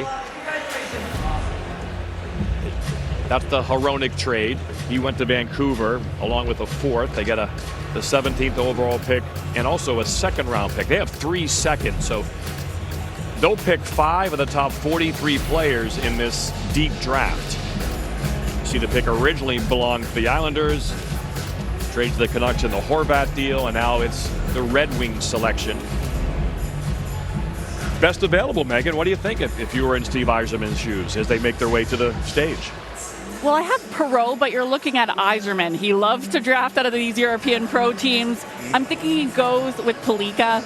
That's the Hronek trade. He went to Vancouver along with a 4th. They get the 17th overall pick and also a 2nd-round pick. They have 3 seconds, so they'll pick 5 of the top 43 players in this deep draft. See, the pick originally belonged to the Islanders, traded to the Canucks in the Horvat deal, and now it's the Red Wings selection. Best available, Megan. What do you think if you were in Steve Yzerman's shoes as they make their way to the stage? Well, I have Perreault, but you're looking at Yzerman. He loves to draft out of these European pro teams. I'm thinking he goes with Pelika.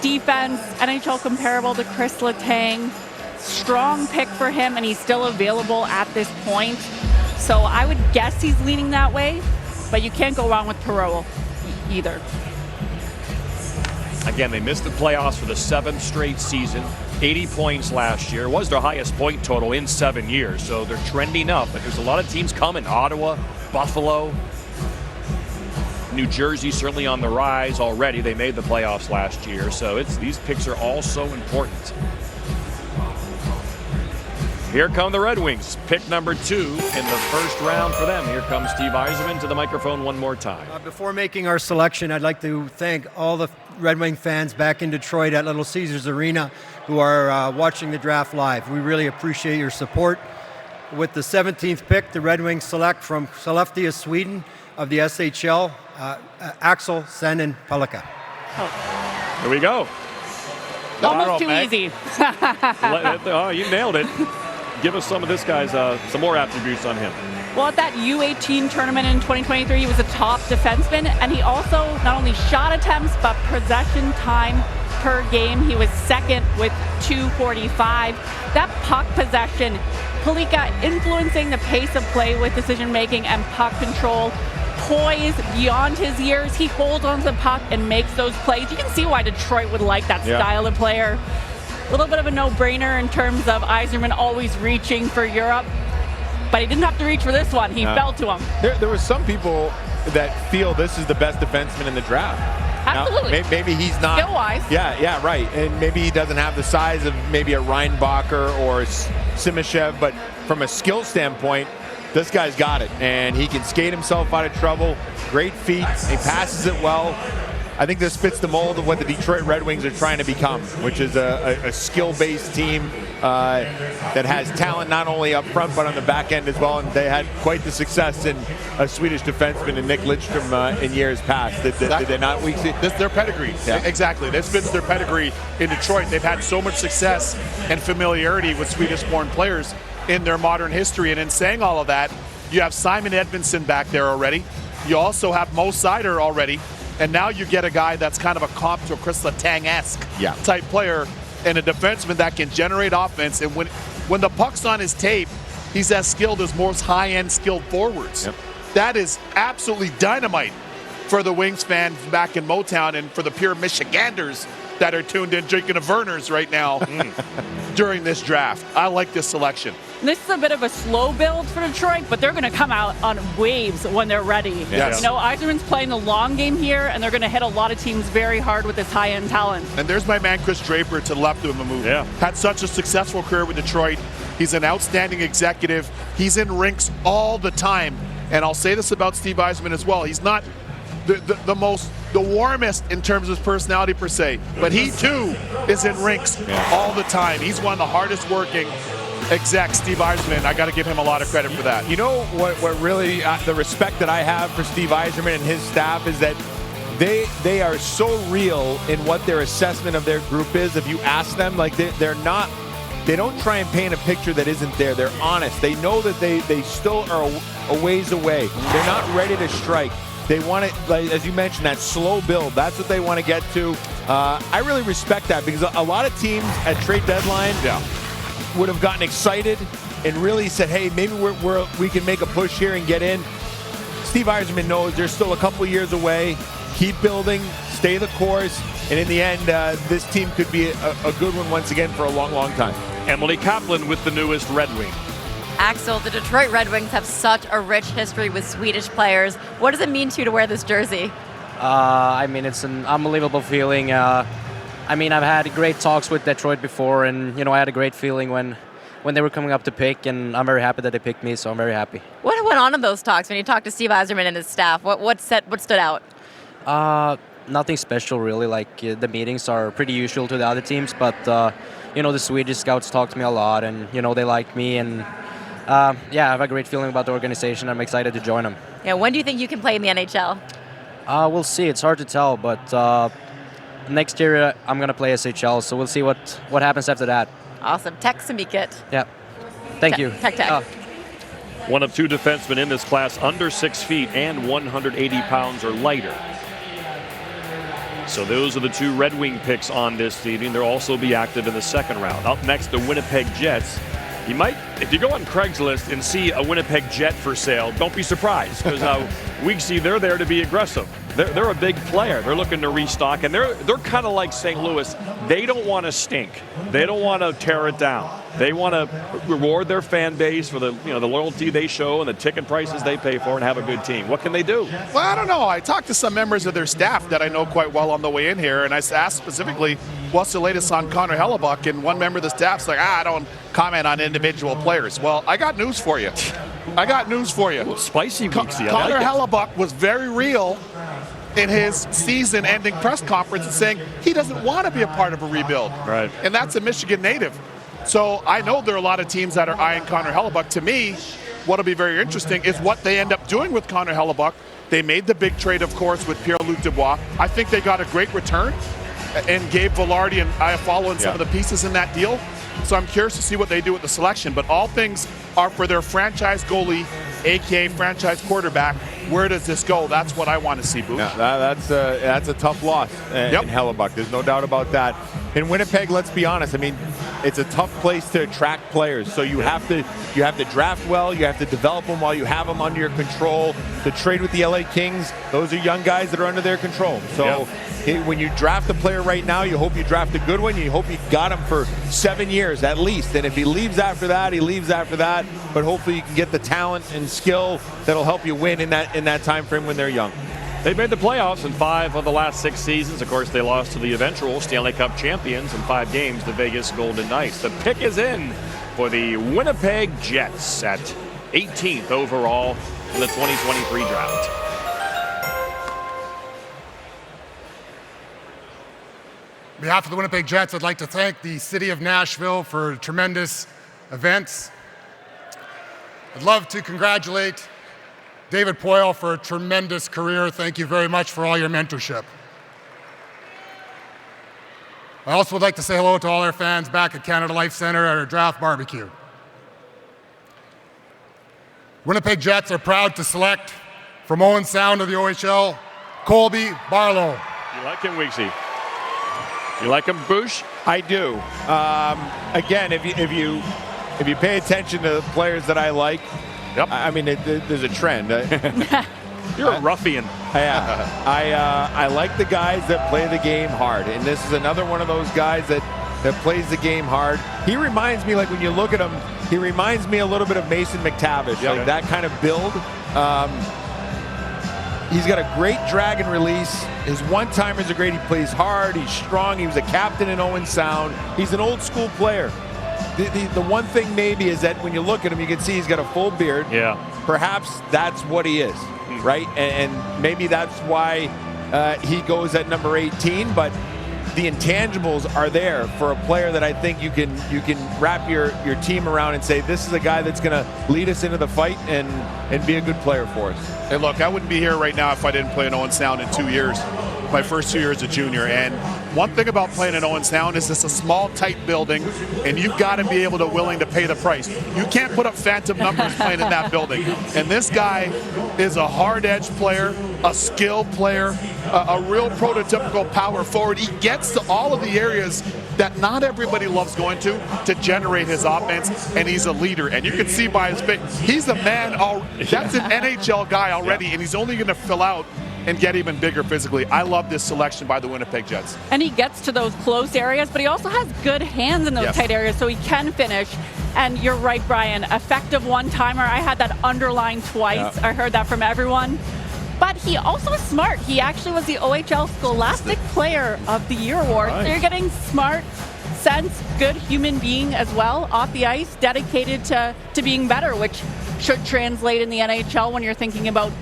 Defense, NHL comparable to Chris Letang. Strong pick for him, and he's still available at this point. So I would guess he's leaning that way, but you can't go wrong with Perreault either. Again, they missed the playoffs for the 7th straight season. 80 points last year. It was their highest point total in 7 years, so they're trending up. But there's a lot of teams coming. Ottawa, Buffalo, New Jersey certainly on the rise already. They made the playoffs last year, so these picks are all so important. Here come the Red Wings. Pick number 2 in the first round for them. Here comes Steve Yzerman to the microphone one more time. Before making our selection, I'd like to thank all the Red Wing fans back in Detroit at Little Caesars Arena who are watching the draft live. We really appreciate your support. With the 17th pick, the Red Wings select from Skellefteå, Sweden, of the SHL, Axel Sandin Pelika. Here we go. Almost too easy. Oh, you nailed it. Give us some of this guy's, some more attributes on him. Well, at that U18 tournament in 2023, he was a top defenseman, and he also not only shot attempts, but possession time per game. He was 2nd with 245. That puck possession, Pelika influencing the pace of play with decision-making and puck control. Poise beyond his years. He holds onto the puck and makes those plays. You can see why Detroit would like that style of player. A little bit of a no-brainer in terms of Yzerman always reaching for Europe, but he didn't have to reach for this one. He fell to him. There were some people that feel this is the best defenseman in the draft. Absolutely. Now, maybe he's not. Skill-wise. Yeah, right. And maybe he doesn't have the size of maybe a Reinbacher or Simashev, but from a skill standpoint, this guy's got it. And he can skate himself out of trouble. Great feet. He passes it well. I think this fits the mold of what the Detroit Red Wings are trying to become, which is a skill-based team that has talent not only up front but on the back end as well. And they had quite the success in a Swedish defenseman in Nick Lidstrom in years past. Did they not? This their pedigree. Yeah. Exactly. This fits their pedigree in Detroit. They've had so much success and familiarity with Swedish-born players in their modern history. And in saying all of that, you have Simon Edmondson back there already. You also have Mo Seider already. And now you get a guy that's kind of a comp to a Chris Letang-esque type player and a defenseman that can generate offense. And when the puck's on his tape, he's as skilled as most high-end skilled forwards. That is absolutely dynamite for the Wings fans back in Motown and for the pure Michiganders that are tuned in drinking a Verner's right now during this draft. I like this selection. This is a bit of a slow build for Detroit, but they're going to come out on waves when they're ready. Yes. You know, Yzerman's playing the long game here, and they're going to hit a lot of teams very hard with this high-end talent. And there's my man Chris Draper to the left of him. Had such a successful career with Detroit. He's an outstanding executive. He's in rinks all the time. And I'll say this about Steve Yzerman as well. He's not the warmest in terms of his personality per se, but he too is in rinks all the time. He's one of the hardest working execs, Steve Yzerman. I got to give him a lot of credit for that. You know what really the respect that I have for Steve Yzerman and his staff is that they are so real in what their assessment of their group is. If you ask them, like they don't try and paint a picture that isn't there. They're honest. They know that they still are a ways away. They're not ready to strike. They want it, like, as you mentioned, that slow build. That's what they want to get to. I really respect that because a lot of teams at trade deadline would have gotten excited and really said, hey, maybe we can make a push here and get in. Steve Yzerman knows they're still a couple years away. Keep building, stay the course, and in the end, this team could be a good one once again for a long, long time. Emily Kaplan with the newest Red Wing. Axel, the Detroit Red Wings have such a rich history with Swedish players. What does it mean to you to wear this jersey? I mean, it's an unbelievable feeling. I mean, I've had great talks with Detroit before, and, you know, I had a great feeling when they were coming up to pick, and I'm very happy that they picked me, so I'm very happy. What went on in those talks when you talked to Steve Yzerman and his staff? What stood out? Nothing special, really. Like, the meetings are pretty usual to the other teams, but, you know, the Swedish scouts talk to me a lot, and, you know, they like me, and yeah, I have a great feeling about the organization. I'm excited to join them. Yeah, when do you think you can play in the NHL? We'll see. It's hard to tell, but next year I'm going to play SHL, so we'll see what happens after that. Awesome. Text Samikit. Yeah. Thank you. Tech. One of two defensemen in this class under 6 feet and 180 pounds or lighter. So those are the two Red Wing picks on this evening. They'll also be active in the second round. Up next, the Winnipeg Jets. You might, if you go on Craigslist and see a Winnipeg Jet for sale, don't be surprised, because Weeksy, they're there to be aggressive. They're a big player. They're looking to restock, and they're kind of like St. Louis. They don't want to stink. They don't want to tear it down. They want to reward their fan base for the loyalty they show and the ticket prices they pay for, and have a good team. What can they do? Well, I don't know. I talked to some members of their staff that I know quite well on the way in here, and I asked specifically, what's the latest on Connor Hellebuck? And one member of the staff's like, I don't comment on individual players. Well, I got news for you. Ooh, spicy Weeksy. Connor Hellebuck was very real in his season-ending press conference and saying he doesn't want to be a part of a rebuild. Right. And that's a Michigan native. So I know there are a lot of teams that are eyeing Connor Hellebuck. To me, what'll be very interesting is what they end up doing with Connor Hellebuck. They made the big trade, of course, with Pierre-Luc Dubois. I think they got a great return, and Gabe Velarde and Iafallo and some of the pieces in that deal. So I'm curious to see what they do with the selection. But all things are for their franchise goalie, a.k.a. franchise quarterback. Where does this go? That's what I want to see, Boosh. Yeah, that's a tough loss in Hellebuck. There's no doubt about that. In Winnipeg, let's be honest. I mean, it's a tough place to attract players. So you have to draft well. You have to develop them while you have them under your control. To trade with the LA Kings, those are young guys that are under their control. So when you draft a player right now, you hope you draft a good one. You hope you got him for 7 years at least. And if he leaves after that, he leaves after that. But hopefully you can get the talent and skill that'll help you win in that time frame when they're young. They've made the playoffs in 5 of the last 6 seasons. Of course, they lost to the eventual Stanley Cup champions in 5 games, the Vegas Golden Knights. The pick is in for the Winnipeg Jets at 18th overall in the 2023 draft. On behalf of the Winnipeg Jets, I'd like to thank the City of Nashville for tremendous events. I'd love to congratulate David Poile for a tremendous career. Thank you very much for all your mentorship. I also would like to say hello to all our fans back at Canada Life Centre at our draft barbecue. Winnipeg Jets are proud to select from Owen Sound of the OHL, Colby Barlow. You like him, Weeksy? You like him, Boosh? I do. Again, if you pay attention to the players that I like, I mean, there's a trend. You're a ruffian. Yeah. I like the guys that play the game hard, and this is another one of those guys that plays the game hard. He reminds me, like when you look at him, he reminds me a little bit of Mason McTavish, like that kind of build. He's got a great drag and release. His one-timers are great. He plays hard. He's strong. He was a captain in Owen Sound. He's an old-school player. The one thing maybe is that when you look at him, you can see he's got a full beard. Yeah. Perhaps that's what he is, right? And maybe that's why he goes at number 18. But the intangibles are there for a player that I think you can wrap your team around and say, this is a guy that's going to lead us into the fight and be a good player for us. Hey, look, I wouldn't be here right now if I didn't play in Owen Sound in 2 years. My first 2 years as a junior. And one thing about playing in Owen Sound is it's a small, tight building, and you've got to be able to willing to pay the price. You can't put up phantom numbers playing in that building. And this guy is a hard-edge player, a skilled player, a real prototypical power forward. He gets to all of the areas that not everybody loves going to generate his offense, and he's a leader. And you can see by his face, he's a man. That's an NHL guy already, and he's only going to fill out and get even bigger physically. I love this selection by the Winnipeg Jets. And he gets to those close areas, but he also has good hands in those tight areas, so he can finish. And you're right, Brian, effective one-timer. I had that underlined twice. I heard that from everyone. But he also is smart. He actually was the OHL Scholastic Player of the Year award. So you're getting smart, sense, good human being as well off the ice, dedicated to being better, which should translate in the NHL when you're thinking about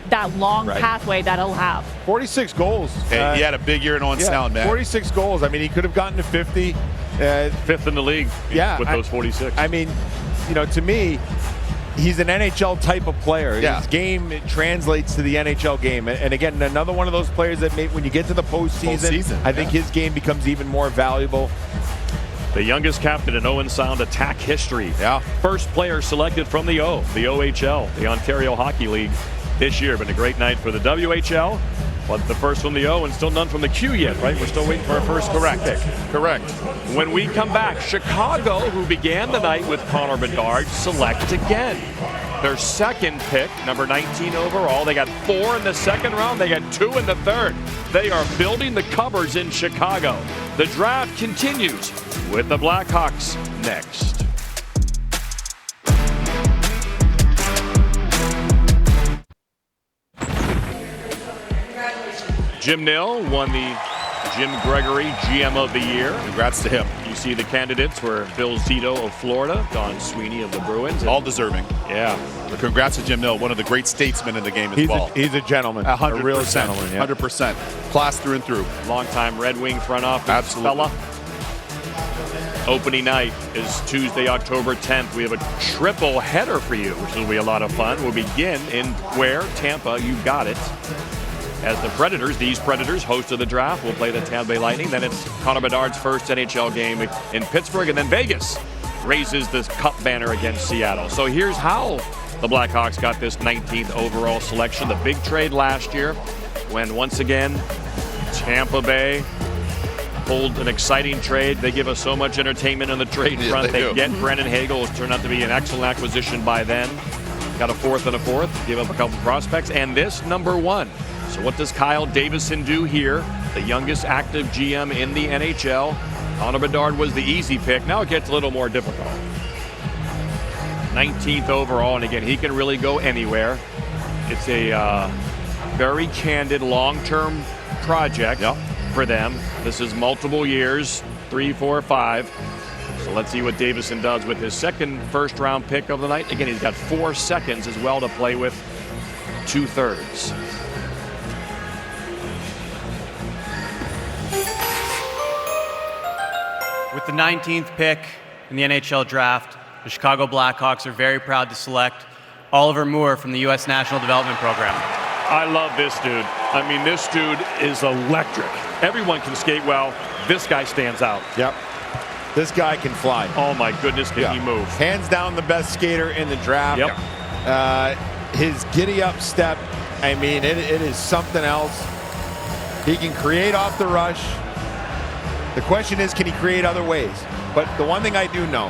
that long pathway that he'll have. 46 goals. And he had a big year in Owen Sound, man. 46 goals. I mean, he could have gotten to 50. Fifth in the league with those 46. I mean, to me, he's an NHL type of player. His game translates to the NHL game. And again, another one of those players that when you get to the postseason, I think his game becomes even more valuable. The youngest captain in Owen Sound attack history. First player selected from the OHL, the Ontario Hockey League. This year, been a great night for the WHL, but the first from the O and still none from the Q yet, right? We're still waiting for our first pick. Correct. When we come back, Chicago, who began the night with Connor Bedard, select again. Their second pick, number 19 overall. They got 4 in the second round. They got 2 in the third. They are building the cupboards in Chicago. The draft continues with the Blackhawks next. Jim Nill won the Jim Gregory GM of the Year. Congrats to him. You see the candidates were Bill Zito of Florida, Don Sweeney of the Bruins. All deserving. Yeah. But congrats to Jim Nill, one of the great statesmen in the game as well. He's a gentleman. 100%. A real gentleman. 100%. Class through and through. Longtime Red Wing front office fella. Opening night is Tuesday, October 10th. We have a triple header for you, which will be a lot of fun. We'll begin in where? Tampa, you got it. As the Predators, these Predators, host of the draft, will play the Tampa Bay Lightning. Then it's Connor Bedard's first NHL game in Pittsburgh. And then Vegas raises the cup banner against Seattle. So here's how the Blackhawks got this 19th overall selection. The big trade last year when, once again, Tampa Bay pulled an exciting trade. They give us so much entertainment on the trade front. They get Brennan Hagel. It's turned out to be an excellent acquisition by then. Got a fourth and a fourth. Give up a couple prospects. And this, number 1. So what does Kyle Davison do here? The youngest active GM in the NHL. Connor Bedard was the easy pick. Now it gets a little more difficult. 19th overall, and again, he can really go anywhere. It's a very candid, long-term project for them. This is multiple years, 3, 4, 5. So let's see what Davison does with his second first-round pick of the night. Again, he's got 4 seconds as well to play with, 2/3. With the 19th pick in the NHL Draft, the Chicago Blackhawks are very proud to select Oliver Moore from the U.S. National Development Program. I love this dude. I mean, this dude is electric. Everyone can skate well. This guy stands out. Yep. This guy can fly. Oh, my goodness, can he move. Hands down the best skater in the draft. Yep. His giddy-up step, I mean, it is something else. He can create off the rush. The question is, can he create other ways? But the one thing I do know,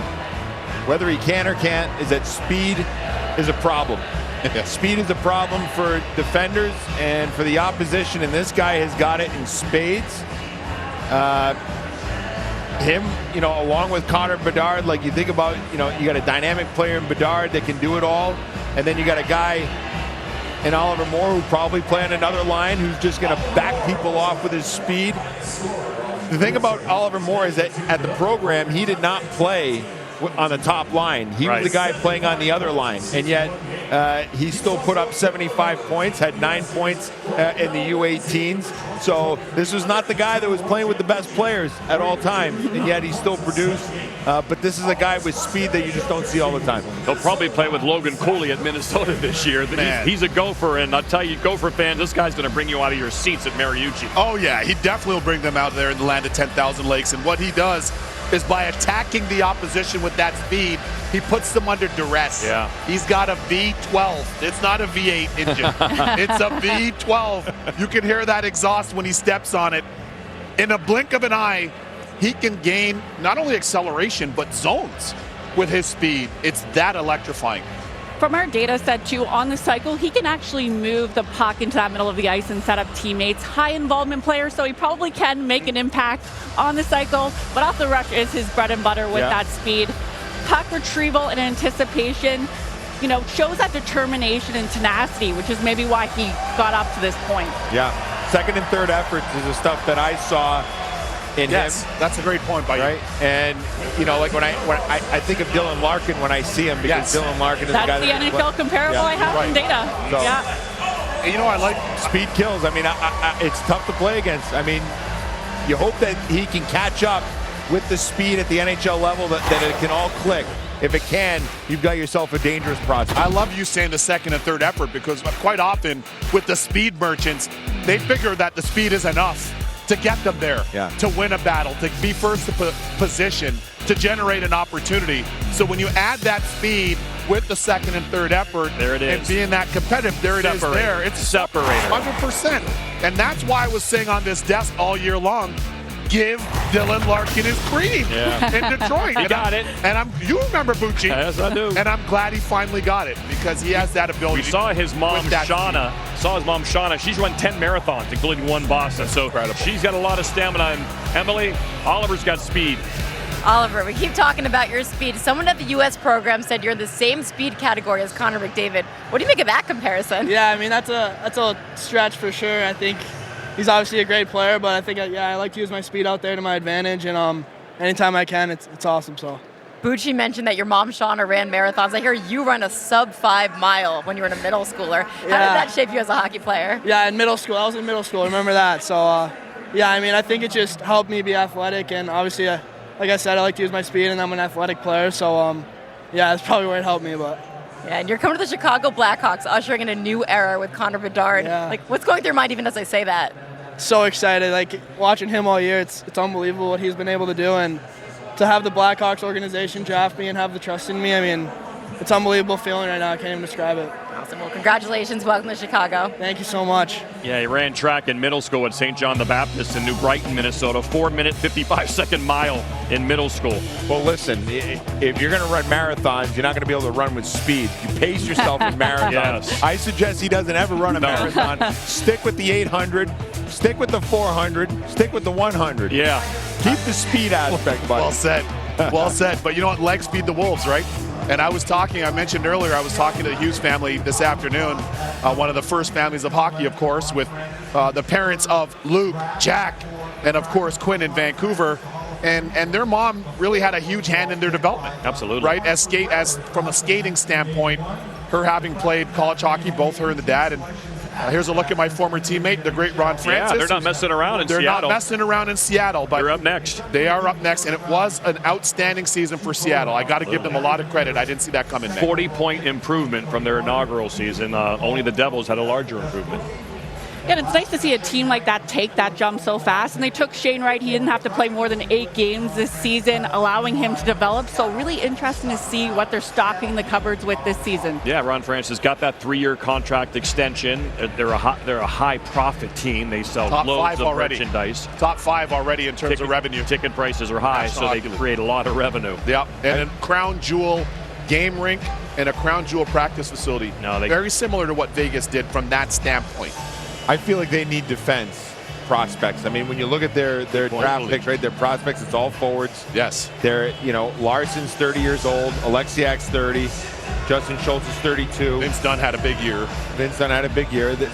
whether he can or can't, is that speed is a problem. Speed is a problem for defenders and for the opposition, and this guy has got it in spades. Him, along with Connor Bedard, like you think about, you got a dynamic player in Bedard that can do it all, and then you got a guy in Oliver Moore who probably play on another line who's just going to back people off with his speed. The thing about Oliver Moore is that at the program, he did not play on the top line. He was the guy playing on the other line, and yet he still put up 75 points, had 9 points in the U18s. So this was not the guy that was playing with the best players at all times, and yet he still produced. But this is a guy with speed that you just don't see all the time. He'll probably play with Logan Cooley at Minnesota this year. He's a gopher, and I'll tell you, Gopher fans, this guy's going to bring you out of your seats at Mariucci. Oh, yeah, he definitely will bring them out there in the land of 10,000 lakes. And what he does is by attacking the opposition with that speed, he puts them under duress. Yeah. He's got a V12. It's not a V8 engine. It's a V12. You can hear that exhaust when he steps on it. In a blink of an eye, he can gain not only acceleration, but zones with his speed. It's that electrifying. From our data set, too, on the cycle, he can actually move the puck into that middle of the ice and set up teammates. High involvement player, so he probably can make an impact on the cycle, but off the rush is his bread and butter with that speed. Puck retrieval and anticipation, shows that determination and tenacity, which is maybe why he got up to this point. Yeah, second and third efforts is the stuff that I saw in him. That's a great point by you. And like when I think of Dylan Larkin when I see him, because Dylan Larkin is the guy that's the NHL comparable I have in data. So, and I like speed kills. I mean, it's tough to play against. I mean, you hope that he can catch up with the speed at the NHL level, that it can all click. If it can, you've got yourself a dangerous prospect. I love you saying the second and third effort, because quite often with the speed merchants, they figure that the speed is enough to get them there, to win a battle, to be first to position, to generate an opportunity. So when you add that speed with the second and third effort, there it is, and being that competitive, there it is there. It's separated. 100%. And that's why I was saying on this desk all year long, give Dylan Larkin his cream in Detroit. He got it. And you remember Bucci. Yes, I do. And I'm glad he finally got it, because he has that ability. We saw his mom, Shauna. She's run 10 marathons, including one Boston. So she's got a lot of stamina. And Emily, Oliver's got speed. Oliver, we keep talking about your speed. Someone at the U.S. program said you're in the same speed category as Connor McDavid. What do you make of that comparison? Yeah, I mean, that's a stretch for sure. I think he's obviously a great player, but I think, I like to use my speed out there to my advantage, and anytime I can, it's awesome. So. Bucci mentioned that your mom, Shauna, ran marathons. I hear you run a sub-5 mile when you were in a middle schooler. How did that shape you as a hockey player? Yeah, in middle school. I was in middle school. I remember that. So, I mean, I think it just helped me be athletic, and obviously, like I said, I like to use my speed, and I'm an athletic player. So, that's probably where it helped me. But. Yeah, and you're coming to the Chicago Blackhawks, ushering in a new era with Connor Bedard. Yeah. Like, what's going through your mind even as I say that? So excited. Like, watching him all year, it's unbelievable what he's been able to do. And to have the Blackhawks organization draft me and have the trust in me, I mean, it's an unbelievable feeling right now. I can't even describe it. Awesome. Well, congratulations. Welcome to Chicago. Thank you so much. Yeah, he ran track in middle school at St. John the Baptist in New Brighton, Minnesota. 4-minute, 55-second mile in middle school. Well, listen, if you're going to run marathons, you're not going to be able to run with speed. You pace yourself in marathons. Yes. I suggest he doesn't ever run a marathon. Stick with the 800. Stick with the 400. Stick with the 100. Yeah. Keep the speed aspect, buddy. Well said. Well said. But you know what? Legs feed the wolves, right? And I mentioned earlier, I was talking to the Hughes family this afternoon, one of the first families of hockey, of course, with the parents of Luke, Jack, and of course Quinn in Vancouver. And their mom really had a huge hand in their development. Absolutely. Right? As from a skating standpoint, her having played college hockey, both her and the dad. And here's a look at my former teammate, the great Ron Francis. Yeah, they're not messing around in Seattle. Seattle. They're not messing around in Seattle. But they're up next. They are up next, and it was an outstanding season for Seattle. I got to give them a lot of credit. I didn't see that coming. 40-point improvement from their inaugural season. Only the Devils had a larger improvement. Yeah, and it's nice to see a team like that take that jump so fast. And they took Shane Wright. He didn't have to play more than 8 games this season, allowing him to develop. So really interesting to see what they're stocking the cupboards with this season. Yeah, Ron Francis got that 3-year contract extension. They're a high-profit team. They sell loads of merchandise. Top 5 already in terms of revenue. Ticket prices are high, so they can create a lot of revenue. Yep, and a crown jewel game rink and a crown jewel practice facility. No, very similar to what Vegas did from that standpoint. I feel like they need defense prospects. I mean, when you look at their draft picks, right, their prospects, it's all forwards. Yes. They're, Larson's 30 years old, Alexiak's 30, Justin Schultz is 32. Vince Dunn had a big year.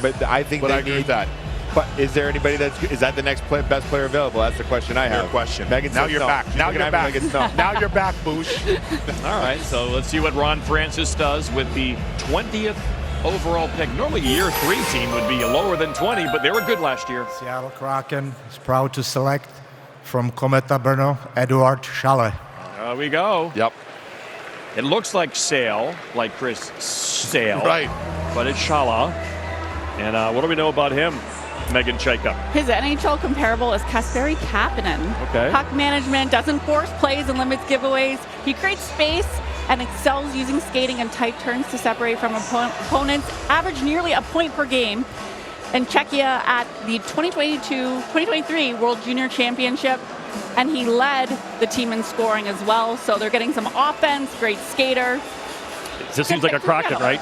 But I think I agree with that. But is there anybody is that the next best player available? That's the question I have. Your question. Megan now says you're no. back. She's Now looking you're at me back. like it's no. Now you're back, Boosh. All right, so let's see what Ron Francis does with the 20th overall pick. Normally a year 3 team would be lower than 20, but they were good last year. Seattle Kraken is proud to select from Cometa Brno, Eduard Schalle. There we go. Yep. It looks like Sale, like Chris Sale. Right. But it's Shala. And what do we know about him, Megan Chaika? His NHL comparable is Kasperi Kapanen. Okay. Puck management, doesn't force plays and limits giveaways. He creates space and excels using skating and tight turns to separate from opponents. Averaged nearly a point per game in Czechia at the 2022-2023 World Junior Championship. And he led the team in scoring as well. So they're getting some offense, great skater. It just seems like a Kraken, right?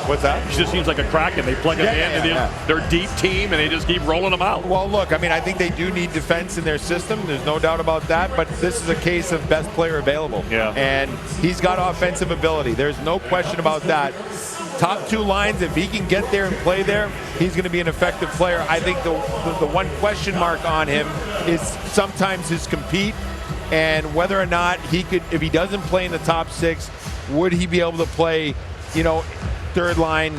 What's that? It just seems like a Kraken. They plug them in, and their deep team, and they just keep rolling them out. Well, look, I mean, I think they do need defense in their system. There's no doubt about that. But this is a case of best player available. Yeah. And he's got offensive ability. There's no question about that. Top 2 lines, if he can get there and play there, he's going to be an effective player. I think the one question mark on him is sometimes his compete and whether or not he could, if he doesn't play in the top 6, would he be able to play, third line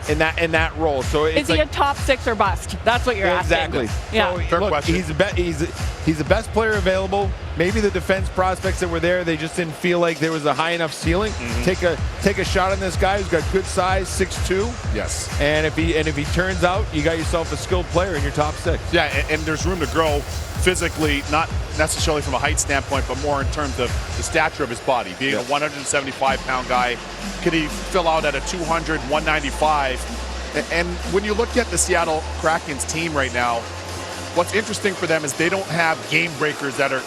in that role? So is he a top 6 or bust? That's what you're asking. Exactly. Yeah. So, look, he's the best player available. Maybe the defense prospects that were there, they just didn't feel like there was a high enough ceiling. Mm-hmm. Take a shot on this guy who's got good size, 6'2". Yes. And if he turns out, you got yourself a skilled player in your top 6. Yeah, and there's room to grow physically, not necessarily from a height standpoint, but more in terms of the stature of his body. Being a 175-pound guy, could he fill out at a 200, 195? And when you look at the Seattle Kraken's team right now, what's interesting for them is they don't have game breakers that are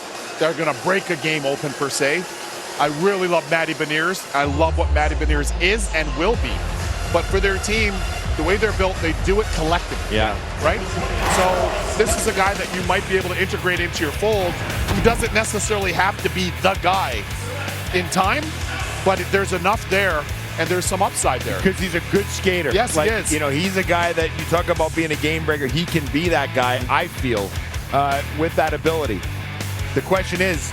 going to break a game open per se. I really love Matty Beniers. I love what Matty Beniers is and will be. But for their team, the way they're built, they do it collectively. Yeah. Right? So this is a guy that you might be able to integrate into your fold who doesn't necessarily have to be the guy in time, but there's enough there and there's some upside there. Because he's a good skater. Yes, he is. He's a guy that you talk about being a game breaker. He can be that guy, I feel, with that ability. The question is,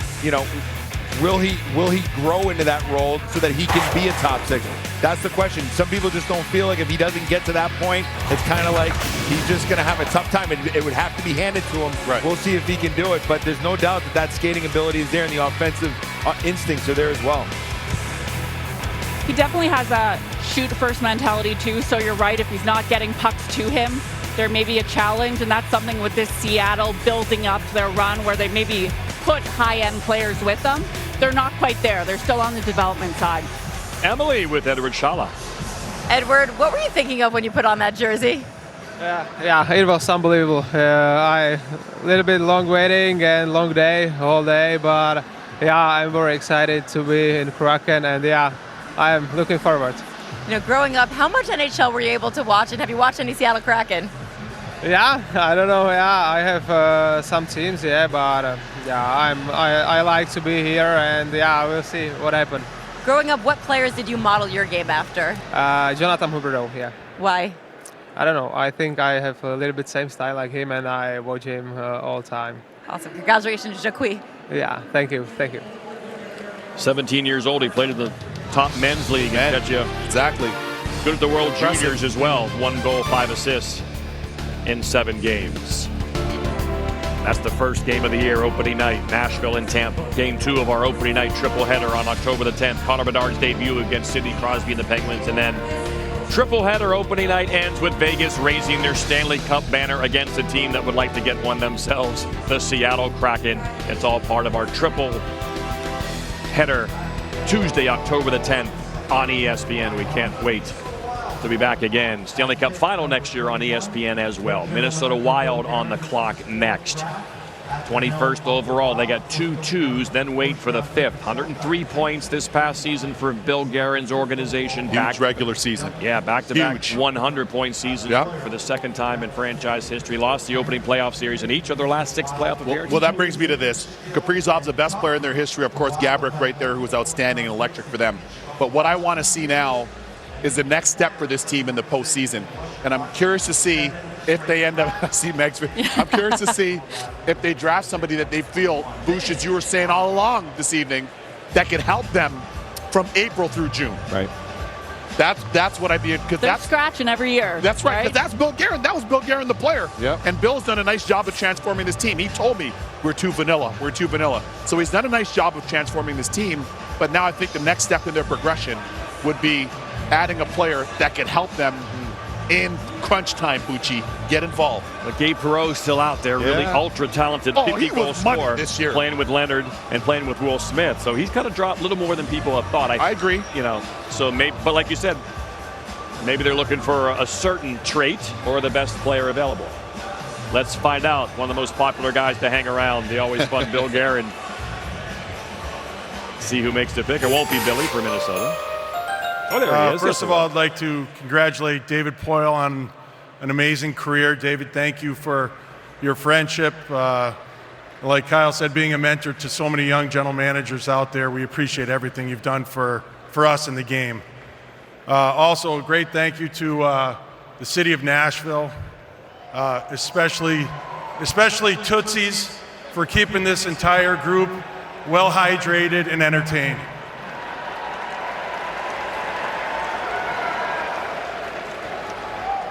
will he grow into that role so that he can be a top 6? That's the question. Some people just don't feel like if he doesn't get to that point, it's kind of like he's just going to have a tough time. It would have to be handed to him. Right. We'll see if he can do it, but there's no doubt that skating ability is there and the offensive instincts are there as well. He definitely has a shoot-first mentality, too, so you're right. If he's not getting pucks to him, there may be a challenge, and that's something with this Seattle building up their run where they maybe put high-end players with them. They're not quite there. They're still on the development side. Emily with Edward Shala. Edward, what were you thinking of when you put on that jersey? Yeah, it was unbelievable. A little bit long waiting and long day, whole day, but I'm very excited to be in Kraken, and I am looking forward. Growing up, how much NHL were you able to watch, and have you watched any Seattle Kraken? Yeah, I don't know. I have some teams, but I like to be here, and we'll see what happens. Growing up, what players did you model your game after? Jonathan Huberdeau, Why? I don't know. I think I have a little bit same style like him, and I watch him all the time. Awesome. Congratulations, Jacqui. Yeah, thank you. 17 years old, he played in the top men's league in Czechia. Exactly. Good at the World Impressive. Juniors as well. 1 goal, 5 assists in 7 games. That's the first game of the year, opening night, Nashville and Tampa. Game 2 of our opening night triple header on October the 10th. Connor Bedard's debut against Sidney Crosby and the Penguins. And then triple header opening night ends with Vegas raising their Stanley Cup banner against a team that would like to get one themselves, the Seattle Kraken. It's all part of our triple header Tuesday, October the 10th on ESPN. We can't wait to be back again. Stanley Cup final next year on ESPN as well. Minnesota Wild on the clock next. 21st overall. They got 2 2s, then wait for the 5th. 103 points this past season for Bill Guerin's organization. Huge regular season. Yeah, back-to-back 100-point season for the second time in franchise history. Lost the opening playoff series in each of their last 6 playoff appearances. Well, that brings me to this. Kaprizov's the best player in their history. Of course, Gaborik right there, who was outstanding and electric for them. But what I want to see now is the next step for this team in the postseason. And I'm curious to see if they end up, I'm curious to see if they draft somebody that they feel, Bush, as you were saying all along this evening, that can help them from April through June. Right. That's what I'd be, because They're that's scratching every year. That's right, because that's Bill Guerin. That was Bill Guerin, the player. Yeah. And Bill's done a nice job of transforming this team. He told me we're too vanilla. So he's done a nice job of transforming this team. But now I think the next step in their progression would be adding a player that can help them in crunch time, Bucci. Get involved. But Gabe Perreault's still out there, really ultra-talented 50-goal scorer, this year, playing with Leonard and playing with Will Smith. So he's kind of dropped a little more than people have thought. I agree. You know, so maybe, but like you said, maybe they're looking for a certain trait or the best player available. Let's find out. One of the most popular guys to hang around, the always fun Bill Guerin. See who makes the pick. It won't be Billy for Minnesota. Oh, there he is. First of all, I'd like to congratulate David Poile on an amazing career. David, thank you for your friendship. Like Kyle said, being a mentor to so many young general managers out there, we appreciate everything you've done for us in the game. Also, a great thank you to the city of Nashville, especially Tootsies, for keeping this entire group well hydrated and entertained.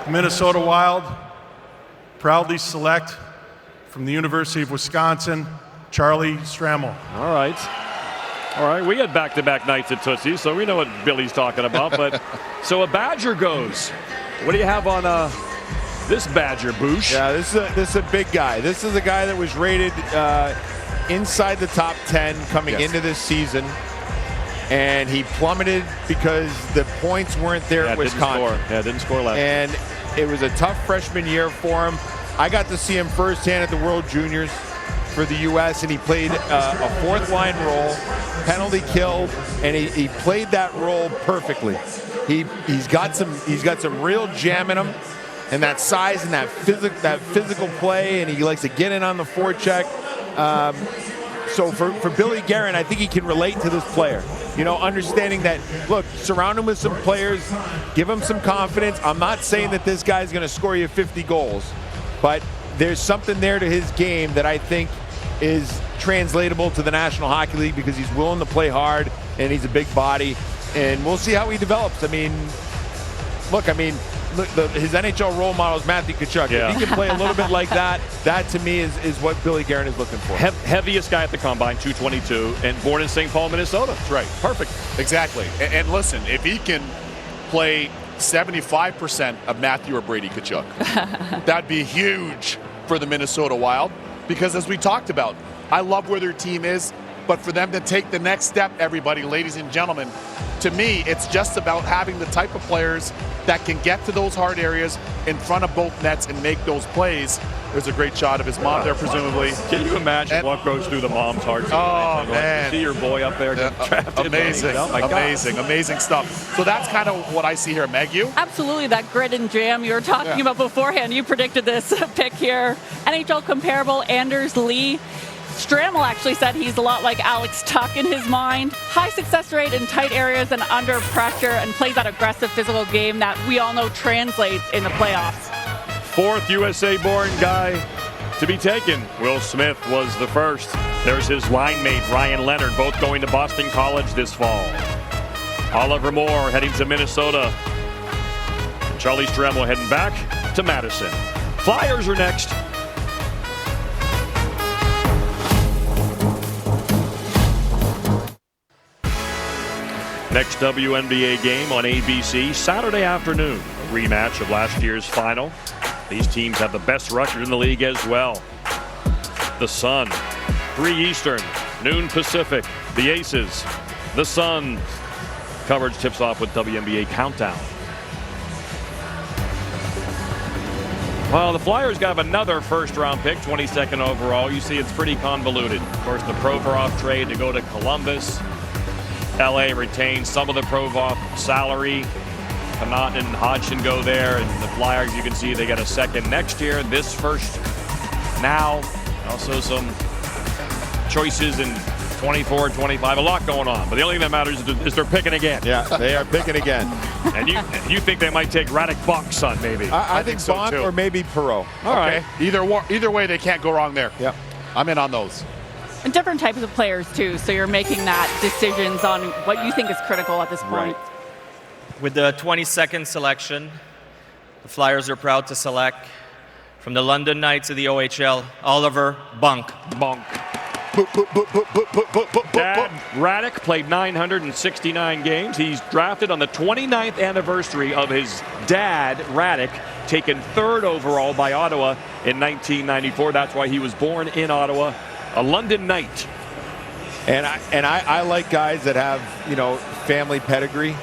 Minnesota Wild proudly select from the University of Wisconsin, Charlie Stramel. All right, we had back-to-back nights at Tootsie, so we know what Billy's talking about. But so a Badger goes. What do you have on this Badger, Boosh? Yeah, this is a big guy. This is a guy that was rated inside the top 10 coming into this season, and he plummeted because the points weren't there at Wisconsin. Didn't score last. And it was a tough freshman year for him. I got to see him firsthand at the World Juniors for the U.S., and he played a fourth-line role, penalty kill, and he played that role perfectly. He's got some real jam in him, and that size and that physical play, and he likes to get in on the forecheck. So for Billy Guerin, I think he can relate to this player. You know, understanding that, look, surround him with some players, give him some confidence. I'm not saying that this guy's going to score you 50 goals, but there's something there to his game that I think is translatable to the National Hockey League because he's willing to play hard and he's a big body. And we'll see how he develops. I mean, his NHL role model is Matthew Tkachuk. Yeah. If he can play a little bit like that, that to me is what Billy Guerin is looking for. Heaviest guy at the Combine, 222, and born in St. Paul, Minnesota. That's right. Perfect. Exactly. And listen, if he can play 75% of Matthew or Brady Tkachuk, that'd be huge for the Minnesota Wild. Because as we talked about, I love where their team is, but for them to take the next step, everybody, ladies and gentlemen, to me, it's just about having the type of players that can get to those hard areas in front of both nets and make those plays. There's a great shot of his mom there, presumably. Can you imagine what goes through the mom's heart? Oh, man. See your boy up there drafted. Amazing, Oh, my God. amazing stuff. So that's kind of what I see here. Meg, you? Absolutely, that grit and jam you were talking about beforehand. You predicted this pick here. NHL comparable, Anders Lee. Stramel actually said he's a lot like Alex Tuck in his mind. High success rate in tight areas and under pressure, and plays that aggressive physical game that we all know translates in the playoffs. Fourth USA-born guy to be taken. Will Smith was the first. There's his line mate, Ryan Leonard, both going to Boston College this fall. Oliver Moore heading to Minnesota. Charlie Stramel heading back to Madison. Flyers are next. Next WNBA game on ABC Saturday afternoon. A rematch of last year's final. These teams have the best record in the league as well. The Sun, 3 Eastern, noon Pacific. The Aces, the Sun. Coverage tips off with WNBA Countdown. Well, the Flyers got another first-round pick, 22nd overall. You see it's pretty convoluted. Of course, the Provorov trade to go to Columbus. LA retains some of the Provorov salary. Connaughton and Hodgson go there, and the Flyers, you can see they get a second next year. This first now. Also some choices in 24, 25, a lot going on. But the only thing that matters is they're picking again. Yeah, they are picking again. And you think they might take Radek Bonk's son, maybe? I think so Bonk too. or maybe Perreault. All right. Either way, they can't go wrong there. Yeah, I'm in on those. And different types of players too, so you're making that decisions on what you think is critical at this point. With the 22nd selection, the Flyers are proud to select from the London Knights of the OHL, Oliver Bonk. Dad Radek played 969 games. He's drafted on the 29th anniversary of his dad, Radek, taken 3rd overall by Ottawa in 1994. That's why he was born in Ottawa, a London Knight. And I like guys that have, family pedigree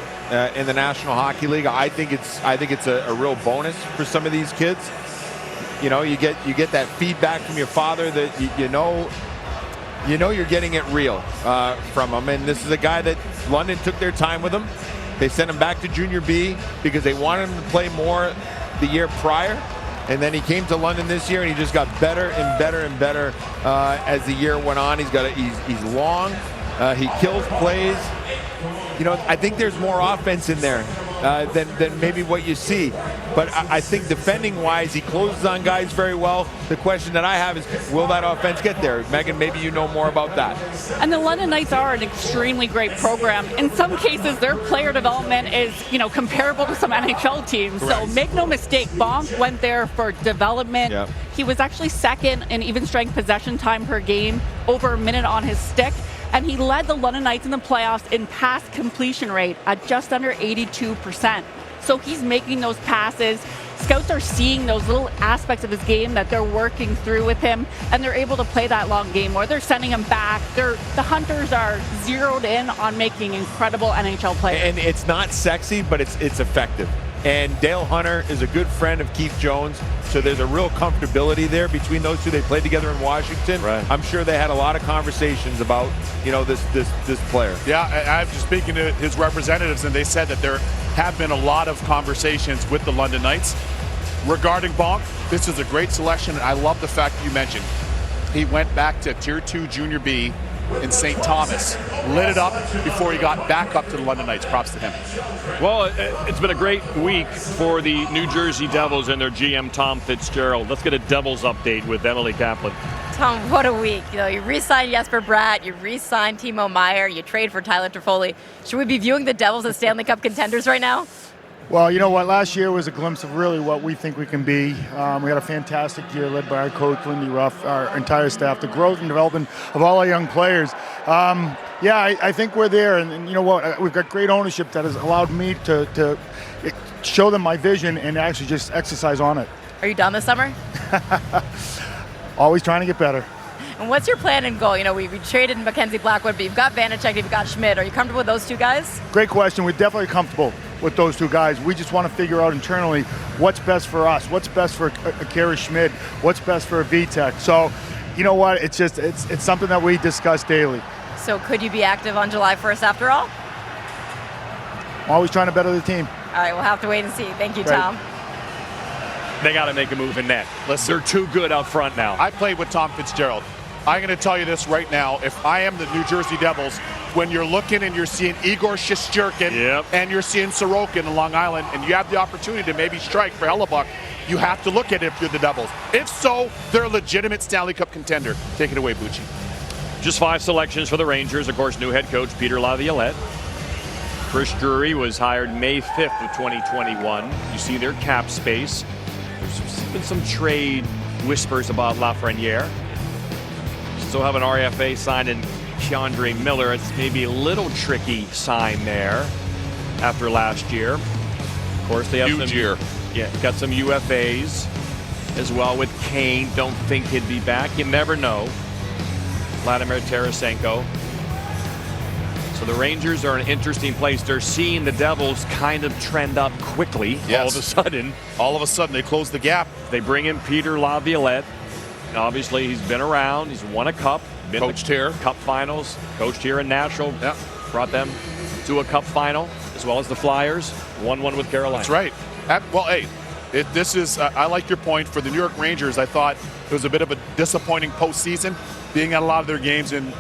in the National Hockey League. I think it's a real bonus for some of these kids. You get that feedback from your father that you know you're getting it real from him. And this is a guy that London took their time with him. They sent him back to Junior B because they wanted him to play more the year prior. And then he came to London this year, and he just got better and better and better as the year went on. He's long. He kills plays. I think there's more offense in there than maybe what you see. But I think defending-wise, he closes on guys very well. The question that I have is, will that offense get there? Megan, maybe you know more about that. And the London Knights are an extremely great program. In some cases, their player development is, comparable to some NHL teams. Correct. So make no mistake, Bonk went there for development. Yep. He was actually second in even strength possession time per game, over a minute on his stick. And he led the London Knights in the playoffs in pass completion rate at just under 82%. So he's making those passes. Scouts are seeing those little aspects of his game that they're working through with him, and they're able to play that long game, or they're sending him back. The Hunters are zeroed in on making incredible NHL players. And it's not sexy, but it's effective. And Dale Hunter is a good friend of Keith Jones, so there's a real comfortability there between those two. They played together in Washington. Right. I'm sure they had a lot of conversations about, this player. Yeah, I was just speaking to his representatives, and they said that there have been a lot of conversations with the London Knights regarding Bonk. This is a great selection, and I love the fact that you mentioned he went back to Tier 2 Junior B in St. Thomas, lit it up before he got back up to the London Knights. Props to him. Well, it's been a great week for the New Jersey Devils and their GM, Tom Fitzgerald. Let's get a Devils update with Emily Kaplan. Tom, what a week. You re-signed Jesper Bratt, you re-signed Timo Meier, you trade for Tyler Toffoli. Should we be viewing the Devils as Stanley Cup contenders right now? Well, you know what? Last year was a glimpse of really what we think we can be. We had a fantastic year led by our coach, Lindy Ruff, our entire staff, the growth and development of all our young players. I think we're there. And you know what? We've got great ownership that has allowed me to show them my vision and actually just exercise on it. Are you done this summer? Always trying to get better. And what's your plan and goal? We traded Mackenzie Blackwood, but you've got Vanacek, you've got Schmidt. Are you comfortable with those two guys? Great question. We're definitely comfortable with those two guys. We just want to figure out internally what's best for us, what's best for Akira Schmidt, what's best for VTech. So, you know what? It's something that we discuss daily. So could you be active on July 1st after all? Always trying to better the team. All right, we'll have to wait and see. Thank you, Right. Tom. They got to make a move in net. They're too good up front now. I played with Tom Fitzgerald. I'm going to tell you this right now. If I am the New Jersey Devils, when you're looking and you're seeing Igor Shesterkin and you're seeing Sorokin in Long Island, and you have the opportunity to maybe strike for Hellebuck, you have to look at it if you're the Devils. If so, they're a legitimate Stanley Cup contender. Take it away, Bucci. Just 5 selections for the Rangers. Of course, new head coach Peter Laviolette. Chris Drury was hired May 5th of 2021. You see their cap space. There's been some trade whispers about Lafreniere. Still have an RFA signed in Keandre Miller. It's maybe a little tricky sign there after last year. Of course, they have got some UFAs as well with Kane. Don't think he'd be back. You never know. Vladimir Tarasenko. So the Rangers are in an interesting place. They're seeing the Devils kind of trend up quickly. Yes. All of a sudden, they close the gap. They bring in Peter Laviolette. Obviously, he's been around. He's won a cup. Been Coached here. Cup finals. Coached here in Nashville. Yeah. Brought them to a cup final, as well as the Flyers. 1-1 with Carolina. That's right. This is, I like your point. For the New York Rangers, I thought it was a bit of a disappointing postseason, being at a lot of their games in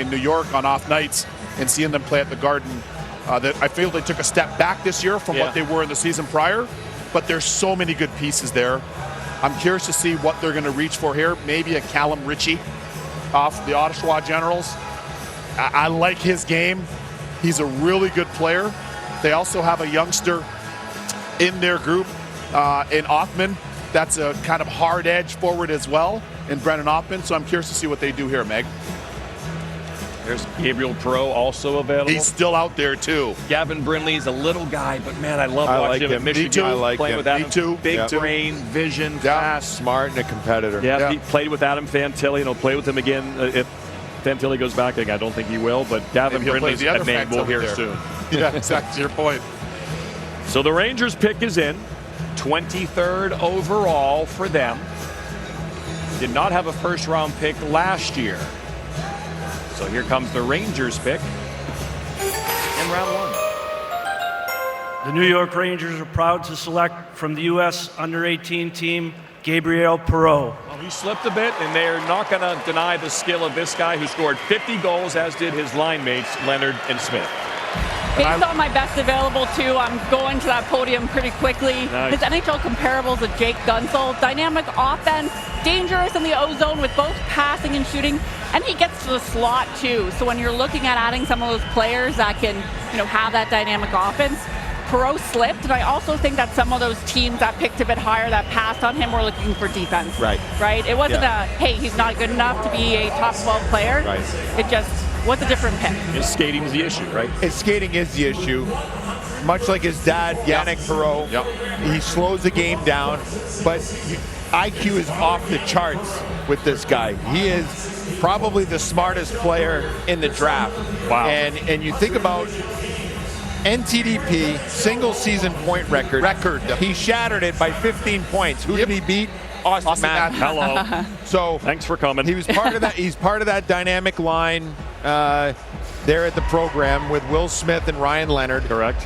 New York on off nights and seeing them play at the Garden. That I feel they took a step back this year from what they were in the season prior, but there's so many good pieces there. I'm curious to see what they're going to reach for here. Maybe a Callum Ritchie off the Ottawa Generals. I like his game. He's a really good player. They also have a youngster in their group, in Othman. That's a kind of hard edge forward as well, in Brennan Othman. So I'm curious to see what they do here, Meg. There's Gabriel Perreault also available. He's still out there too. Gavin Brindley's a little guy, but man, I love watching him at Michigan. Me too. I like playing him. with Adam. Me too. Big brain, vision, fast, smart, and a competitor. Yeah, he played with Adam Fantilli, and he'll play with him again if Fantilli goes back. I don't think he will, but Gavin Brindley's a name we'll hear soon. Yeah, exactly your point. So the Rangers pick is in, 23rd overall for them. Did not have a first-round pick last year. So here comes the Rangers pick in round 1. The New York Rangers are proud to select from the U.S. under-18 team, Gabriel Perreault. Well, he slipped a bit, and they're not going to deny the skill of this guy who scored 50 goals, as did his line mates, Leonard and Smith. Based on my best available, too, I'm going to that podium pretty quickly. Nice. His NHL comparables of Jake Gunsel, dynamic offense, dangerous in the O-zone with both passing and shooting, and he gets to the slot, too. So when you're looking at adding some of those players that can, have that dynamic offense, Perreault slipped, and I also think that some of those teams that picked a bit higher that passed on him were looking for defense. Right. Right? It wasn't hey, he's not good enough to be a top 12 player. Right. It just was a different pick. His skating is the issue, right? His skating is the issue. Much like his dad, Yannick Perreault, he slows the game down, but IQ is off the charts with this guy. He is probably the smartest player in the draft. Wow. And you think about NTDP single season point record. He shattered it by 15 points. Who did he beat? Austin Matthews. Hello. So thanks for coming. He was part of that. He's part of that dynamic line there at the program with Will Smith and Ryan Leonard. Correct.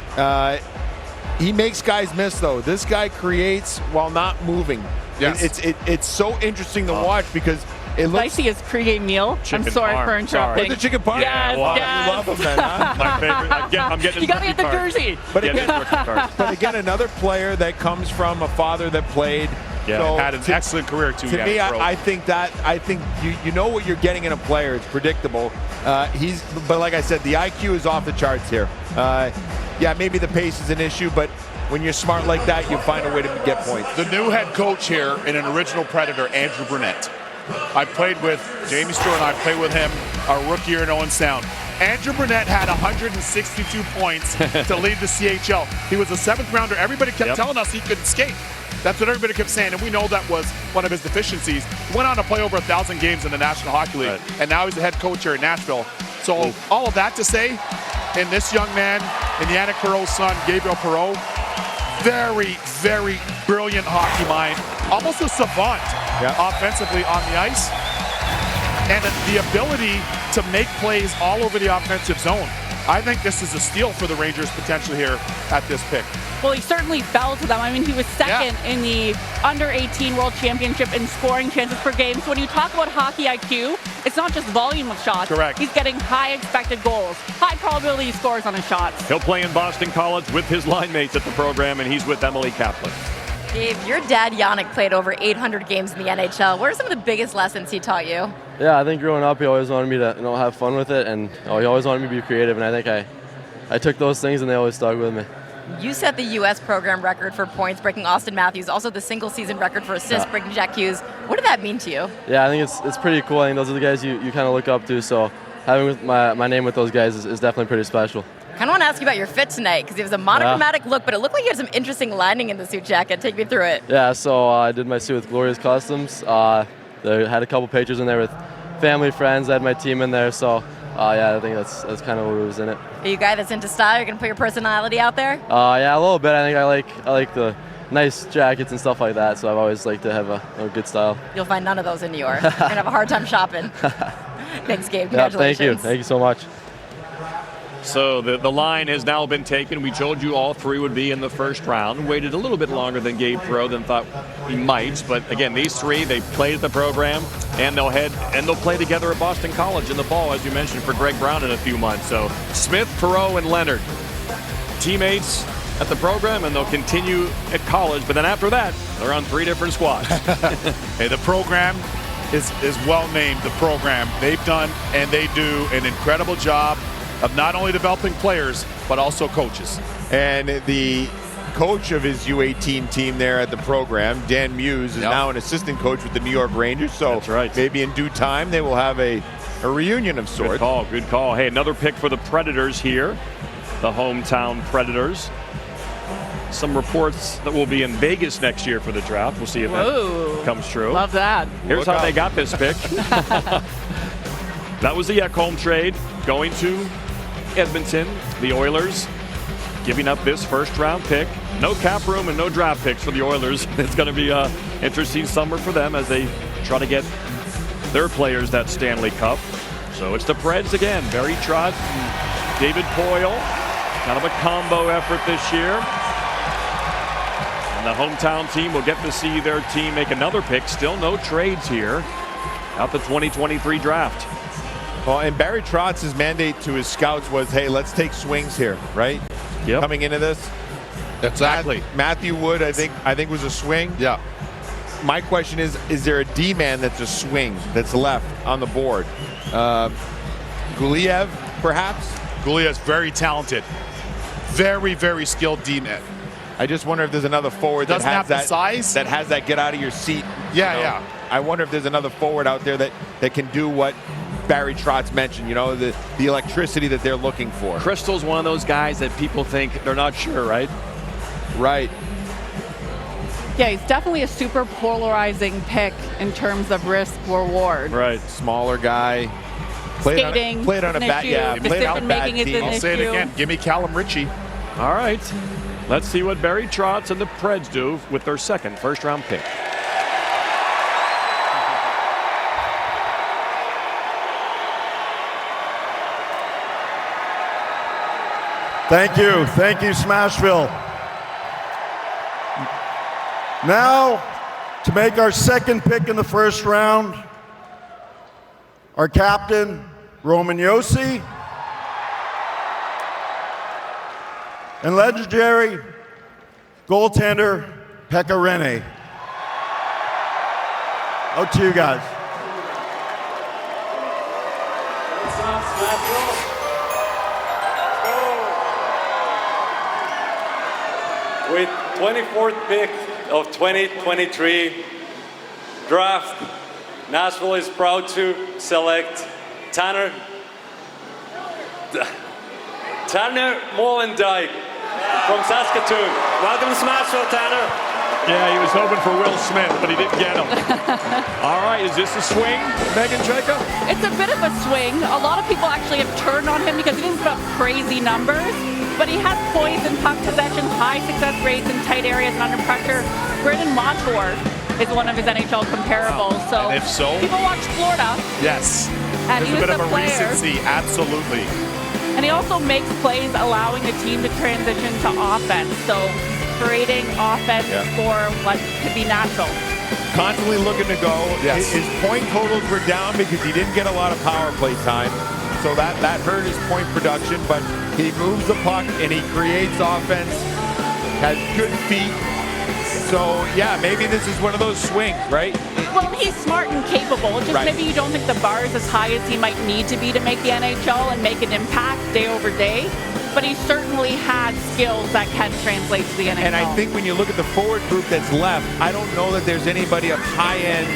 He makes guys miss though. This guy creates while not moving. Yes. It's so interesting to watch because it looks. I see his pregame meal. Chicken I'm sorry parm. for interrupting. Was it chicken parm? Yes, Wow, yes. you love him then, huh? My favorite. I'm getting You got me at the jersey. But Getting again, his rookie card. but again, another player that comes from a father that played. Yeah, so had an excellent career too. To me, I think you know what you're getting in a player. It's predictable. But like I said, the IQ is off the charts here. Maybe the pace is an issue, but when you're smart like that, you find a way to get points. The new head coach here in an original Predator, Andrew Burnett. I played with Jamie Stewart and I played with him our rookie year in Owen Sound. Andrew Burnett had 162 points to lead the CHL. He was a 7th rounder. Everybody kept telling us he couldn't skate. That's what everybody kept saying, and we know that was one of his deficiencies. He went on to play over 1,000 games in the National Hockey League, and now he's the head coach here in Nashville. So all of that to say, in this young man, in Yannick Perreault's son, Gabriel Perreault, very, very brilliant hockey mind, almost a savant offensively on the ice, and the ability to make plays all over the offensive zone. I think this is a steal for the Rangers potentially here at this pick. Well, he certainly fell to them. I mean, he was second in the under-18 World Championship in scoring chances per game. So when you talk about hockey IQ, it's not just volume of shots. Correct. He's getting high expected goals, high probability he scores on his shots. He'll play in Boston College with his line mates at the program, and he's with Emily Kaplan. Dave, your dad Yannick played over 800 games in the NHL. What are some of the biggest lessons he taught you? Yeah, I think growing up, he always wanted me to have fun with it, and he always wanted me to be creative, and I think I took those things, and they always stuck with me. You set the U.S. program record for points, breaking Austin Matthews, also the single-season record for assists, breaking Jack Hughes. What did that mean to you? Yeah, I think it's pretty cool. I think those are the guys you kind of look up to, so having my name with those guys is definitely pretty special. I kind of want to ask you about your fit tonight, because it was a monochromatic look, but it looked like you had some interesting lining in the suit jacket. Take me through it. Yeah, so I did my suit with Glorious Customs. They had a couple pictures in there with family, friends. I had my team in there, so Yeah, I think that's kind of what was in it. Are you a guy that's into style? You're going to put your personality out there? Yeah, a little bit. I think I like the nice jackets and stuff like that, so I've always liked to have a good style. You'll find none of those in New York. You're going to have a hard time shopping. Thanks, Gabe. Yeah, Congratulations. thank you so much. So the line has now been taken. We told you all three would be in the first round. Waited a little bit longer than Gabe Perreault than thought he might. But again, these three, they played at the program, and they'll play together at Boston College in the fall, as you mentioned, for Greg Brown in a few months. So Smith, Perreault, and Leonard, teammates at the program, and they'll continue at college. But then after that, they're on three different squads. Hey, the program is well named. The program, they've done and they do an incredible job of not only developing players, but also coaches. And the coach of his U18 team there at the program, Dan Muse, is now an assistant coach with the New York Rangers. So that's right. Maybe in due time they will have a reunion of sorts. Good call. Hey, another pick for the Predators here, the hometown Predators. Some reports that we'll be in Vegas next year for the draft. We'll see if that comes true. Love that. Here's how they got this pick. That was the Ekholm trade going to Edmonton. The Oilers giving up this first-round pick. No cap room and no draft picks for the Oilers. It's going to be an interesting summer for them as they try to get their players that Stanley Cup. So it's the Preds again. Barry Trotz and David Poile. Kind of a combo effort this year. And the hometown team will get to see their team make another pick. Still no trades here at the 2023 draft. Well, and Barry Trotz's mandate to his scouts was, hey, let's take swings here, right? Yep. Coming into this. Exactly. Matthew Wood, I think was a swing. Yeah. My question is there a D-man that's a swing that's left on the board? Guliev, perhaps? Guliev's very talented. Very, very skilled D-man. I just wonder if there's another forward that has the size, that has that get out of your seat. Yeah, you know? yeah. I wonder if there's another forward out there that can do what Barry Trotz mentioned, the electricity that they're looking for. Crystal's one of those guys that people think they're not sure, right? Right. Yeah, he's definitely a super polarizing pick in terms of risk reward. Right. Smaller guy. Skating Played on a bad, yeah. Played on a bad team. I'll say it again. Give me Callum Ritchie. All right. Let's see what Barry Trotz and the Preds do with their second first-round pick. Thank you, Smashville. Now, to make our second pick in the first round, our captain, Roman Josi, and legendary goaltender, Pekka Rinne. Out to you guys. With 24th pick of 2023 draft, Nashville is proud to select Tanner Molendyke from Saskatoon. Welcome to Smashville, Tanner. Yeah, he was hoping for Will Smith, but he didn't get him. All right, is this a swing, Megan Jacob? It's a bit of a swing. A lot of people actually have turned on him because he didn't put up crazy numbers, but he has poise and puck possession, high success rates in tight areas and under pressure. Brandon Montour is one of his NHL comparables. So, and if so, people watch Florida. Yes. And There's he a bit was of a player. recency, absolutely. And he also makes plays allowing the team to transition to offense. So creating offense for what could be natural. Constantly looking to go. Yes. His point totals were down because he didn't get a lot of power play time. So that hurt his point production, but he moves the puck and he creates offense, has good feet. So, yeah, maybe this is one of those swings, right? Well, he's smart and capable. Just maybe you don't think the bar is as high as he might need to be to make the NHL and make an impact day over day. But he certainly has skills that can translate to the NHL. And I think when you look at the forward group that's left, I don't know that there's anybody of high-end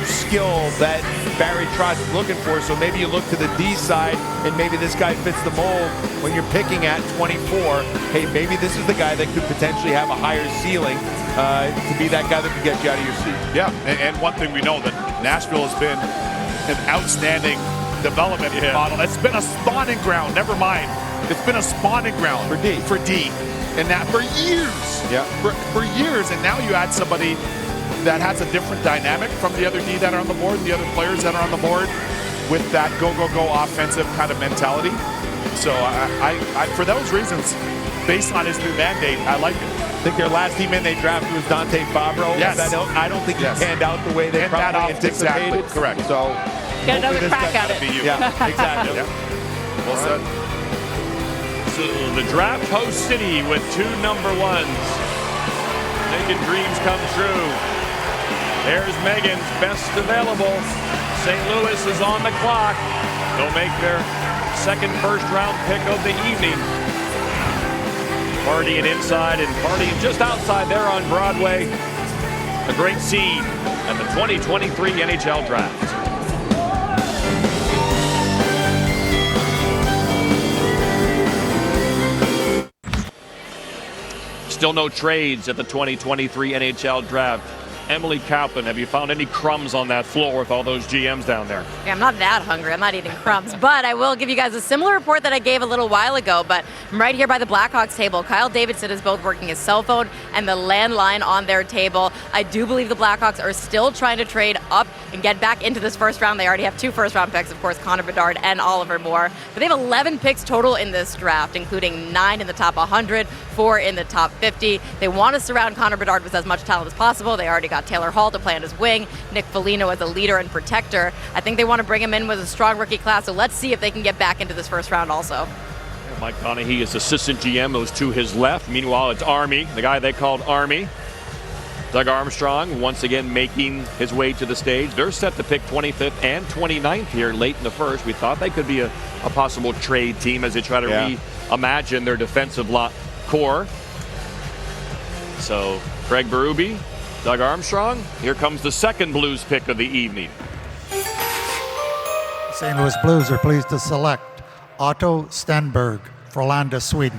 skill that Barry Trotz is looking for. So maybe you look to the D side, and maybe this guy fits the mold when you're picking at 24. Hey, maybe this is the guy that could potentially have a higher ceiling to be that guy that can get you out of your seat. Yeah, and one thing we know that Nashville has been an outstanding development model. It's been a spawning ground. Never mind. It's been a spawning ground for D. And that for years. Yeah. For years. And now you add somebody that has a different dynamic from the other D that are on the board and the other players that are on the board with that go offensive kind of mentality. So I for those reasons, based on his new mandate, I like it. I think their last team in they drafted was Dante Fabro. Yes. I don't think he panned out the way they probably anticipated. Exactly. Correct. So Get another crack at it. Yeah, exactly. Well said. So the draft host city with 2 number 1s. Making dreams come true. There's Megan's best available. St. Louis is on the clock. They'll make their second first-round pick of the evening. Partying inside and partying just outside there on Broadway. A great scene at the 2023 NHL Draft. Still no trades at the 2023 NHL Draft. Emily Kaplan, have you found any crumbs on that floor with all those GMs down there? Yeah, I'm not that hungry. I'm not eating crumbs. But I will give you guys a similar report that I gave a little while ago. But I'm right here by the Blackhawks table. Kyle Davidson is both working his cell phone and the landline on their table. I do believe the Blackhawks are still trying to trade up and get back into this first round. They already have 2 first-round picks, of course, Connor Bedard and Oliver Moore. But they have 11 picks total in this draft, including 9 in the top 100, 4 in the top 50. They want to surround Connor Bedard with as much talent as possible. They already got Taylor Hall to play on his wing, Nick Foligno as a leader and protector. I think they want to bring him in with a strong rookie class, so let's see if they can get back into this first round also. Mike Donaghy is assistant GM, those to his left. Meanwhile, it's Army, the guy they called Army. Doug Armstrong once again making his way to the stage. They're set to pick 25th and 29th here late in the first. We thought they could be a possible trade team as they try to reimagine their defensive core. So Craig Berube, Doug Armstrong. Here comes the second Blues pick of the evening. St. Louis Blues are pleased to select Otto Stenberg, Frölunda, Sweden.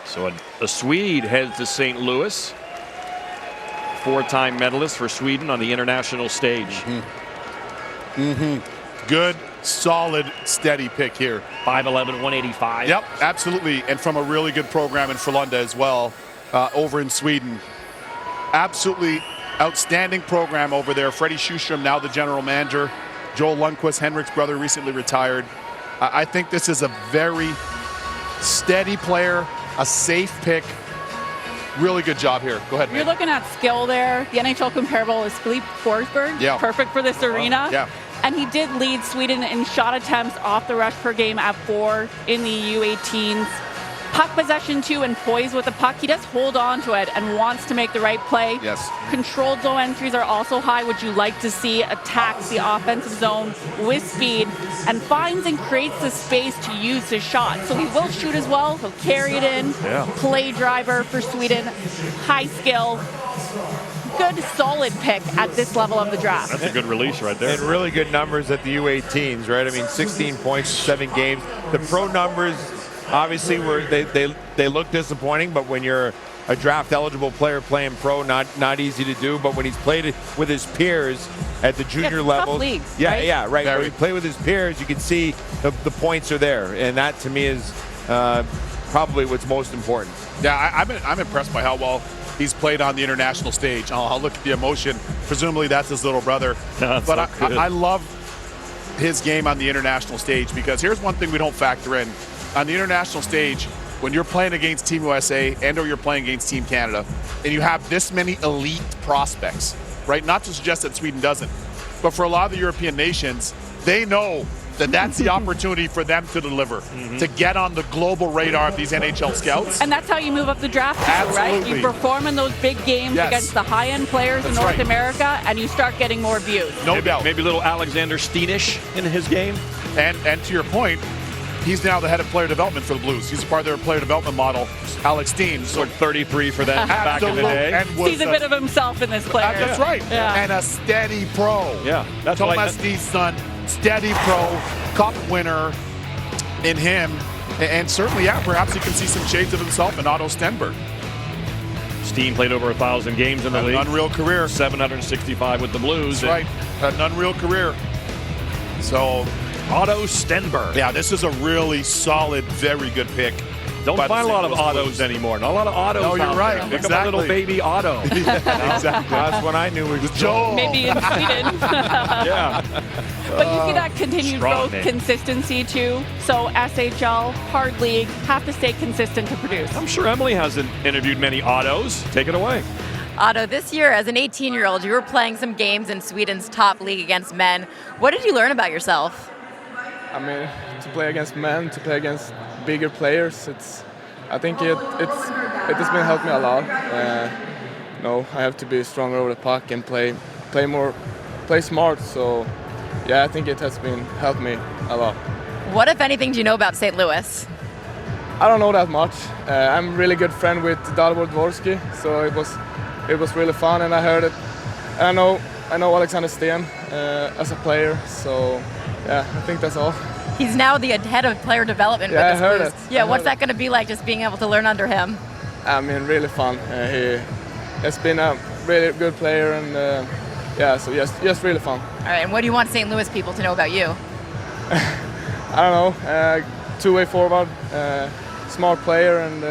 So a Swede heads to St. Louis. 4-time medalist for Sweden on the international stage. Good, solid, steady pick here. 5'11", 185. Yep, absolutely. And from a really good program in Frölunda as well, over in Sweden. Absolutely outstanding program over there. Freddie Schustrom, now the general manager. Joel Lundqvist, Henrik's brother, recently retired. I think this is a very steady player, a safe pick. Really good job here. Go ahead, You're looking at skill there. The NHL comparable is Philippe Forsberg. Yeah. Perfect for this arena. Yeah. And he did lead Sweden in shot attempts off the rush per game at 4 in the U18s. Puck possession too, and poise with the puck. He does hold on to it and wants to make the right play. Yes. Controlled zone entries are also high, which you like to see. Attacks the offensive zone with speed and finds and creates the space to use his shot. So he will shoot as well. He'll carry it in. Yeah. Play driver for Sweden. High skill. Good, solid pick at this level of the draft. That's a good release right there. And really good numbers at the U18s, right? I mean, 16 points, 7 games. The pro numbers obviously they look disappointing, but when you're a draft eligible player playing pro, not easy to do. But when he's played with his peers at the junior level, right? When he play with his peers, you can see the points are there, and that to me is probably what's most important. Yeah, I'm impressed by how well he's played on the international stage. I'll look at the emotion. Presumably that's his little brother. No, but so I love his game on the international stage, because here's one thing we don't factor in. On the international stage, when you're playing against Team USA and or you're playing against Team Canada, and you have this many elite prospects, right? Not to suggest that Sweden doesn't, but for a lot of the European nations, they know that that's the opportunity for them to deliver, to get on the global radar of these NHL scouts. And that's how you move up the draft, too, right? You perform in those big games against the high-end players in North America, and you start getting more views. No doubt. Maybe a little Alexander Steenish in his game. And to your point, he's now the head of player development for the Blues. He's a part of their player development model, Alex Steen. So 33 for them back in the day. And sees a bit of himself in this player. That's right. Yeah. And a steady pro. Yeah. That's Thomas Steve's son, steady pro, cup winner in him. And certainly, perhaps you can see some shades of himself in Otto Stenberg. Steen played over 1,000 games in the league. An unreal career. 765 with the Blues. That's right. An unreal career. So Otto Stenberg. Yeah, this is a really solid, very good pick. Don't find a lot of autos anymore. Not a lot of autos. No, you're out right. there. Pick Exactly. up a little baby auto. Exactly. That's what I knew was Joel. Maybe in Sweden. Yeah. But you see that continued Strong growth, name. consistency too. So SHL, hard league, have to stay consistent to produce. I'm sure Emily hasn't interviewed many autos. Take it away. Otto, this year as an 18-year-old, you were playing some games in Sweden's top league against men. What did you learn about yourself? I mean, to play against men, to play against bigger players, I think it has been helped me a lot. I have to be stronger over the puck and play smart. So, yeah, I think it has been helped me a lot. What, if anything, do you know about St. Louis? I don't know that much. I'm a really good friend with Dalibor Dvorsky, so it was really fun, and I heard it. I know Alexander Sten as a player, so yeah, I think that's all. He's now the head of player development Yeah, with I heard Blues. it. Yeah, I what's heard that going to be like, just being able to learn under him? I mean, really fun. He has been a really good player, and so just really fun. All right, and what do you want St. Louis people to know about you? I don't know, two-way forward, smart player, and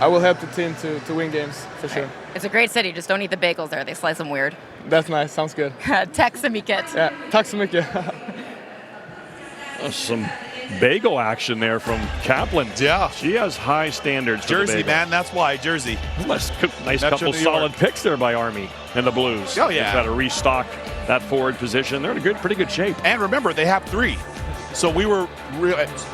I will help the team to win games for sure. It's a great city, just don't eat the bagels there. They slice them weird. That's nice, sounds good. Tack så mycket. Yeah, tack så mycket. Some bagel action there from Kaplan. Yeah. She has high standards for Jersey, the bagel. man, that's why, Jersey. Nice Metro couple New solid York. picks there by Army and the Blues. Oh, yeah. They've got to restock that forward position. They're in a pretty good shape. And remember, they have 3. So we were,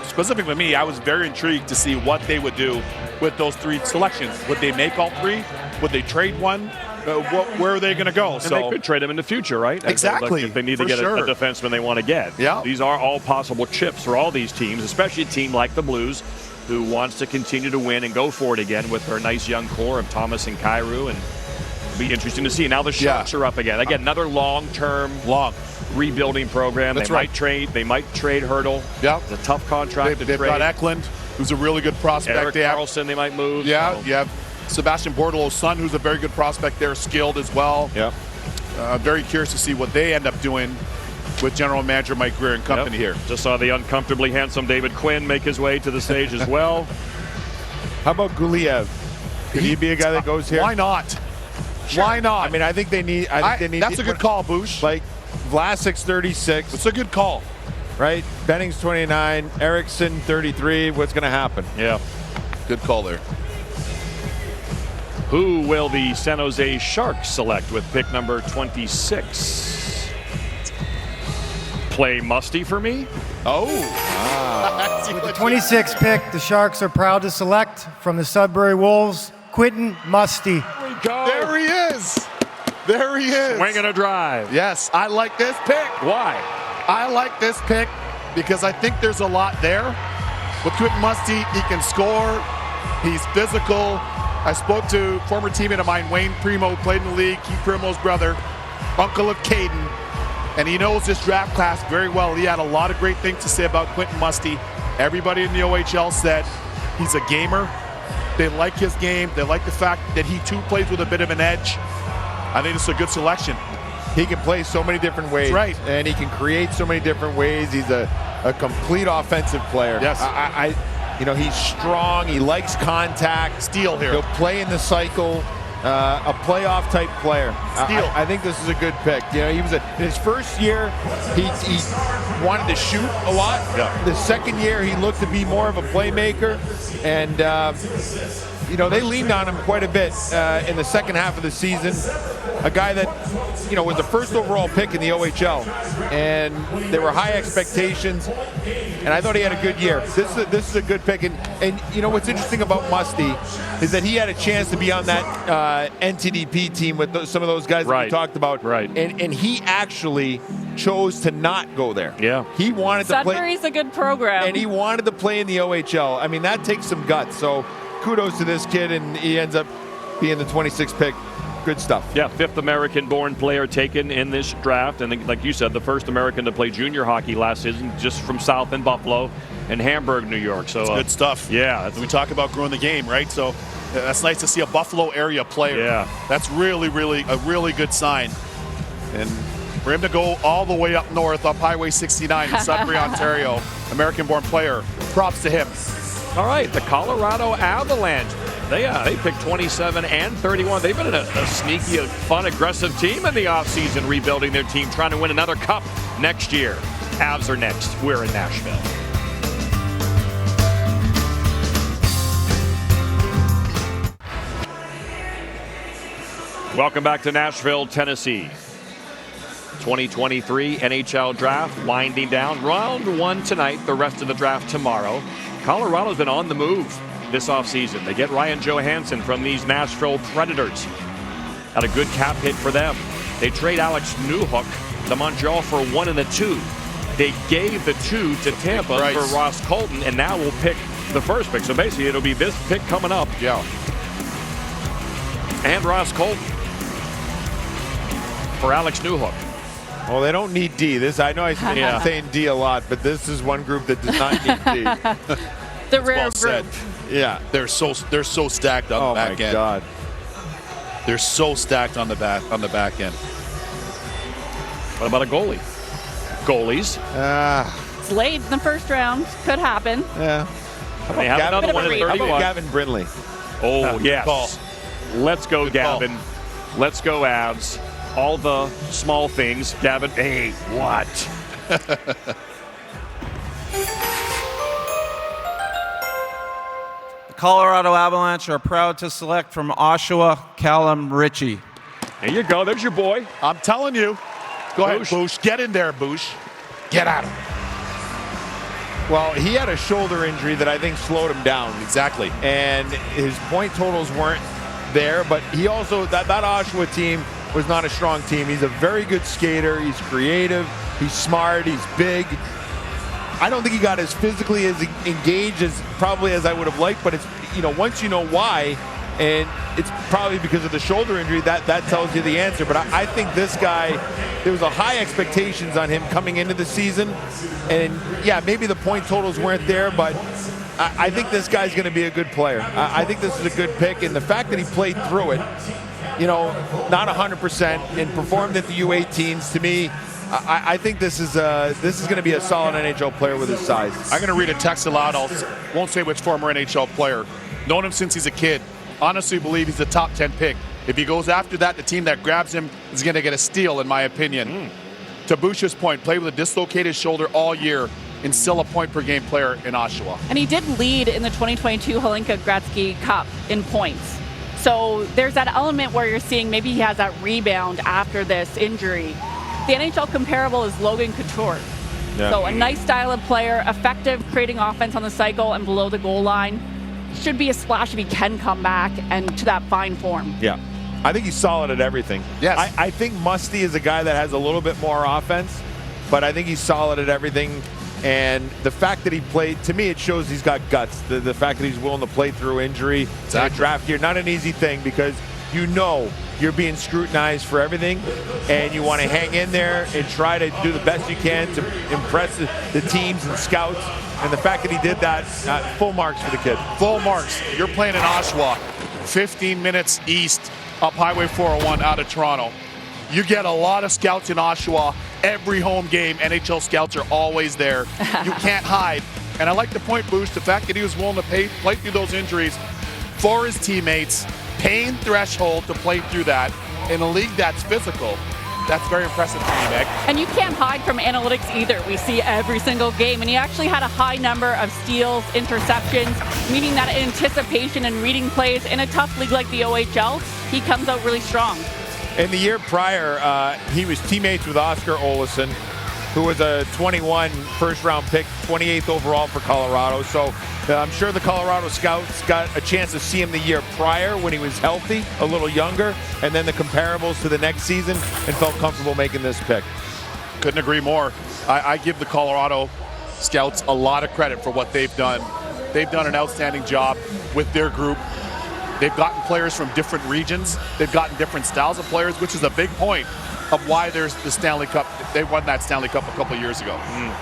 specifically me, I was very intrigued to see what they would do with those 3 selections. Would they make all 3? Would they trade one? Where are they going to go? And So they could trade him in the future, right? Exactly. If they need to For get sure. a defenseman they want to get. Yeah. These are all possible chips for all these teams, especially a team like the Blues, who wants to continue to win and go for it again with their nice young core of Thomas and Kyrou. And it'll be interesting to see. Now the Sharks are up again. Again, another long-term rebuilding program. That's They might trade Hurdle. Yeah. It's a tough contract to they've trade. got Eklund, who's a really good prospect. Eric They have- Carlson they might move. Yeah, so. you have Sebastian Bordelow's son, who's a very good prospect there, skilled as well. Yeah. Very curious to see what they end up doing with general manager Mike Greer and company here. Just saw the uncomfortably handsome David Quinn make his way to the stage as well. How about Guliev? Could he be a guy that goes here? Why not? Why not? I mean, I think they need. That's a good call, Boosh. Like Vlasic's 36. It's a good call, right? Benning's 29. Erickson 33. What's going to happen? Yeah. Good call there. Who will the San Jose Sharks select with pick number 26? Play Musty for me? Oh. With the 26th pick, the Sharks are proud to select from the Sudbury Wolves, Quentin Musty. There he is. There he is. Swinging a drive. Yes, I like this pick. Why? I like this pick because I think there's a lot there. With Quentin Musty, he can score. He's physical. I spoke to former teammate of mine, Wayne Primo, played in the league, Keith Primo's brother, uncle of Caden, and he knows this draft class very well. He had a lot of great things to say about Quentin Musty. Everybody in the OHL said he's a gamer. They like his game. They like the fact that he too plays with a bit of an edge. I think it's a good selection. He can play so many different ways. That's right. And he can create so many different ways. He's a complete offensive player. Yes. He's strong. He likes contact. Steal here. He'll play in the cycle. A playoff type player. Steal. I think this is a good pick. He was in his first year, he wanted to shoot a lot. Yeah. The second year, he looked to be more of a playmaker, and they leaned on him quite a bit in the second half of the season. A guy that was the first overall pick in the OHL, and there were high expectations. And I thought he had a good year. This is a good pick. And what's interesting about Musty is that he had a chance to be on that NTDP team with some of those guys that we talked about. Right. And he actually chose to not go there. Yeah. He wanted to play. Sudbury's a good program. And he wanted to play in the OHL. I mean, that takes some guts. So kudos to this kid, and he ends up being the 26th pick. Good stuff. Yeah, 5th American-born player taken in this draft. And like you said, the first American to play junior hockey last season, just from South in Buffalo and Hamburg, New York. So That's good stuff. Yeah. We talk about growing the game, right? So that's nice to see a Buffalo area player. Yeah. That's really, really a really good sign. And For him to go all the way up north, up Highway 69 in Sudbury, Ontario, American-born player, props to him. All right, the Colorado Avalanche. They picked 27 and 31. They've been a sneaky, fun, aggressive team in the offseason, rebuilding their team, trying to win another cup next year. Avs are next. We're in Nashville. Welcome back to Nashville, Tennessee. 2023 NHL Draft winding down. Round 1 tonight, the rest of the draft tomorrow. Colorado's been on the move this offseason. They get Ryan Johansson from these Nashville Predators. Had a good cap hit for them. They trade Alex Newhook, the Montreal, for 1 and a 2. They gave the 2 to Tampa for Ross Colton, and now we'll pick the first pick. So basically, it'll be this pick coming up. Yeah. And Ross Colton for Alex Newhook. Well, they don't need D. I know I'm saying D a lot, but this is one group that does not need D. The rare well group. said. Yeah, they're so stacked on the back end. Oh my God, they're so stacked on the back end. What about a goalie? Goalies. It's late in the first round. Could happen. Yeah. They have another one at 31. Gavin Brindley. Oh, yes. Call. Let's go, Good Gavin. call. Let's go, Avs. All the small things. Gavin, hey, what? The Colorado Avalanche are proud to select from Oshawa, Callum Ritchie. There you go. There's your boy. I'm telling you. Go ahead, Boosh. Get in there, Boosh. Get at him. Well, he had a shoulder injury that I think slowed him down. Exactly. And his point totals weren't there, but he also, that Oshawa team was not a strong team. He's a very good skater. He's creative. He's smart. He's big. I don't think he got as physically as engaged as probably as I would have liked, but it's, once you know why, and it's probably because of the shoulder injury, that tells you the answer. But I think this guy, there was a high expectations on him coming into the season. And yeah, maybe the point totals weren't there, but I think this guy's going to be a good player. I think this is a good pick. And the fact that he played through it, not 100% and performed at the U18s, to me, I think this is going to be a solid NHL player with his size. I'm going to read a text aloud. Won't say which former NHL player. Known him since he's a kid. Honestly believe he's a top 10 pick. If he goes after that, the team that grabs him is going to get a steal, in my opinion. To Bush's point, played with a dislocated shoulder all year and still a point-per-game player in Oshawa. And he did lead in the 2022 Hlinka Gretzky Cup in points. So there's that element where you're seeing maybe he has that rebound after this injury. The NHL comparable is Logan Couture. Yeah. So a nice style of player, effective creating offense on the cycle and below the goal line. Should be a splash if he can come back and to that fine form. Yeah. I think he's solid at everything. Yes. I think Musty is a guy that has a little bit more offense, but I think he's solid at everything. And the fact that he played, to me, it shows he's got guts. The fact that he's willing to play through injury, exactly. Draft year, not an easy thing because you're being scrutinized for everything, and you want to hang in there and try to do the best you can to impress the teams and scouts. And the fact that he did that, full marks for the kid. Full marks. You're playing in Oshawa, 15 minutes east, up Highway 401 out of Toronto. You get a lot of scouts in Oshawa. Every home game, NHL scouts are always there. You can't hide. And I like the point, Boost, the fact that he was willing to play through those injuries for his teammates, pain threshold to play through that in a league that's physical. That's very impressive to me, Meg. And you can't hide from analytics either. We see every single game. And he actually had a high number of steals, interceptions, meaning that anticipation and reading plays in a tough league like the OHL, he comes out really strong. In the year prior, he was teammates with Oscar Olesen, who was a 21 first-round pick, 28th overall for Colorado. So I'm sure the Colorado scouts got a chance to see him the year prior when he was healthy, a little younger, and then the comparables to the next season, and felt comfortable making this pick. Couldn't agree more. I give the Colorado scouts a lot of credit for what they've done. They've done an outstanding job with their group. They've gotten players from different regions. They've gotten different styles of players, which is a big point of why there's the Stanley Cup. They won that Stanley Cup a couple of years ago.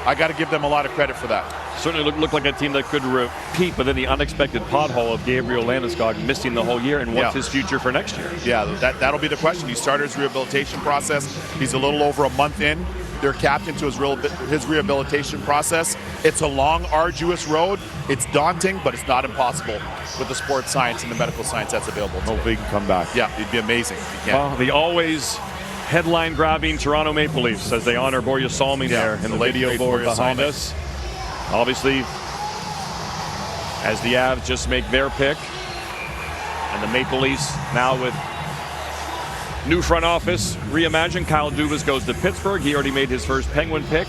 I got to give them a lot of credit for that. Certainly looked like a team that could repeat, but then the unexpected pothole of Gabriel Landeskog missing the whole year, and what's his future for next year? Yeah, that'll be the question. He started his rehabilitation process. He's a little over a month in. They're captain to his rehabilitation process. It's a long, arduous road. It's daunting, but it's not impossible with the sports science and the medical science that's available. Hopefully he can come back. Yeah, it'd be amazing if he can. Well, the always headline-grabbing Toronto Maple Leafs as they honor Borja Salming there in the video board behind us. Obviously, as the Avs just make their pick, and the Maple Leafs now with new front office reimagined. Kyle Dubas goes to Pittsburgh. He already made his first Penguin pick.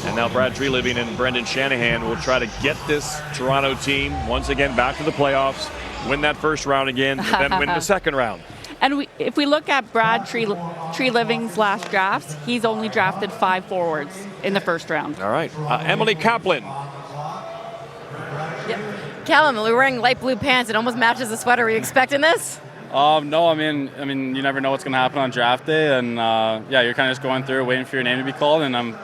And now Brad Treliving and Brendan Shanahan will try to get this Toronto team once again back to the playoffs, win that first round again, but then win the second round. And if we look at Brad Treliving's last drafts, he's only drafted 5 forwards in the first round. All right. Emily Kaplan. Callum, we're wearing light blue pants. It almost matches the sweater. Were you expecting this? No, I mean, you never know what's going to happen on draft day, and yeah, you're kind of just going through, waiting for your name to be called, and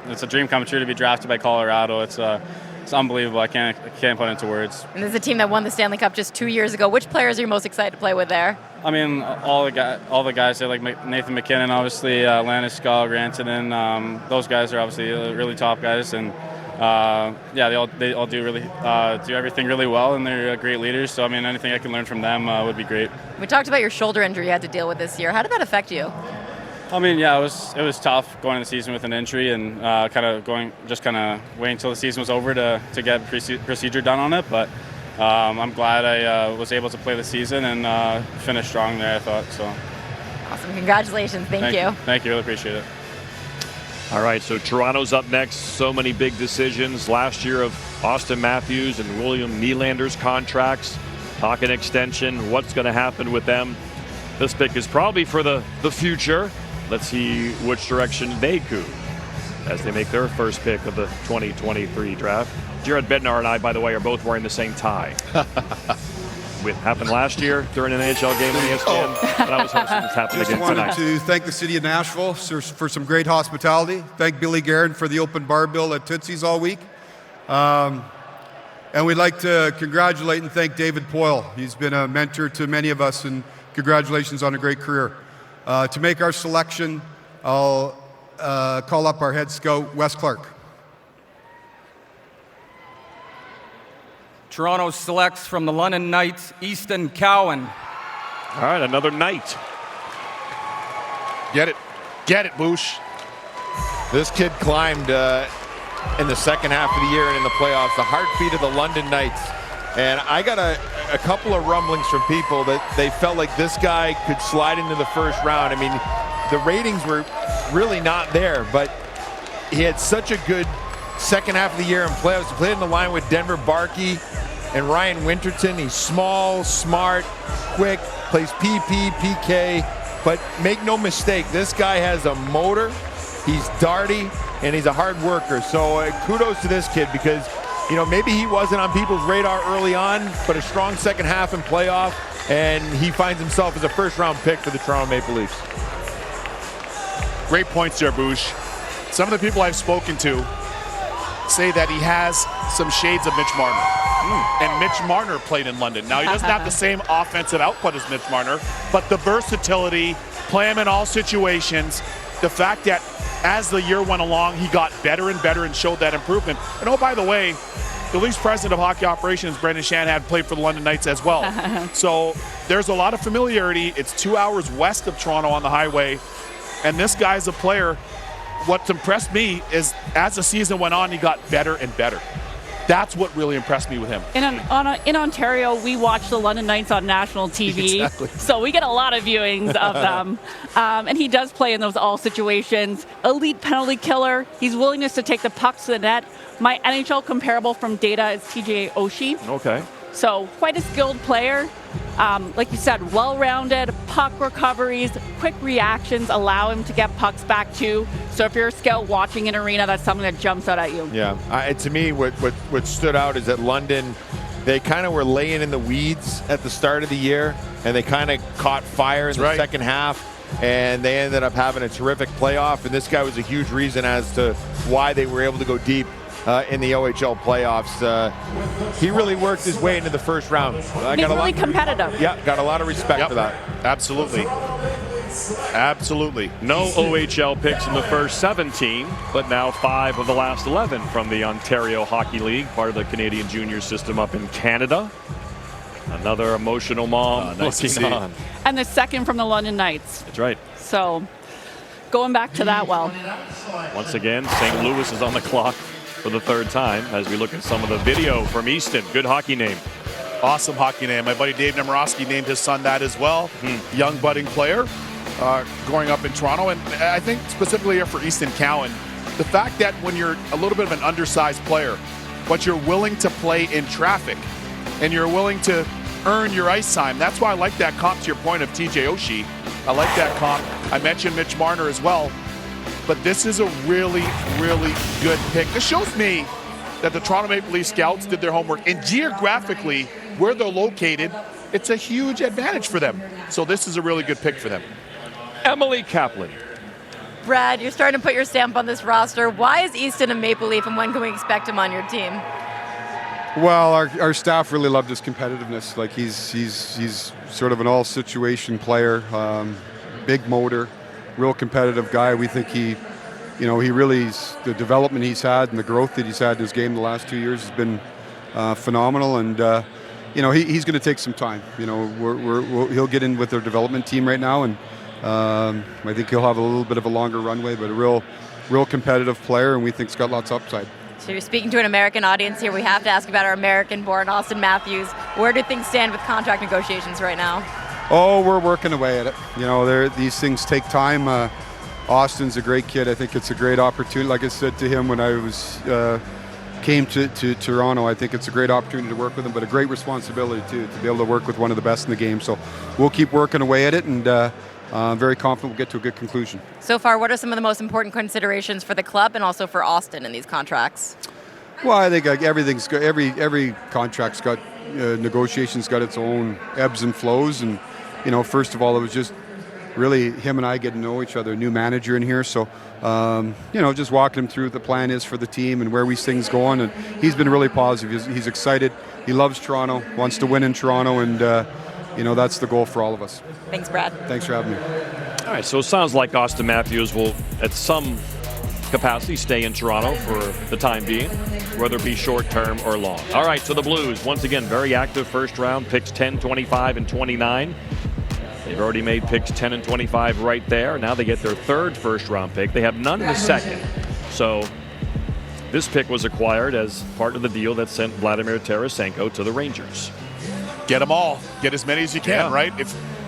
it's a dream come true to be drafted by Colorado. It's unbelievable. I can't put it into words. And this is a team that won the Stanley Cup just 2 years ago. Which players are you most excited to play with there? I mean, all the guys there, like Nathan McKinnon, obviously, Landeskog, Rantanen. Those guys are obviously really top guys, and yeah, they all do everything really well, and they're great leaders. So I mean, anything I can learn from them would be great. We talked about your shoulder injury you had to deal with this year. How did that affect you? I mean, yeah, it was tough going into the season with an injury, and kind of waiting until the season was over to get procedure done on it. But I'm glad I was able to play the season and finish strong there, I thought. So awesome! Congratulations! Thank you. Thank you. Really appreciate it. All right, so Toronto's up next. So many big decisions last year of Austin Matthews and William Nylander's contracts, talking extension. What's going to happen with them? This pick is probably for the future. Let's see which direction they go as they make their first pick of the 2023 draft. Jared Bednar and I, by the way, are both wearing the same tie. It happened last year during an NHL game on ESPN, and I was hoping this happened again tonight. Just wanted to thank the city of Nashville for some great hospitality. Thank Billy Guerin for the open bar bill at Tootsie's all week. And we'd like to congratulate and thank David Poile. He's been a mentor to many of us, and congratulations on a great career. To make our selection, I'll call up our head scout, Wes Clark. Toronto selects from the London Knights, Easton Cowan. All right, another Knight. Get it, Boosh. This kid climbed in the second half of the year and in the playoffs, the heartbeat of the London Knights. And I got a couple of rumblings from people that they felt like this guy could slide into the first round. I mean, the ratings were really not there, but he had such a good second half of the year in playoffs. He played in the line with Denver Barkey and Ryan Winterton. He's small, smart, quick, plays PP, PK, but make no mistake, this guy has a motor, he's darty, and he's a hard worker. So kudos to this kid because, you know, maybe he wasn't on people's radar early on, but a strong second half in playoff, and he finds himself as a first-round pick for the Toronto Maple Leafs. Great points there, Boosh. Some of the people I've spoken to say that he has some shades of Mitch Marner. And Mitch Marner played in London. Now, he doesn't have the same offensive output as Mitch Marner, but the versatility, play him in all situations, the fact that as the year went along, he got better and better and showed that improvement. And oh, by the way, the Leafs president of hockey operations, Brendan Shanahan, played for the London Knights as well. So there's a lot of familiarity. It's 2 hours west of Toronto on the highway. And this guy's a player. What's impressed me is as the season went on, he got better and better. That's what really impressed me with him. In Ontario, we watch the London Knights on national TV, Exactly. So we get a lot of viewings of them. And he does play in those all situations. Elite penalty killer. His willingness to take the pucks to the net. My NHL comparable from data is TJ Oshie. Okay. So quite a skilled player. Like you said, well-rounded, puck recoveries, quick reactions allow him to get pucks back too. So if you're a scout watching an arena, that's something that jumps out at you. Yeah, to me, what stood out is that London they kind of were laying in the weeds at the start of the year, and they kind of caught fire in the second half, and they ended up having a terrific playoff, and this guy was a huge reason as to why they were able to go deep in the OHL playoffs. He really worked his way into the first round. He's really competitive. Yeah, got a lot of respect for that. Absolutely. Absolutely. No OHL picks in the first 17, but now 5 of the last 11 from the Ontario Hockey League, part of the Canadian junior system up in Canada. Another emotional mom looking on. And the second from the London Knights. That's right. So going back to that well. Once again, St. Louis is on the clock for the third time as we look at some of the video from Easton. Good hockey name. Awesome hockey name. My buddy Dave Nemorowski named his son that as well. Young budding player growing up in Toronto. And I think specifically here for Easton Cowan, the fact that when you're a little bit of an undersized player, but you're willing to play in traffic and you're willing to earn your ice time. That's why I like that comp to your point of TJ Oshie. I like that comp. I mentioned Mitch Marner as well. But this is a really, really good pick. This shows me that the Toronto Maple Leaf scouts did their homework. And geographically, where they're located, it's a huge advantage for them. So this is a really good pick for them. Emily Kaplan. Brad, you're starting to put your stamp on this roster. Why is Easton a Maple Leaf, and when can we expect him on your team? Well, our staff really loved his competitiveness. Like he's sort of an all-situation player, big motor, real competitive guy. We think he really, the development he's had and the growth that he's had in his game the last 2 years has been phenomenal. And he's going to take some time. He'll get in with their development team right now, and I think he'll have a little bit of a longer runway, but a real competitive player, and we think he's got lots of upside. So you're speaking to an American audience here. We have to ask about our American-born Austin Matthews. Where do things stand with contract negotiations right now? Oh, we're working away at it. These things take time. Austin's a great kid. I think it's a great opportunity. Like I said to him when I came to Toronto, I think it's a great opportunity to work with him, but a great responsibility too, to be able to work with one of the best in the game. So we'll keep working away at it, and I'm very confident we'll get to a good conclusion. So far, what are some of the most important considerations for the club and also for Austin in these contracts? Well, I think everything's got, every contract's got negotiations got its own ebbs and flows, and first of all, it was just really him and I getting to know each other, a new manager in here, so just walking him through what the plan is for the team and where we see things going, and he's been really positive. He's excited. He loves Toronto, wants to win in Toronto, and that's the goal for all of us. Thanks, Brad. Thanks for having me. All right, so it sounds like Austin Matthews will, at some capacity, stay in Toronto for the time being, whether it be short-term or long. All right, so the Blues, once again, very active first round, picks 10, 25, and 29. They've already made picks 10 and 25 right there. Now they get their third first-round pick. They have none in the second. So this pick was acquired as part of the deal that sent Vladimir Tarasenko to the Rangers. Get them all. Get as many as you can, right?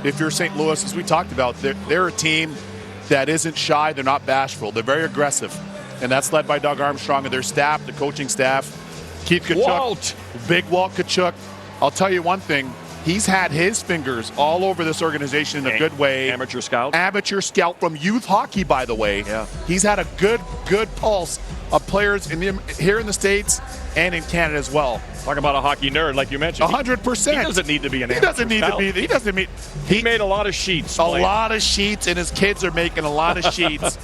If you're St. Louis, as we talked about, they're a team that isn't shy. They're not bashful. They're very aggressive. And that's led by Doug Armstrong and their staff, the coaching staff. Keith Tkachuk, big Walt Tkachuk. I'll tell you one thing. He's had his fingers all over this organization in a good way. Amateur scout. Amateur scout from youth hockey, by the way. Yeah. He's had a good pulse of players here in the States and in Canada as well. Talk about a hockey nerd, like you mentioned. 100%. He doesn't need to be an amateur scout. He made a lot of sheets. A lot of sheets, and his kids are making a lot of sheets.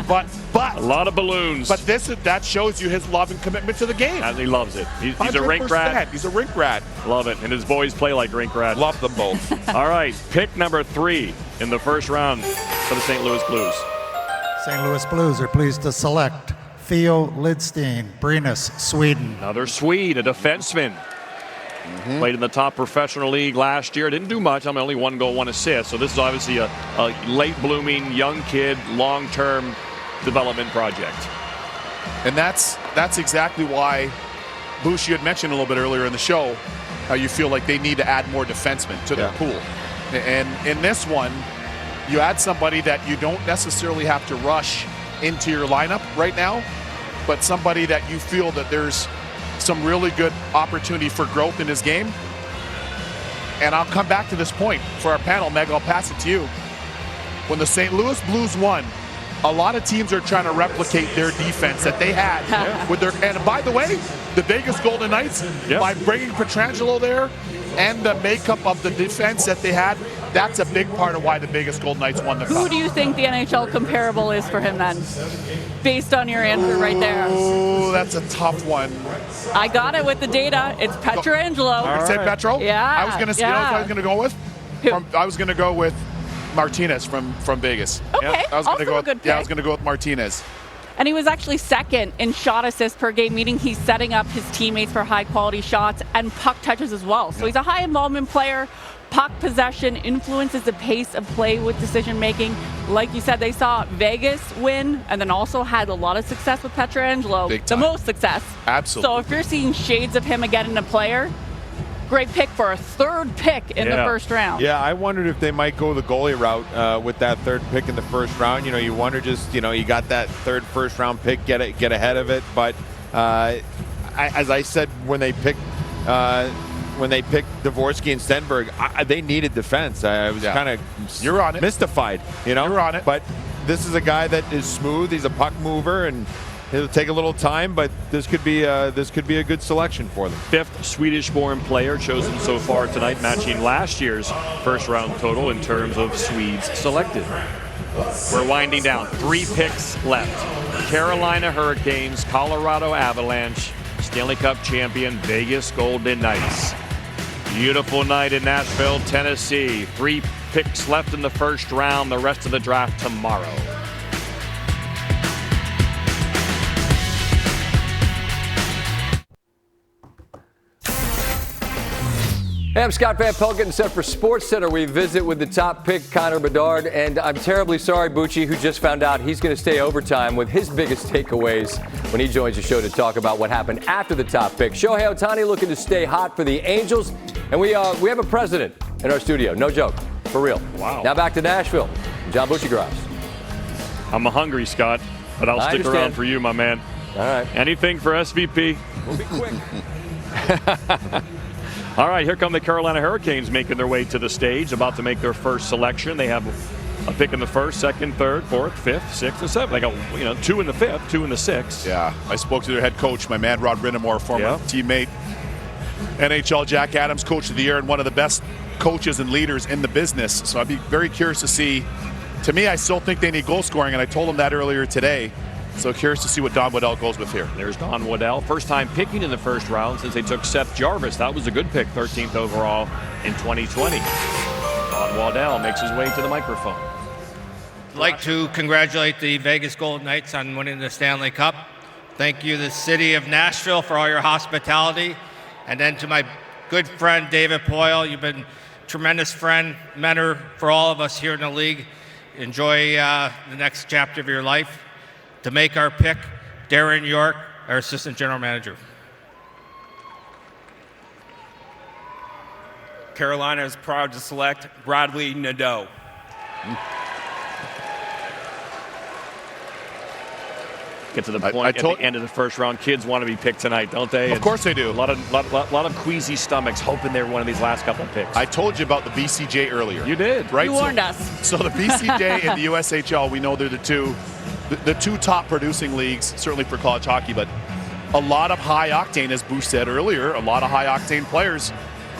but a lot of balloons. But that shows you his love and commitment to the game. And he loves it. He's a rink rat. He's a rink rat. Love it. And his boys play like rink rats. Love them both. All right, pick number 3 in the first round for the St. Louis Blues. St. Louis Blues are pleased to select Theo Lidstein, Brynäs, Sweden. Another Swede, a defenseman. Played in the top professional league last year. Didn't do much. Only 1 goal, 1 assist. So this is obviously a late-blooming, young kid, long-term development project. And that's exactly why, Bush, you had mentioned a little bit earlier in the show how you feel like they need to add more defensemen to their pool. And in this one, you add somebody that you don't necessarily have to rush into your lineup right now, but somebody that you feel that there's some really good opportunity for growth in his game. And I'll come back to this point for our panel. Meg, I'll pass it to you. When the St. Louis Blues won a lot of teams are trying to replicate their defense that they had with their. And by the way, the Vegas Golden Knights, by bringing Pietrangelo there and the makeup of the defense that they had, that's a big part of why the Vegas Golden Knights won the cup. Who do you think the NHL comparable is for him then? Based on your answer right there. Oh, that's a tough one. I got it with the data. It's Pietrangelo. You're gonna say Petro? Yeah. I was gonna say, you know what I was gonna go with? I was gonna go with Martinez from Vegas. Okay. I was also gonna go a good with, pick. I was gonna go with Martinez. And he was actually second in shot assists per game, meaning he's setting up his teammates for high quality shots and puck touches as well. So he's a high involvement player. Puck possession influences the pace of play with decision making. Like you said, they saw Vegas win and then also had a lot of success with Pietrangelo. The most success. Absolutely. So if you're seeing shades of him again in a player, great pick for a third pick in the first round. Yeah, I wondered if they might go the goalie route with that third pick in the first round. You know, you wonder just, you know, you got that third first round pick, get ahead of it. But as I said, when they picked Dvorsky and Stenberg, they needed defense. I was kind of mystified, you know. You're on it. But this is a guy that is smooth. He's a puck mover, and it'll take a little time, but this could be a good selection for them. Fifth Swedish-born player chosen so far tonight, matching last year's first-round total in terms of Swedes selected. We're winding down. 3 picks left. Carolina Hurricanes, Colorado Avalanche, Stanley Cup champion Vegas Golden Knights. Beautiful night in Nashville, Tennessee. 3 picks left in the first round. The rest of the draft tomorrow. Hey, I'm Scott Van Pelt, getting set for SportsCenter. We visit with the top pick, Connor Bedard, and I'm terribly sorry, Bucci, who just found out he's going to stay overtime with his biggest takeaways when he joins the show to talk about what happened after the top pick. Shohei Ohtani looking to stay hot for the Angels, and we have a president in our studio. No joke, for real. Wow. Now back to Nashville. John Bucci-Gross. I'm hungry, Scott, but I'll stick around for you, my man. All right. Anything for SVP? We'll be quick. All right, here come the Carolina Hurricanes making their way to the stage, about to make their first selection. They have a pick in the first, second, third, fourth, fifth, sixth, and seventh. They got 2 in the fifth, 2 in the sixth. Yeah, I spoke to their head coach, my man Rod Brindamore, former teammate, NHL Jack Adams Coach of the Year, and one of the best coaches and leaders in the business. So I'd be very curious to see. To me, I still think they need goal scoring, and I told him that earlier today. So curious to see what Don Waddell goes with here. There's Don Waddell. First time picking in the first round since they took Seth Jarvis. That was a good pick, 13th overall in 2020. Don Waddell makes his way to the microphone. I'd like to congratulate the Vegas Golden Knights on winning the Stanley Cup. Thank you, the city of Nashville, for all your hospitality. And then to my good friend, David Poile, you've been a tremendous friend, mentor for all of us here in the league. Enjoy the next chapter of your life. To make our pick, Darren York, our assistant general manager. Carolina is proud to select Bradley Nadeau. Get to the point at the end of the first round. Kids want to be picked tonight, don't they? Of course they do. A lot of queasy stomachs hoping they're one of these last couple of picks. I told you about the BCJ earlier. You did. Right? You warned us. So the BCJ and the USHL, we know they're the two top producing leagues, certainly for college hockey, but a lot of high octane, as Boosh said earlier, a lot of high octane players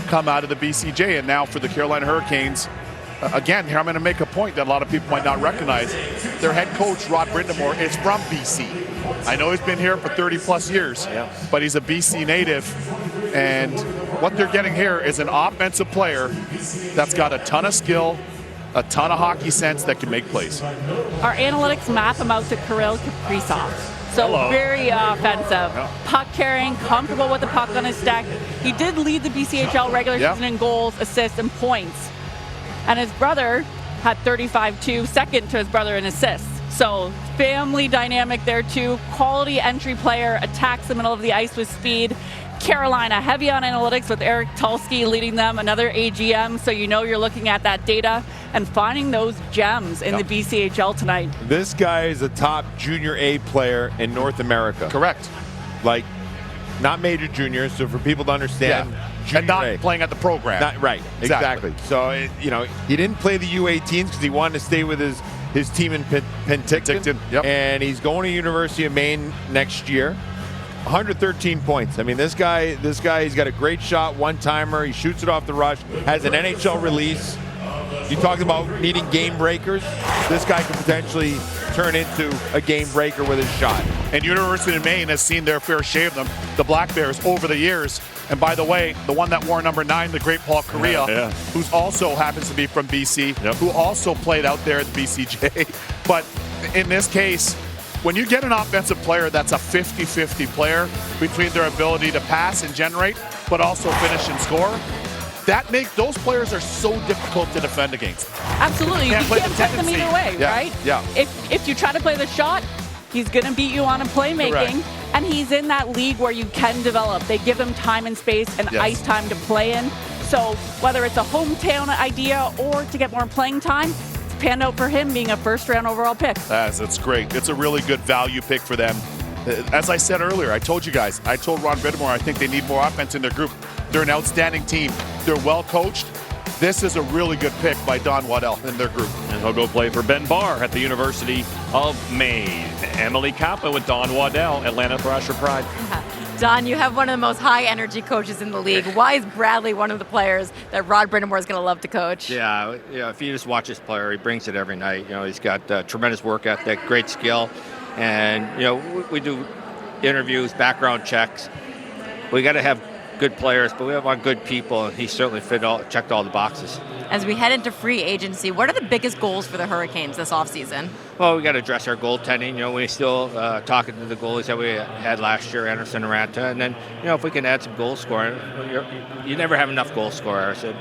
come out of the BCJ. And now for the Carolina Hurricanes, again, here I'm going to make a point that a lot of people might not recognize. Their head coach, Rod Brindamore, is from BC. I know he's been here for 30 plus years, but he's a BC native. And what they're getting here is an offensive player that's got a ton of skill, a ton of hockey sense that can make plays. Our analytics map him out to Kirill Kaprizov. So very offensive. Puck carrying, comfortable with the puck on his stick. He did lead the BCHL regular season in goals, assists, and points. And his brother had 35-2, second to his brother in assists. So family dynamic there too. Quality entry player, attacks the middle of the ice with speed. Carolina, heavy on analytics with Eric Tulsky leading them, another AGM, so you know you're looking at that data and finding those gems in the BCHL tonight. This guy is a top junior A player in North America. Correct. Like, not major junior, so for people to understand, and not playing at the program. Right, exactly. So, he didn't play the U18s because he wanted to stay with his his team in Penticton. And he's going to University of Maine next year. 113 points. I mean, this guy, he's got a great shot, one-timer. He shoots it off the rush, has an NHL release. You talked about needing game breakers. This guy could potentially turn into a game breaker with his shot. And University of Maine has seen their fair share of them, the Black Bears, over the years. And by the way, the one that wore number 9, the great Paul Correa, who's also happens to be from BC, who also played out there at the BCJ. But in this case, when you get an offensive player that's a 50-50 player between their ability to pass and generate, but also finish and score, those players are so difficult to defend against. Absolutely. You can't play them either way, right? Yeah. If you try to play the shot, he's going to beat you on a playmaking. Correct. And he's in that league where you can develop. They give him time and space and ice time to play in. So whether it's a hometown idea or to get more playing time, it's panned out for him being a first-round overall pick. That's great. It's a really good value pick for them. As I said earlier, I told Ron Whittemore, I think they need more offense in their group. They're an outstanding team. They're well coached. This is a really good pick by Don Waddell in their group. And he'll go play for Ben Barr at the University of Maine. Emily Kaplan with Don Waddell, Atlanta Thrasher Pride. Don, you have one of the most high-energy coaches in the league. Why is Bradley one of the players that Rod Brindamore is going to love to coach? Yeah, if you just watch this player, he brings it every night. He's got tremendous work ethic, great skill. And, we do interviews, background checks. We got to have good players, but we have on good people, and he certainly checked all the boxes. As we head into free agency, what are the biggest goals for the Hurricanes this offseason? Well, we got to address our goaltending. We're still talking to the goalies that we had last year, Anderson and Ranta, and then, if we can add some goal scoring, you never have enough goal scorers. And,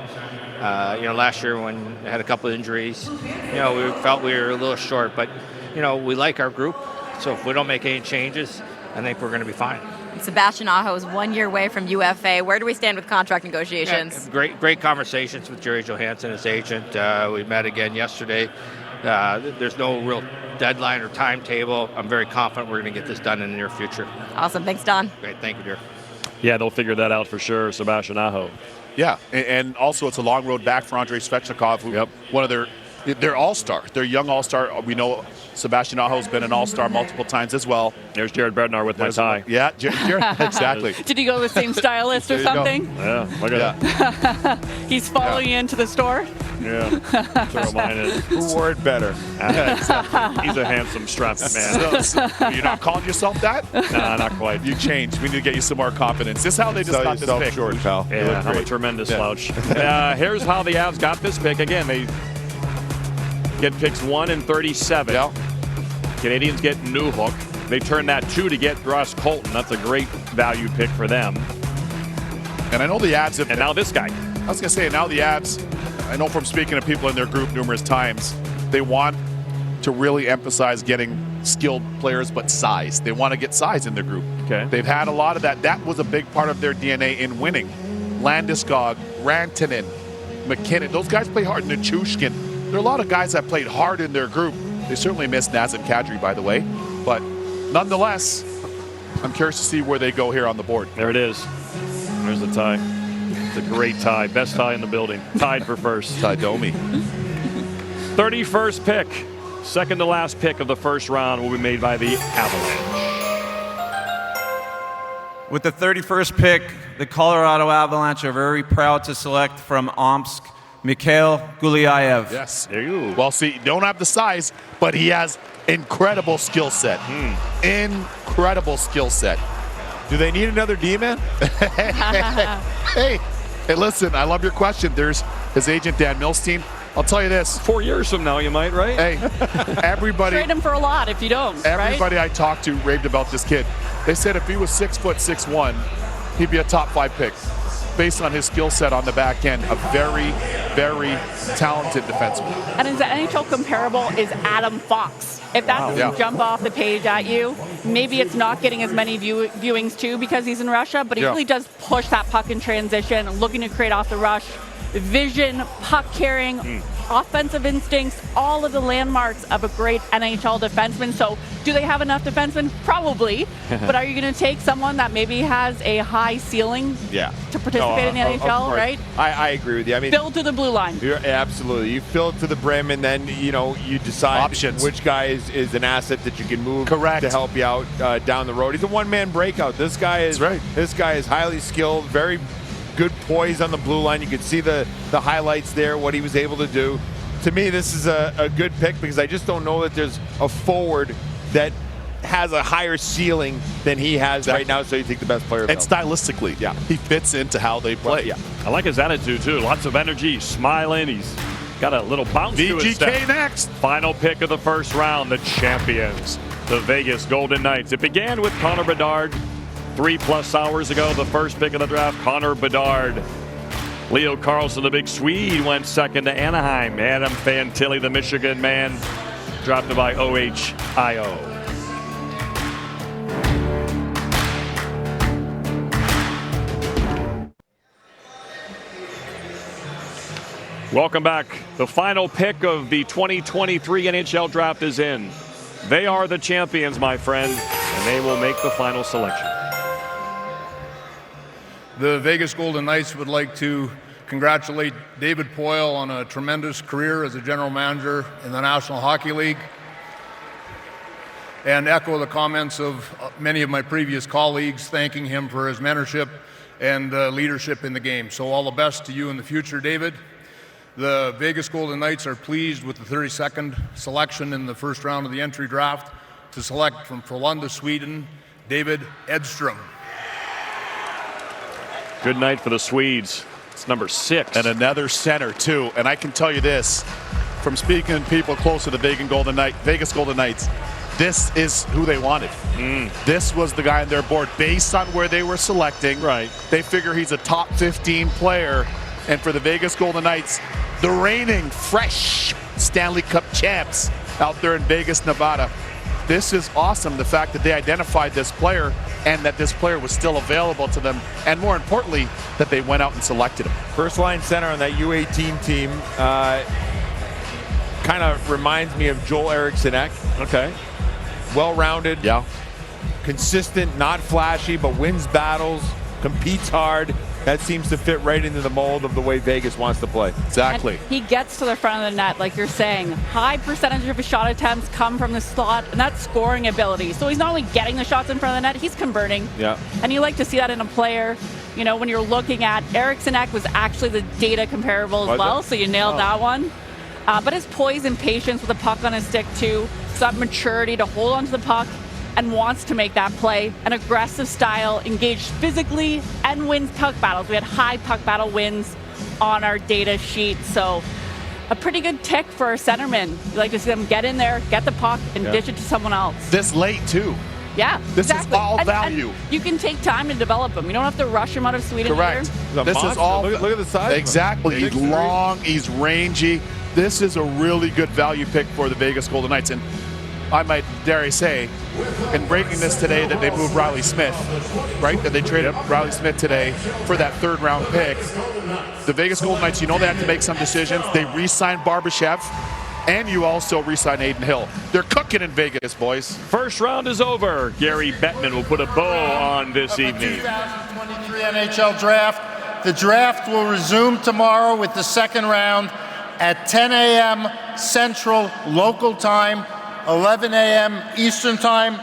last year when we had a couple of injuries, we felt we were a little short, but, we like our group, so if we don't make any changes, I think we're going to be fine. Sebastian Aho is 1 year away from UFA. Where do we stand with contract negotiations? Yeah, great conversations with Jerry Johansson, his agent. We met again yesterday. There's no real deadline or timetable. I'm very confident we're going to get this done in the near future. Awesome. Thanks, Don. Great. Thank you, dear. Yeah, they'll figure that out for sure, Sebastian Aho. Yeah, and also it's a long road back for Andrei Svechnikov, who one of their all-star, their young all-star. We know Sebastian Aho's been an all-star multiple times as well. There's Jared Bednar with my tie. Yeah, Jared, exactly. Did he go to the same stylist or something? Yeah, look at that. He's following you into the store? Yeah. Throw mine in. Who wore it better? Exactly. He's a handsome, strapped man. So, you're not calling yourself that? Nah, not quite. You changed. We need to get you some more confidence. This is how they just got this pick. Short, pal. Yeah, I'm a tremendous slouch. Here's how the Avs got this pick. Again, they get picks 1 and 37. Yeah. Canadians get Newhook. They turn that 2 to get Ross Colton. That's a great value pick for them. And I know the Avs have... And now this guy. I was going to say, now the Avs, I know from speaking to people in their group numerous times, they want to really emphasize getting skilled players, but size. They want to get size in their group. Okay. They've had a lot of that. That was a big part of their DNA in winning. Landeskog, Rantanen, McKinnon, those guys play hard. Nichushkin. There are a lot of guys that played hard in their group. They certainly missed Nazem Kadri, by the way. But nonetheless, I'm curious to see where they go here on the board. There it is. There's the tie. It's a great tie. Best tie in the building. Tied for first. Tie Domi. 31st pick. Second to last pick of the first round will be made by the Avalanche. With the 31st pick, the Colorado Avalanche are very proud to select from Omsk, Mikhail Gulyayev. Yes. There you go. Well, see, don't have the size, but he has incredible skill set. Incredible skill set. Do they need another D-man? Hey, listen, I love your question. There's his agent, Dan Milstein. I'll tell you this. 4 years from now, you might, right? Hey, everybody. Trade him for a lot if you don't. Everybody I talked to raved about this kid. They said if he was 6'6", he'd be a top 5 pick. Based on his skill set on the back end, a very, very talented defenseman. And his NHL comparable is Adam Fox. If that doesn't jump off the page at you, maybe it's not getting as many viewings too because he's in Russia, but he really does push that puck in transition, looking to create off the rush. vision, puck carrying, offensive instincts, all of the landmarks of a great NHL defenseman. So do they have enough defensemen? Probably. But are you going to take someone that maybe has a high ceiling to participate in the NHL, right? I agree with you. I mean, fill to the blue line. Absolutely. You fill it to the brim, and then, you decide which guy is an asset that you can move to help you out down the road. He's a one-man breakout. This guy is highly skilled, very good poise on the blue line. You can see the highlights there, what he was able to do. To me, this is a good pick because I just don't know that there's a forward that has a higher ceiling than he has right now, so you take the best player. And stylistically, he fits into how they play. I like his attitude, too. Lots of energy. He's smiling. He's got a little bounce to his step. VGK next. Final pick of the first round, the champions, the Vegas Golden Knights. It began with Connor Bedard 3+ hours ago, the first pick of the draft, Connor Bedard. Leo Carlsson, the big Swede, went second to Anaheim. Adam Fantilli, the Michigan man, drafted by OHIO. Welcome back. The final pick of the 2023 NHL Draft is in. They are the champions, my friend, and they will make the final selection. The Vegas Golden Knights would like to congratulate David Poile on a tremendous career as a general manager in the National Hockey League and echo the comments of many of my previous colleagues, thanking him for his mentorship and leadership in the game. So all the best to you in the future, David. The Vegas Golden Knights are pleased with the 32nd selection in the first round of the entry draft to select from Frölunda, Sweden, David Edstrom. Good night for the Swedes. It's number 6. And another center, too. And I can tell you this, from speaking to people close to the Vegas Golden Knights, this is who they wanted. This was the guy on their board based on where they were selecting. Right. They figure he's a top 15 player. And for the Vegas Golden Knights, the reigning fresh Stanley Cup champs out there in Vegas, Nevada. This is awesome, the fact that they identified this player and that this player was still available to them, and more importantly, that they went out and selected him. First line center on that U18 team kind of reminds me of Joel Eriksson-Ek. Okay. Well-rounded, consistent, not flashy, but wins battles, competes hard. That seems to fit right into the mold of the way Vegas wants to play. Exactly. And he gets to the front of the net, like you're saying. High percentage of his shot attempts come from the slot, and that's scoring ability. So he's not only getting the shots in front of the net, he's converting. Yeah. And you like to see that in a player. You know, when you're looking at Eriksson-Ek was actually the data comparable as well, so you nailed that one. But his poise and patience with the puck on his stick, too. So that maturity to hold onto the puck and wants to make that play. An aggressive style, engaged physically, and wins puck battles. We had high puck battle wins on our data sheet, so a pretty good tick for a centerman. You like to see them get in there, get the puck, and dish it to someone else. This late, too. Yeah, This exactly. is all And value. you can take time to develop them. You don't have to rush them out of Sweden Correct. either. This is all. Look at the size. Exactly. He's long. He's rangy. This is a really good value pick for the Vegas Golden Knights. And I might dare I say, in breaking this today, that they moved Riley Smith, right? That they traded Riley Smith today for that third-round pick. The Vegas Golden Knights, you know they have to make some decisions. They re-signed Barbashev, and you also re-signed Aiden Hill. They're cooking in Vegas, boys. First round is over. Gary Bettman will put a bow on this evening. 2023 NHL Draft. The draft will resume tomorrow with the second round at 10 a.m. Central Local Time, 11 a.m. Eastern Time,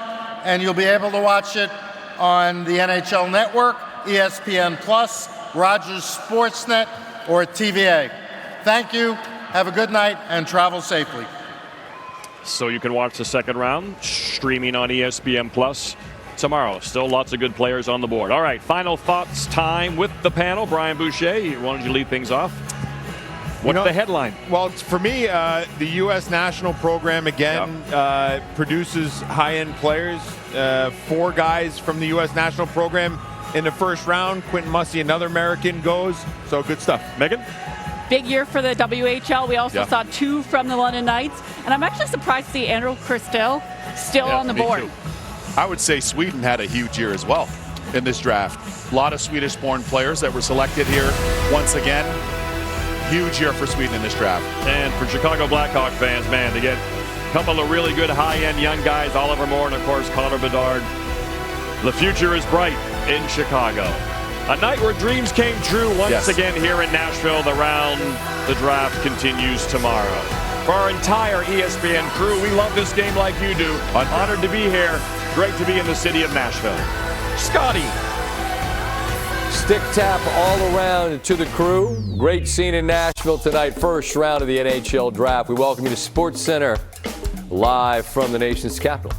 and you'll be able to watch it on the NHL Network, ESPN+, Rogers Sportsnet, or TVA. Thank you, have a good night, and travel safely. So you can watch the second round streaming on ESPN+ tomorrow. Still lots of good players on the board. All right, final thoughts time with the panel. Brian Boucher, why don't you lead things off? What's the headline? Well, for me, the U.S. national program, again, produces high-end players. 4 guys from the U.S. national program in the first round. Quentin Mussey, another American, goes. So good stuff. Megan? Big year for the WHL. We also saw 2 from the London Knights. And I'm actually surprised to see Andrew Christel still on the board. Too. I would say Sweden had a huge year as well in this draft. A lot of Swedish-born players that were selected here once again. Huge year for Sweden in this draft. And for Chicago Blackhawk fans, man, to get a couple of really good high-end young guys, Oliver Moore and, of course, Connor Bedard. The future is bright in Chicago. A night where dreams came true once again here in Nashville. The round, the draft continues tomorrow. For our entire ESPN crew, we love this game like you do. Honored to be here. Great to be in the city of Nashville. Scotty. Stick tap all around to the crew. Great scene in Nashville tonight. First round of the NHL Draft. We welcome you to SportsCenter live from the nation's capital.